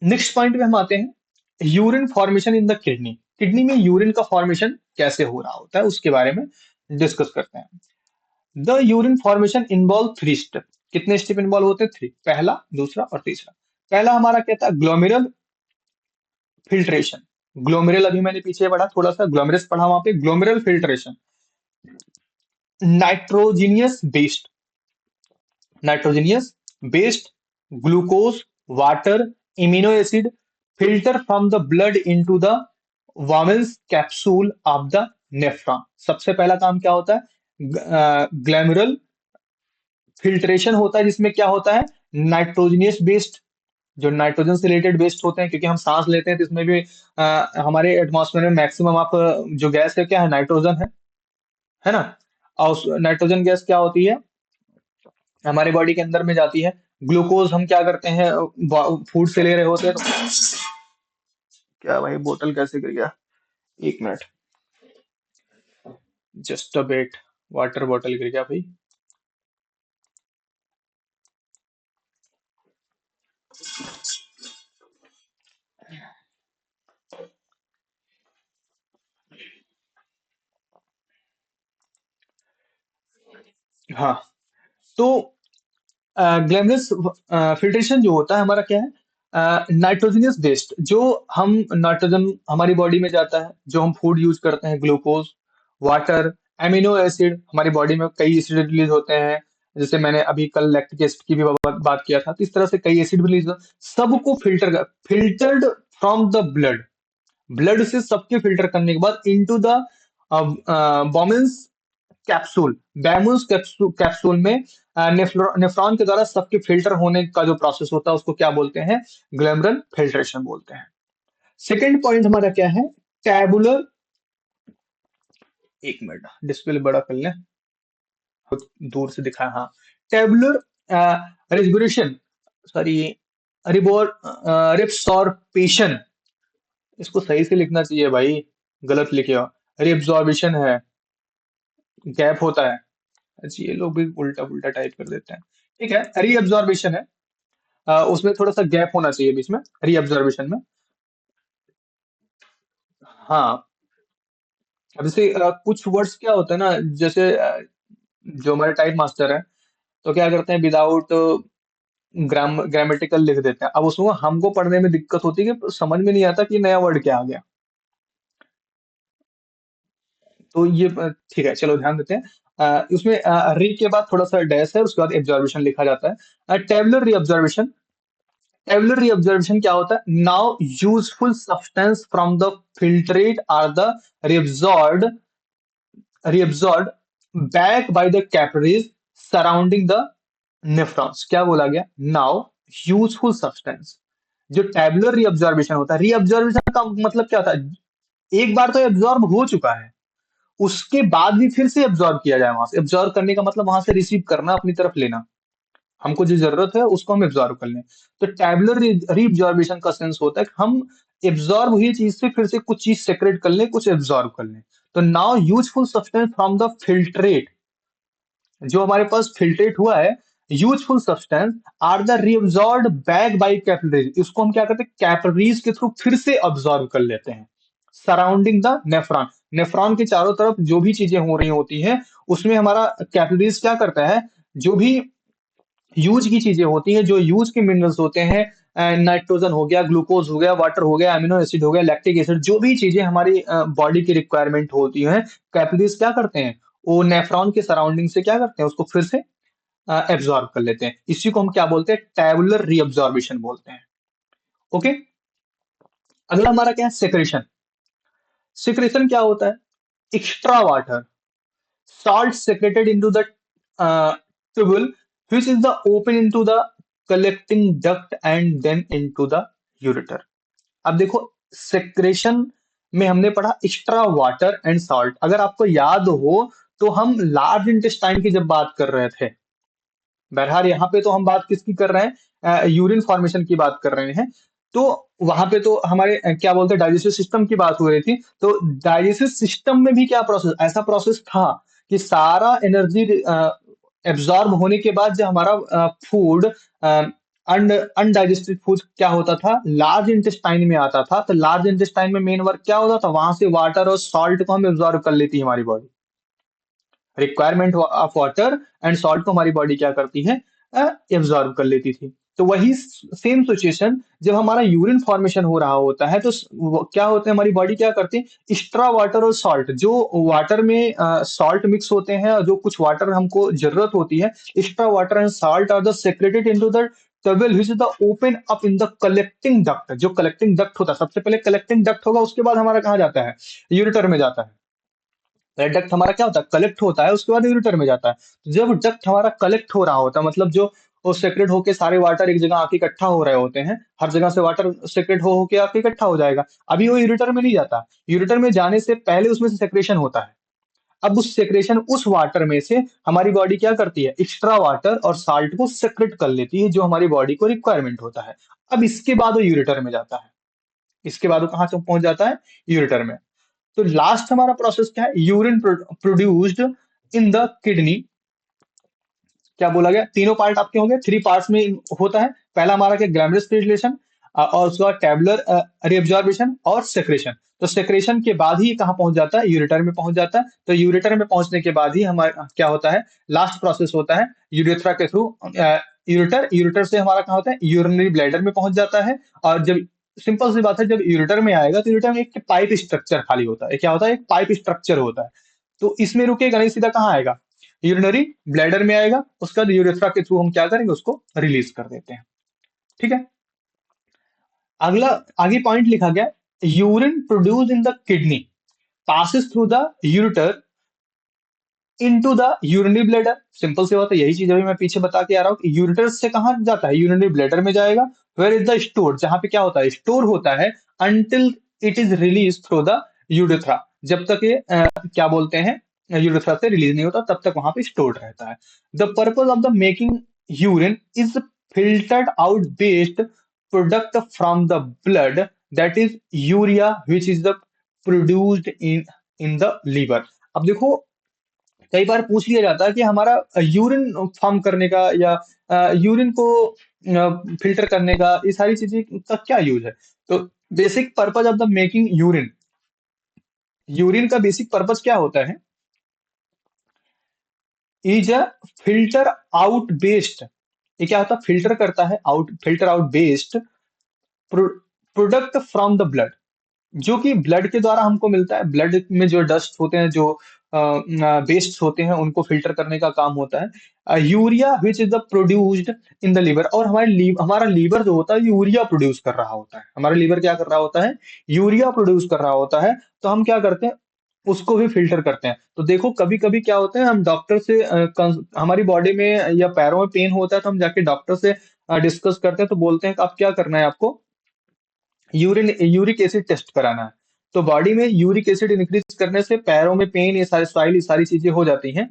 S1: नेक्स्ट पॉइंट पे हम आते हैं. Urine formation in the kidney. Kidney में यूरिन का फॉर्मेशन कैसे हो रहा होता है उसके बारे में डिस्कस करते हैं. The urine formation involve 3 step. कितने स्टेप इन्वॉल्व होते हैं? 3. पहला, दूसरा और तीसरा. पहला हमारा कहता है ग्लोमेरुलर फिल्ट्रेशन. ग्लोमेरुल अभी मैंने पीछे पढ़ा, थोड़ा सा ग्लोमेरस पढ़ा वहां पे. Glomerular filtration nitrogenous based, nitrogenous based glucose, water, immuno acid filter from the blood into the Wamens capsule of the nephron. सबसे पहला काम क्या होता है? ग्लैमरल फिल्ट्रेशन होता है, जिसमें क्या होता है? नाइट्रोजनियस बेस्ड, जो नाइट्रोजन से रिलेटेड बेस्ड होते हैं, क्योंकि हम सांस लेते हैं तो इसमें भी हमारे एटमॉस्फेयर में मैक्सिमम आप जो गैस है क्या है? नाइट्रोजन है ना. और नाइट्रोजन गैस क्या होती है? हमारे बॉडी के अंदर में जाती है. ग्लूकोज हम क्या करते हैं? फूड से ले रहे होते हैं. तो क्या भाई, बोतल कैसे गिर गया? 1 minute, just a bit. Water bottle गिर गया भाई. हाँ. तो ग्लैमरस फिल्ट्रेशन जो होता है हमारा क्या है? नाइट्रोजनियस वेस्ट, जो हम नाइट्रोजन हमारी बॉडी में जाता है, जो हम फूड यूज करते हैं, ग्लूकोज, वाटर, एमिनो एसिड, हमारी बॉडी में कई एसिड रिलीज होते हैं, जैसे मैंने अभी कल लैक्टिक एसिड की भी बात किया था, तो इस तरह से कई एसिड रिलीज, सबको filtered from the blood, blood से सबके फिल्टर करने के बाद into the Bowman's capsule, Bowman's capsule में नेफ्रॉन के द्वारा सबके फिल्टर होने का जो प्रोसेस होता है उसको क्या बोलते हैं, ग्लैमरल फिल्ट्रेशन बोलते हैं। सेकेंड पॉइंट हमारा क्या है, टैबुलर, एक मिनट डिस्प्ले बड़ा कर लें, बहुत दूर से दिखा, हाँ, टैबुलर रेस्पिरेशन, सॉरी, रिबोर रिब्सॉर्पेशन, इसको सही से लिखना चाहिए भाई, गलत लिखे हो, रिब्सॉर्बिशन है, गैप होता है, अच्छा ये लोग भी उल्टा पुल्टा टाइप कर देते हैं, ठीक है, रीअब्जॉर्बेशन है, उसमें थोड़ा सा गैप होना चाहिए बीच में, रीअब्जॉर्बेशन में, हाँ। अब जैसे कुछ वर्ड्स क्या होता है ना, जैसे जो हमारे टाइप मास्टर है, तो क्या करते हैं, विदाउट ग्रामेटिकल लिख देते हैं, अब उसमें हमको पढ़ने में दिक्कत होती है कि समझ में नहीं आता कि नया वर्ड क्या आ गया, तो ये ठीक है, चलो ध्यान देते हैं। उसमें री के बाद थोड़ा सा डैश है, उसके बाद एब्जॉर्बेशन लिखा जाता है, टेबुलर रीअब्जॉर्बेशन, टेबुलर रीअब्जॉर्बेशन क्या होता है, now useful substance from the filtrate are the reabsorbed reabsorbed back by the capillaries surrounding the nephrons, क्या बोला गया, नाउ यूजफुल सब्सटेंस, जो टेबुलर रीअब्जॉर्बेशन होता है, रीअब्जॉर्बेशन का मतलब क्या होता है, एक बार तो एब्जॉर्ब हो चुका है, उसके बाद भी फिर से एब्जॉर्ब किया जाए, वहां से एब्जॉर्ब करने का मतलब वहां से रिसीव करना, अपनी तरफ लेना, हमको जो जरूरत है उसको हम एब्जॉर्ब कर लें, तो टैबुलर रीअब्जॉर्बेशन का सेंस होता है कि हम एब्जॉर्ब हुई चीज से फिर से कुछ चीज सेक्रेट कर लें, कुछ एब्जॉर्ब कर लें, तो now useful substance from the filtrate, जो हमारे पास फिल्ट्रेट हुआ है, useful substance are the reabsorbed back by capillaries, इसको हम क्या करते हैं, कैपिलरीज के थ्रू फिर से अब्सॉर्ब कर लेते हैं, सराउंडिंग द नेफ्रॉन, नेफ्रॉन के चारों तरफ जो भी चीजें हो रही होती हैं, उसमें हमारा कैपिलरीज क्या करता है, जो भी यूज की चीजें होती हैं, जो यूज के मिनरल्स होते हैं, नाइट्रोजन हो गया, ग्लूकोज हो गया, वाटर हो गया, अमीनो एसिड हो गया, लैक्टिक एसिड, जो भी चीजें हमारी बॉडी की रिक्वायरमेंट होती हैं, कैपिलरीज क्या करते हैं, वो नेफ्रॉन के सराउंडिंग से क्या करते हैं, उसको फिर से एब्जॉर्ब कर लेते हैं, इसी को हम क्या बोलते हैं, टैबुलर रीअब्जॉर्बेशन बोलते हैं। ओके, अगला हमारा क्या है, सेक्रेशन, सेक्रेशन क्या होता है, extra water, salt secreted into the tubule, which is the open into the collecting duct and then into the ureter। अब देखो, सेक्रेशन में हमने पढ़ा एक्स्ट्रा वाटर एंड सॉल्ट, अगर आपको याद हो तो हम लार्ज इंटेस्टाइन की जब बात कर रहे थे, बहरहाल यहाँ पे तो हम बात किसकी कर रहे हैं, यूरिन फॉर्मेशन की बात कर रहे हैं, तो वहां पे तो हमारे क्या बोलते हैं, डाइजेस्टिव सिस्टम की बात हो रही थी, तो डाइजेस्टिव सिस्टम में भी क्या प्रोसेस, ऐसा प्रोसेस था कि सारा एनर्जी एब्जॉर्ब होने के बाद जो हमारा फूड, अनडाइजेस्टेड फूड क्या होता था, लार्ज इंटेस्टाइन में आता था, तो लार्ज इंटेस्टाइन में मेन वर्क क्या होता था, वहां से वाटर और सॉल्ट को हम एब्जॉर्ब कर लेती है हमारी body, requirement of water and salt को हमारी बॉडी क्या करती है, एब्जॉर्ब कर लेती थी, तो वही सेम सिचुएशन जब हमारा यूरिन फॉर्मेशन हो रहा होता है, तो क्या होता है, हमारी बॉडी क्या करती है, एक्स्ट्रा वाटर और सॉल्ट, जो वाटर में सॉल्ट मिक्स होते हैं और जो कुछ वाटर हमको जरूरत होती है, extra water and salt are the secreted into the tubule which is the open up in the collecting duct, जो कलेक्टिंग डक्ट होता है, सबसे पहले कलेक्टिंग डक्ट होगा, उसके बाद हमारा कहाँ जाता है, यूरेटर में जाता है, डक्ट हमारा क्या होता है, कलेक्ट होता है, उसके बाद यूरेटर में जाता है, तो जब डक्ट हमारा कलेक्ट हो रहा होता है, मतलब जो वो सेक्रेट होके सारे वाटर एक जगह आके इकट्ठा हो रहे होते हैं, हर जगह से वाटर सेक्रेट हो होके आके इकट्ठा हो जाएगा, अभी वो यूरेटर में नहीं जाता, यूरेटर में जाने से पहले उसमें से सेक्रेशन होता है, अब उस सेक्रेशन, उस वाटर में से हमारी बॉडी क्या करती है, एक्स्ट्रा वाटर और साल्ट को सेक्रेट कर लेती है, जो हमारी बॉडी को रिक्वायरमेंट होता है, अब इसके बाद वो यूरेटर में जाता है, इसके बाद वो कहाँ से पहुंच जाता है, यूरेटर में, तो लास्ट हमारा प्रोसेस क्या है, urine produced in the kidney, क्या बोला गया, तीनों पार्ट आपके होंगे, थ्री पार्ट्स में होता है, पहला हमारा क्या, ग्लैमरस फिल्ट्रेशन, और उसके बाद टेबुलर रीअब्जॉर्बेशन और सेक्रेशन, तो सेक्रेशन के बाद ही ये कहाँ पहुंच जाता है, यूरेटर में पहुंच जाता है, तो यूरेटर में पहुंचने के बाद ही हमारा क्या होता है, लास्ट प्रोसेस होता है यूरेथ्रा के थ्रू यूरेटर, यूरेटर से हमारा कहाँ होता है, यूरिनरी ब्लैडर में पहुंच जाता है। और जब, सिंपल सी बात है, जब यूरेटर में आएगा तो यूरेटर में एक पाइप स्ट्रक्चर खाली होता है, क्या होता है, एक पाइप स्ट्रक्चर होता है। तो इसमें रुकेगा नहीं, सीधा कहाँ आएगा, यूरिनरी ब्लैडर में आएगा। उसका यूरेथ्रा के थ्रू हम क्या करेंगे, उसको रिलीज कर देते हैं। ठीक है। अगला, आगे पॉइंट लिखा गया, urine produce in the kidney passes through the ureter into the urinary bladder। Simple सी बात है, यही चीज अभी मैं पीछे बता के आ रहा हूँ कि यूरेटर से कहाँ जाता है, यूरिनरी ब्लैडर में जाएगा। वेयर इज द स्टोर, जहां पे क्या होता है, स्टोर होता है। Until it is release through the urethra, जब तक ये क्या बोलते हैं, यूरेथ्रा से रिलीज नहीं होता तब तक वहां पे स्टोर्ड रहता है। The purpose of the making urine is filtered out based product from the blood, that is urea which is the produced in in the liver. अब देखो, कई बार पूछ लिया जाता है कि हमारा यूरिन फॉर्म करने का या यूरिन को फिल्टर करने का, ये सारी चीजें का क्या यूज है। तो basic purpose of the making urine, urine का बेसिक पर्पज क्या होता है, is a filter out based, ये क्या होता है, फिल्टर करता है out, filter out based product from the blood, जो कि ब्लड के द्वारा हमको मिलता है। ब्लड में जो डस्ट होते हैं, जो वेस्ट होते हैं, उनको फिल्टर करने का काम होता है। Urea which is the produced in the liver, और हमारा लीवर जो होता है यूरिया प्रोड्यूस कर रहा होता है। हमारा लीवर क्या कर रहा होता है, यूरिया प्रोड्यूस कर रहा होता है। तो हम क्या करते हैं, उसको भी फिल्टर करते हैं। तो देखो, कभी कभी क्या होता है, हम डॉक्टर से हमारी बॉडी में या पैरों में पेन होता है, तो हम जाके डॉक्टर से डिस्कस करते हैं, तो बोलते हैं कि आप क्या करना है, आपको यूरिक एसिड टेस्ट कराना है। तो बॉडी में यूरिक एसिड इंक्रीज करने से पैरों में पेन, ये सारी सारी सारी चीजें हो जाती हैं।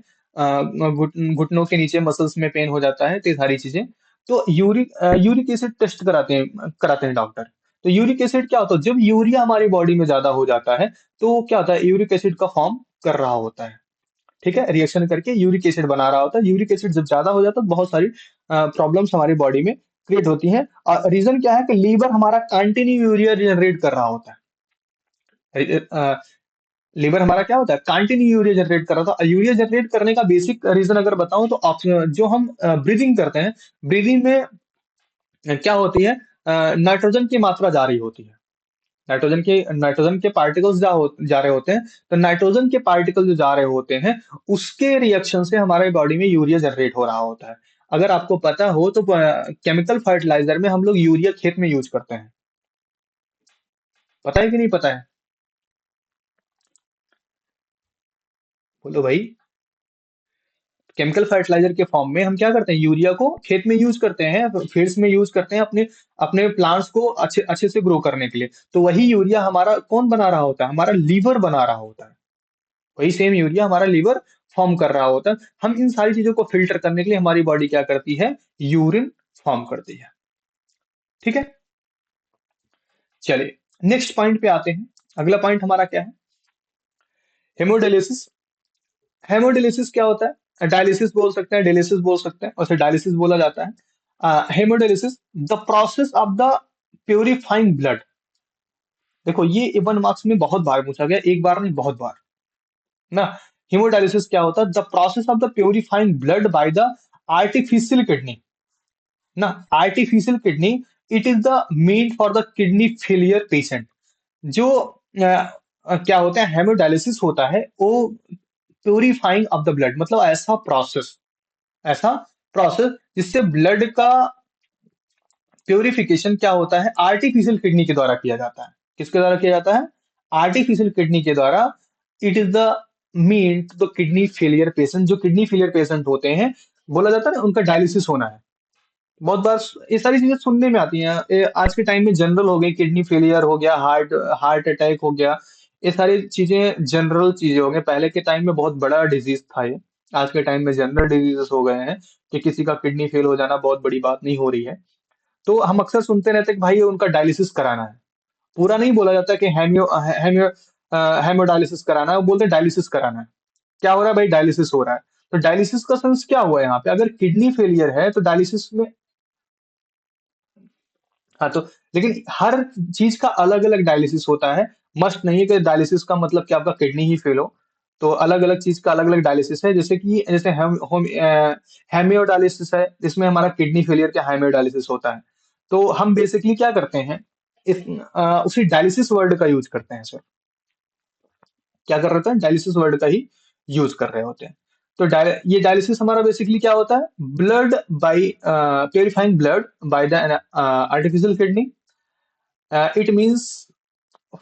S1: घुटनों के नीचे मसल्स में पेन हो जाता है, तो ये सारी चीजें। तो यूरिक एसिड टेस्ट कराते हैं डॉक्टर। तो यूरिक एसिड क्या होता है, जब यूरिया हमारी बॉडी में ज्यादा हो जाता है, तो वो क्या होता है, यूरिक एसिड का फॉर्म कर रहा होता है। ठीक है, रिएक्शन करके यूरिक एसिड बना रहा होता है। यूरिक एसिड जब ज्यादा हो जाता है तो बहुत सारी प्रॉब्लम्स हमारी बॉडी में क्रिएट होती हैं। और रीजन क्या है कि लीवर हमारा कंटिन्यू यूरिया जनरेट कर रहा होता है। लीवर हमारा क्या होता है, कंटिन्यू यूरिया जनरेट कर रहा था। यूरिया जनरेट करने का बेसिक रीजन अगर बताऊं तो जो हम ब्रीदिंग करते हैं, ब्रीदिंग में क्या होती है, नाइट्रोजन की मात्रा जा रही होती है। नाइट्रोजन के पार्टिकल्स जा रहे होते हैं। तो नाइट्रोजन के पार्टिकल जो जा रहे होते हैं, उसके रिएक्शन से हमारे बॉडी में यूरिया जनरेट हो रहा होता है। अगर आपको पता हो तो केमिकल फर्टिलाइजर में हम लोग यूरिया खेत में यूज करते हैं। पता है कि नहीं पता है, बोलो भाई। केमिकल फर्टिलाइजर के फॉर्म में हम क्या करते हैं, यूरिया को खेत में यूज करते हैं, फील्ड्स में यूज करते हैं, अपने अपने प्लांट्स को अच्छे अच्छे से ग्रो करने के लिए। तो वही यूरिया हमारा कौन बना रहा होता है, हमारा लीवर बना रहा होता है। वही सेम यूरिया हमारा लीवर फॉर्म कर रहा होता है। हम इन सारी चीजों को फिल्टर करने के लिए हमारी बॉडी क्या करती है, यूरिन फॉर्म करती है। ठीक है। चलिए, नेक्स्ट पॉइंट पे आते हैं। अगला पॉइंट हमारा क्या है, हेमोडायलिसिस। हेमोडायलिसिस क्या होता है, डायलिसिस बोल सकते हैं, डायलिसिस बोल सकते हैं, उसे डायलिसिस बोला जाता है। Hemodialysis, the process of the purifying blood. देखो, ये 1 मार्क्स में बहुत बार पूछा गया, एक बार नहीं, बहुत बार ना। हेमोडायलिसिस क्या होता है, the process of the purifying blood by the artificial kidney ना। Artificial kidney, it is the mean for the kidney failure patient. जो क्या होता है, हेमोडायलिसिस होता है वो प्यूरिफाइंग ऑफ द ब्लड, मतलब ऐसा प्रोसेस जिससे ब्लड का प्यूरिफिकेशन क्या होता है, आर्टिफिशियल किडनी के द्वारा किया जाता है। किसके द्वारा किया जाता है, आर्टिफिशियल किडनी के द्वारा। It is the mean to the kidney failure patient, जो किडनी फेलियर पेशेंट होते हैं, बोला जाता है ना उनका डायलिसिस होना है। बहुत बार ये सारी चीजें सुनने में आती हैं। आज के टाइम में जनरल हो गई, किडनी फेलियर हो गया, हार्ट हार्ट अटैक हो गया, ये सारी चीजें जनरल चीजें हो गई। पहले के टाइम में बहुत बड़ा डिजीज था ये, आज के टाइम में जनरल डिजीजेस हो गए हैं, कि किसी का किडनी फेल हो जाना बहुत बड़ी बात नहीं हो रही है। तो हम अक्सर सुनते रहते हैं कि भाई ये उनका डायलिसिस कराना है। पूरा नहीं बोला जाता कि हेमियोडायलिसिस कराना है, वो बोलते हैं डायलिसिस कराना है। क्या हो रहा है भाई, डायलिसिस हो रहा है। तो डायलिसिस का सेंस क्या हुआ यहाँ पे, अगर किडनी फेलियर है तो डायलिसिस में, हाँ तो, लेकिन हर चीज का अलग अलग डायलिसिस होता है। मस्ट नहीं है कि डायलिसिस का मतलब कि आपका किडनी ही फेल हो। तो अलग अलग चीज का अलग अलग डायलिसिस है, जैसे कि जैसे हेमियोडायलिसिस है, इसमें हमारा किडनी फेलियर का हेमियोडायलिसिस होता है। तो हम बेसिकली क्या करते हैं, इस उसी डायलिसिस वर्ड का यूज करते हैं सर। क्या कर रहे थे, डायलिसिस वर्ड का ही यूज कर रहे होते हैं। तो ये डायलिसिस हमारा बेसिकली क्या होता है, blood by purifying blood by the artificial kidney. It means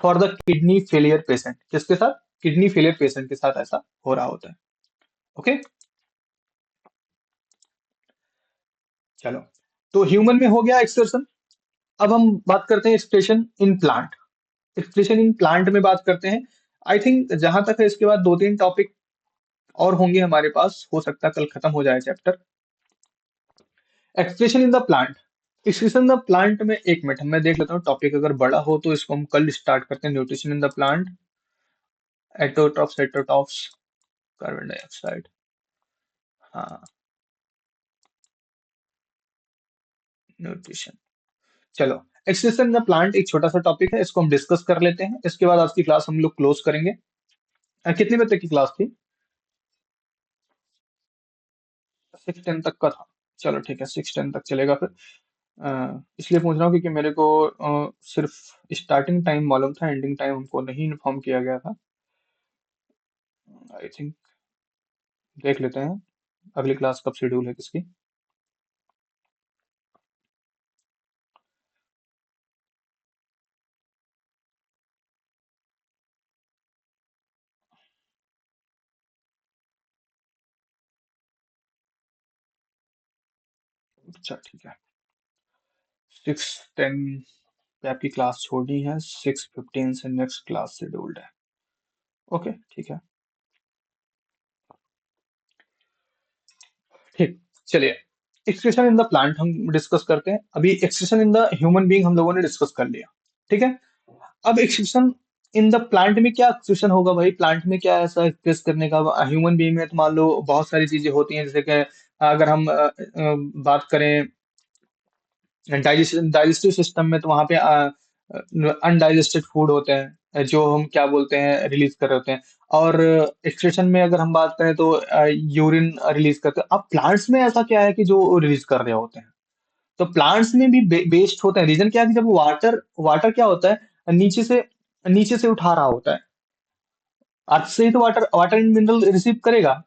S1: for the kidney failure patient, किसके साथ, किडनी फेलियर पेशेंट के साथ ऐसा हो रहा होता है। ओके, चलो, तो ह्यूमन में हो गया एक्सकर्शन। अब हम बात करते हैं expression in plant. Expression in plant में बात करते हैं। आई थिंक जहां तक है इसके बाद दो तीन टॉपिक और होंगे हमारे पास, हो सकता है कल खत्म हो जाए chapter. Expression in the plant, expression in the plant में, एक मिनट मैं देख लेता हूँ, टॉपिक अगर बड़ा हो तो इसको हम कल स्टार्ट करते हैं। Nutrition in the plant, autotrophs, heterotrophs, carbon dioxide, हाँ, न्यूट्रिशन। चलो, एक्सप्रेशन इन द प्लांट एक छोटा सा टॉपिक है, इसको हम डिस्कस कर लेते हैं, इसके बाद आज की क्लास हम लोग क्लोज करेंगे। कितने बजे तक की क्लास थी? 6:10 तक का था। चलो ठीक है, 6:10 तक चलेगा फिर। इसलिए पूछ रहा हूँ क्योंकि मेरे को सिर्फ स्टार्टिंग टाइम मालूम था, एंडिंग टाइम हमको नहीं इन्फॉर्म किया गया था। आई थिंक देख लेते हैं अगली क्लास कब शेड्यूल है किसकी। अच्छा ठीक है, 6:10 पे आपकी क्लास छोड़नी है, 6:15 से नेक्स्ट क्लास शेड्यूल्ड है। ओके ठीक है, ठीक, चलिए, एक्सक्रीशन इन द प्लांट हम डिस्कस करते हैं। अभी excretion in the human being हम लोगों ने डिस्कस कर लिया, ठीक है। अब एक्सक्रीशन इन द प्लांट में क्या एक्सक्रीशन होगा भाई, प्लांट में क्या ऐसा एक्सप्रेस करने का, ह्यूमन बीइंग में तो मान लो बहुत सारी चीजें होती हैं, जैसे कि अगर हम बात करें डाइजेस्टिव सिस्टम में, तो वहां पे अनडाइजेस्टेड फूड होते हैं जो हम क्या बोलते हैं रिलीज कर रहे होते हैं। और एक्सक्रीशन में अगर हम बात करें तो यूरिन रिलीज करते हैं। अब प्लांट्स में ऐसा क्या है कि जो रिलीज कर रहे होते हैं, तो प्लांट्स में भी बेस्ड होते हैं। रीजन क्या है कि जब वाटर वाटर क्या होता है, नीचे से उठा रहा होता है, अर्थ से ही तो water water and mineral receive करेगा।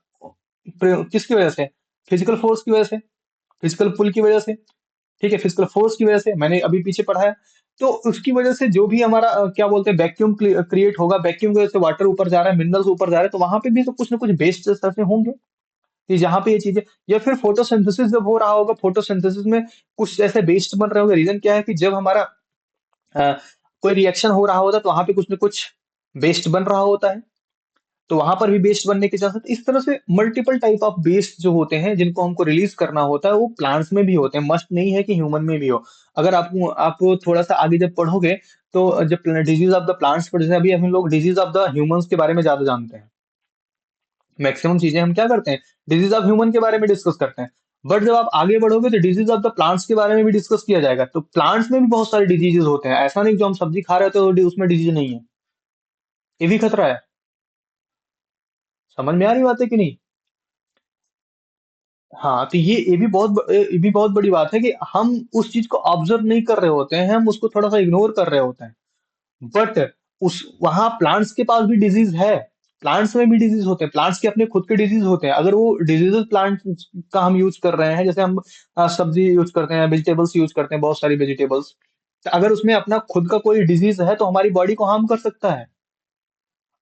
S1: किसकी वजह से, फिजिकल फोर्स की वजह से, फिजिकल पुल की वजह से, ठीक है, फिजिकल फोर्स की वजह से, मैंने अभी पीछे पढ़ा है। तो उसकी वजह से जो भी हमारा क्या बोलते हैं वैक्यूम क्रिएट होगा, वैक्यूम की वजह से वाटर ऊपर जा रहा है, मिनरल्स ऊपर जा रहे हैं, तो वहां पे भी तो कुछ ना कुछ बेस्ट ऐसे होंगे कि जहां पे ये चीजें, या फिर फोटोसिंथेसिस जब हो रहा होगा, फोटोसिंथेसिस में कुछ ऐसे बेस्ट बन रहे होंगे। रीजन क्या है कि जब हमारा अ, कोई रिएक्शन हो रहा होता है तो वहां पे कुछ ना कुछ बेस्ट बन रहा होता है, तो वहां पर भी बेस्ट बनने के चांसेस। इस तरह से मल्टीपल टाइप ऑफ बेस्ट जो होते हैं जिनको हमको रिलीज करना होता है, वो प्लांट्स में भी होते हैं, मस्ट नहीं है कि ह्यूमन में भी हो। अगर आप थोड़ा सा आगे जब पढ़ोगे, तो जब डिजीज ऑफ द प्लांट्स पढ़, जैसे अभी हम लोग डिजीज ऑफ द ह्यूमंस के बारे में ज्यादा जानते हैं, मैक्सिमम चीजें हम क्या करते हैं डिजीज ऑफ ह्यूमन के बारे में डिस्कस करते हैं। बट जब आप आगे बढ़ोगे तो डिजीज ऑफ द प्लांट्स के बारे में भी डिस्कस किया जाएगा। तो प्लांट्स में भी बहुत सारे डिजीजेस होते हैं, ऐसा नहीं जो हम सब्जी खा रहे होते हैं उसमें डिजीज नहीं है, ये भी खतरा है। समझ में आ रही बात है कि नहीं? हाँ, तो ये भी बहुत बड़ी बात है कि हम उस चीज को ऑब्जर्व नहीं कर रहे होते हैं, हम उसको थोड़ा सा इग्नोर कर रहे होते हैं। बट उस वहां प्लांट्स के पास भी डिजीज है, प्लांट्स में भी डिजीज होते हैं, प्लांट्स के अपने खुद के डिजीज होते हैं। अगर वो डिजीजेस प्लांट का हम यूज कर रहे हैं, जैसे हम सब्जी यूज करते हैं, वेजिटेबल्स यूज करते हैं, बहुत सारी वेजिटेबल्स, तो अगर उसमें अपना खुद का कोई डिजीज है तो हमारी बॉडी को हार्म कर सकता है।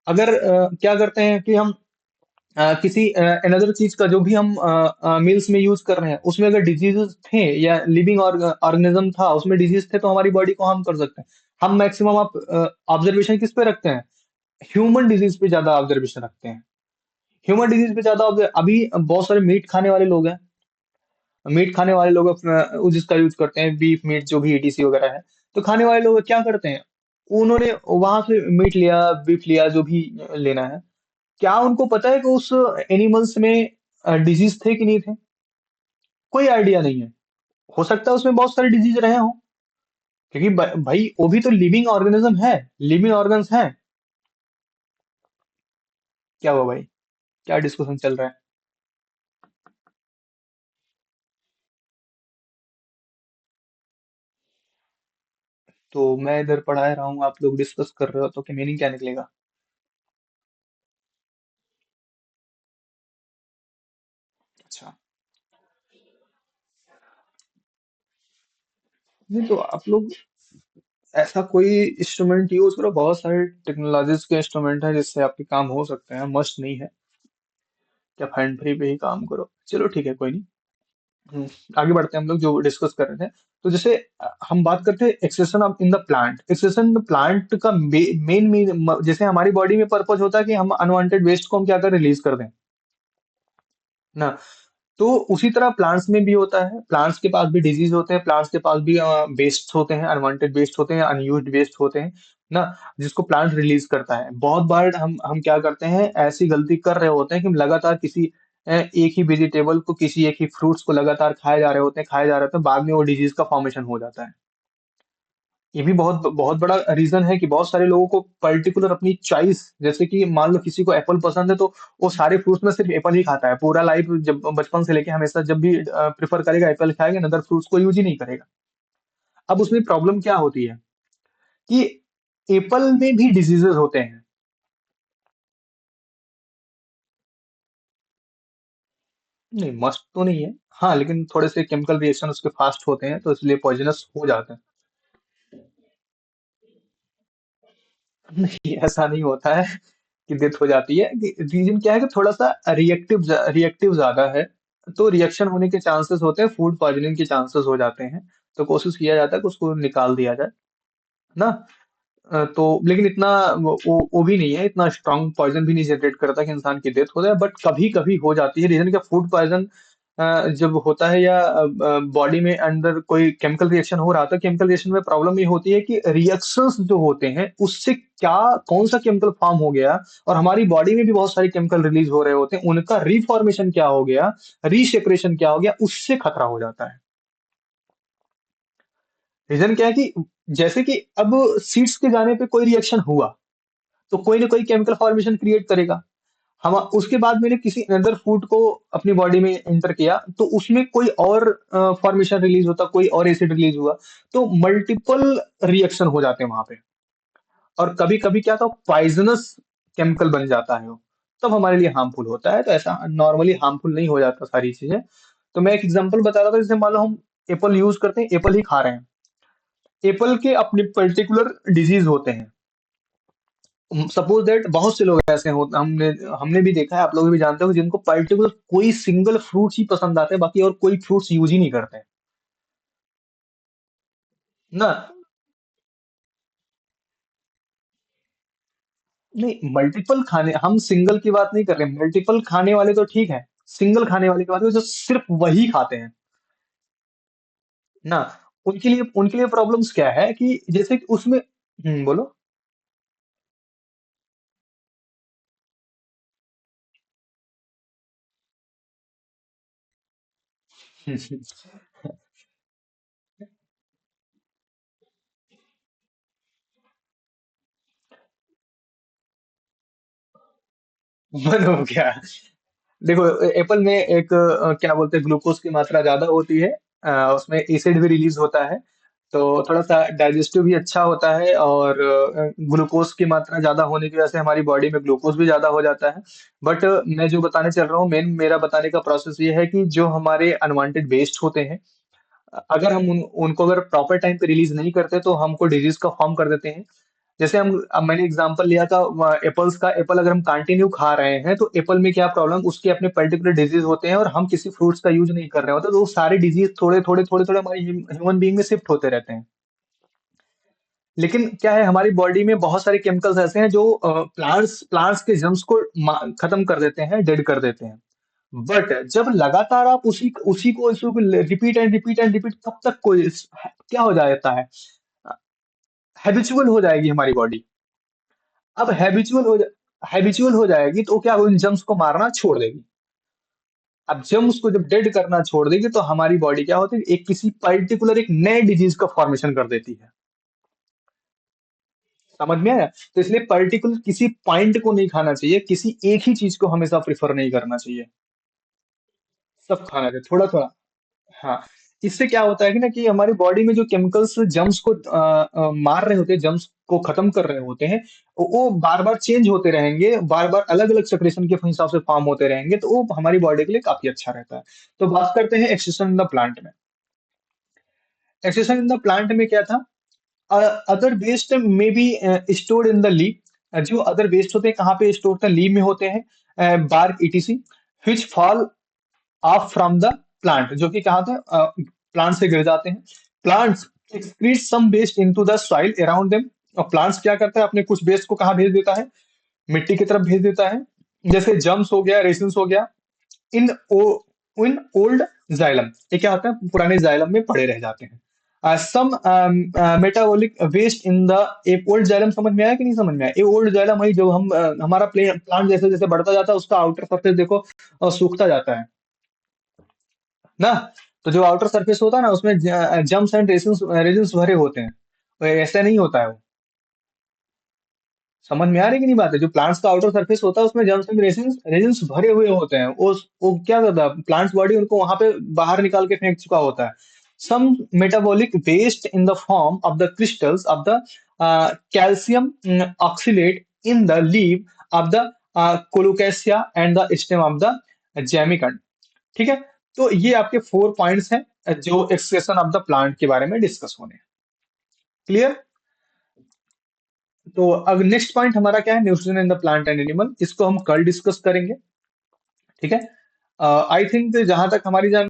S1: अगर क्या करते हैं कि हम किसी अनदर चीज का जो भी हम मील्स में यूज कर रहे हैं, उसमें अगर डिजीजेस थे या लिविंग ऑर्गेनिज्म था उसमें डिजीज थे, तो हमारी बॉडी को हार्म कर सकते हैं। हम मैक्सिमम आप ऑब्जर्वेशन किस पे रखते हैं, ह्यूमन डिजीज पे ज्यादा ऑब्जर्वेशन रखते हैं। ह्यूमन डिजीज पे ज्यादा अभी बहुत सारे मीट खाने वाले लोग हैं, मीट खाने वाले लोग जिसका यूज करते हैं, बीफ मीट जो भी ईटीसी वगैरह है, तो खाने वाले लोग क्या करते हैं, उन्होंने वहां से मीट लिया, बीफ लिया, जो भी लेना है, क्या उनको पता है कि उस एनिमल्स में डिजीज थे कि नहीं थे? कोई आइडिया नहीं है। हो सकता है उसमें बहुत सारे डिजीज रहे हो, क्योंकि भाई वो भी तो लिविंग ऑर्गेनिज्म है, लिविंग ऑर्गन्स हैं। क्या हुआ भाई? क्या डिस्कशन चल रहा है? तो मैं इधर पढ़ा रहा हूँ, आप लोग डिस्कस कर रहे हो, तो क्या मीनिंग क्या निकलेगा? अच्छा। नहीं तो आप लोग ऐसा कोई इंस्ट्रूमेंट यूज करो, बहुत सारे टेक्नोलॉजीज के इंस्ट्रूमेंट है जिससे आपके काम हो सकते हैं, मस्ट नहीं है क्या हैंड फ्री पे ही काम करो। चलो ठीक है, कोई नहीं। हम्म, आगे बढ़ते हैं हम लोग जो डिस्कस कर रहे थे। तो जैसे हम बात करते हैं excretion of in the plant. Excretion in the plant का मेन जैसे हमारी बॉडी में पर्पज होता है कि हम अनवांटेड वेस्ट को हम क्या कर रिलीज कर दें ना। तो उसी तरह प्लांट्स में भी होता है, प्लांट्स के पास भी डिजीज होते हैं, प्लांट्स के पास भी वेस्ट होते हैं, अनवांटेड वेस्ट होते हैं, अनयूज्ड वेस्ट होते हैं ना, जिसको प्लांट रिलीज करता है। बहुत बार हम क्या करते हैं, ऐसी गलती कर रहे होते हैं कि हम लगातार किसी एक ही वेजिटेबल को, किसी एक ही फ्रूट्स को लगातार खाए जा रहे होते हैं, खाए जा रहे होते हैं, बाद में वो डिजीज का फॉर्मेशन हो जाता है। ये भी बहुत बहुत बड़ा रीजन है कि बहुत सारे लोगों को पर्टिकुलर अपनी चॉइस, जैसे कि मान लो किसी को एप्पल पसंद है तो वो सारे फ्रूट्स में सिर्फ एप्पल ही खाता है पूरा लाइफ, जब बचपन से लेके हमेशा जब भी प्रेफर करेगा एप्पल खाएगा, अदर फ्रूट्स को यूज ही नहीं करेगा। अब उसमें प्रॉब्लम क्या होती है कि एप्पल में भी डिजीजेस होते हैं। नहीं, मस्ट तो नहीं है। हाँ, लेकिन थोड़े से केमिकल रिएक्शन उसके फास्ट होते हैं, तो इसलिए पॉइजनस हो जाते हैं। नहीं, ऐसा नहीं होता है कि डेथ हो जाती है। रीजन क्या है कि थोड़ा सा रिएक्टिव ज्यादा है, तो रिएक्शन होने के चांसेस होते हैं, फूड पॉइजनिंग के चांसेस हो जाते हैं। तो कोशिश किया जाता है कि उसको निकाल दिया जाए ना। तो लेकिन इतना वो भी नहीं है, इतना स्ट्रांग पॉइजन भी नहीं जनरेट करता कि इंसान की डेथ हो जाए, बट कभी कभी हो जाती है। रीजन क्या, फूड पॉइजन जब होता है या बॉडी में अंदर कोई केमिकल रिएक्शन हो रहा था, केमिकल रिएक्शन में प्रॉब्लम ये होती है कि रिएक्शंस जो होते हैं उससे क्या, कौन सा केमिकल फॉर्म हो गया, और हमारी बॉडी में भी बहुत सारे केमिकल रिलीज हो रहे होते हैं, उनका रिफॉर्मेशन क्या हो गया, रीसेपरेशन क्या हो गया, उससे खतरा हो जाता है। रीजन क्या है कि जैसे कि अब सीड्स के जाने पे कोई रिएक्शन हुआ, तो कोई ना कोई केमिकल फॉर्मेशन क्रिएट करेगा। हम उसके बाद मैंने किसी अदर फूड को अपनी बॉडी में एंटर किया, तो उसमें कोई और फॉर्मेशन रिलीज होता, कोई और एसिड रिलीज हुआ, तो मल्टीपल रिएक्शन हो जाते हैं वहां पे। और कभी कभी क्या था, पॉइजनस केमिकल बन जाता है वो, तब हमारे लिए हार्मफुल होता है। तो ऐसा नॉर्मली हार्मफुल नहीं हो जाता सारी चीजें। तो मैं एक एग्जांपल बता रहा था, जैसे मान लो हम एप्पल यूज करते हैं, एप्पल ही खा रहे हैं, एप्पल के अपने पर्टिकुलर डिजीज होते हैं। सपोज दैट बहुत से लोग ऐसे होते, हमने हमने भी देखा है, आप लोग भी जानते हो, जिनको पर्टिकुलर कोई सिंगल फ्रूट्स ही पसंद आते हैं, बाकी और कोई फ्रूट्स यूज ही नहीं करते हैं ना। नहीं, मल्टीपल खाने, हम सिंगल की बात नहीं कर रहे, मल्टीपल खाने वाले तो ठीक है, सिंगल खाने वाले की बात है जो सिर्फ वही खाते हैं ना। उनके लिए प्रॉब्लम्स क्या है कि जैसे कि उसमें, बोलो। मन हो गया। देखो, एप्पल में एक क्या बोलते हैं, ग्लूकोज की मात्रा ज्यादा होती है, उसमें एसिड भी रिलीज होता है, तो थोड़ा सा डाइजेस्टिव भी अच्छा होता है, और ग्लूकोज की मात्रा ज्यादा होने की वजह से हमारी बॉडी में ग्लूकोज भी ज्यादा हो जाता है। बट मैं जो बताने चल रहा हूँ, मेरा बताने का प्रोसेस ये है कि जो हमारे अनवांटेड वेस्ट होते हैं, अगर हम उनको अगर प्रॉपर टाइम पे रिलीज नहीं करते, तो हमको डिजीज का फॉर्म कर देते हैं। जैसे हम, अब मैंने एग्जांपल लिया था एप्पल्स का, एप्पल अगर हम कंटिन्यू खा रहे हैं, तो एप्पल में क्या प्रॉब्लम, उसके अपने पर्टिकुलर डिजीज होते हैं, और हम किसी फ्रूट्स का यूज नहीं कर रहे होते, तो वो सारे डिजीज थोड़े थोड़े थोड़े थोड़े हमारी ह्यूमन बीइंग में शिफ्ट होते रहते हैं। लेकिन क्या है, हमारी बॉडी में बहुत सारे केमिकल्स ऐसे हैं जो प्लांट्स प्लांट्स के जर्म्स को खत्म कर देते हैं, डेड कर देते हैं। बट जब लगातार आप उसी को repeat and repeat and repeat, कब तक कोई क्या हो जाता है, हैबिचुअल हो जाएगी हमारी बॉडी। अब हैबिचुअल हो जाएगी, तो क्या उन जम्स को मारना छोड़ देगी। अब जम्स को जब डेड करना छोड़ देगी, तो हमारी बॉडी क्या होती है, एक किसी पर्टिकुलर एक नए डिजीज का फॉर्मेशन कर देती है। समझ में आया? तो इसलिए पर्टिकुलर किसी पॉइंट को नहीं खाना चाहिए, किसी एक ही चीज को हमेशा प्रेफर नहीं करना चाहिए, सब खाना चाहिए थोड़ा थोड़ा। हाँ, इससे क्या होता है कि ना कि हमारी बॉडी में जो केमिकल्स जम्स को मार रहे होते हैं, जम्स को खत्म कर रहे होते हैं, वो बार बार चेंज होते रहेंगे, बार बार अलग अलग सेक्रेशन के हिसाब से फॉर्म होते रहेंगे, तो वो हमारी बॉडी के लिए काफी अच्छा रहता है। तो बात करते हैं एक्सेशन इन द प्लांट में। एक्सेशन इन द प्लांट में क्या था? अदर वेस्ट में be stored in the leaf. जो अदर वेस्ट होते हैं कहाँ पे स्टोर होते हैं? लीफ में होते हैं, bark etc, which fall off from the plant, जो कि कहाँ थे? प्लांट से गिर जाते हैं। Plants excrete some waste into the soil around them. और प्लांट्स क्या करता है? अपने कुछ वेस्ट को कहाँ भेज देता है? मिट्टी की तरफ भेज देता है। जैसे जम्स हो गया, रेसिन्स हो गया, इन इन ओल्ड जाइलम, ये क्या होता है? पुराने जाइलम में पड़े रह जाते हैं। सम मेटाबॉलिक वेस्ट इन द, एक ओल्ड जाइलम समझ में आया कि नहीं समझ में आया? ये ओल्ड जाइलम वही जो हम हमारा प्लांट जैसे जैसे बढ़ता जाता है उसका आउटर सरफेस देखो सूखता जाता है ना। तो जो आउटर सरफेस होता है ना उसमें जम्स एंड रेजिन्स रेजिन्स भरे होते हैं, तो ऐसा नहीं होता है वो। समझ में आ रही कि नहीं बात है? जो प्लांट्स का आउटर सरफेस होता है उसमें जर्म्स एंड रेजिन्स रेजिन्स भरे हुए होते हैं, वो क्या करता है? प्लांट्स बॉडी उनको वहां पे बाहर निकाल के फेंक चुका होता है। Some metabolic waste in the form of the crystals of the calcium oxalate in the leave of the colocasia and the stem of the जेमिकन। ठीक है, तो ये आपके 4 पॉइंट्स हैं जो एक्सप्रेशन ऑफ द प्लांट के बारे में डिस्कस होने हैं। क्लियर? तो अब नेक्स्ट पॉइंट हमारा क्या है? Nutrition in the plant and animal, इसको हम कल डिस्कस करेंगे। ठीक है, आई थिंक जहां तक हमारी जान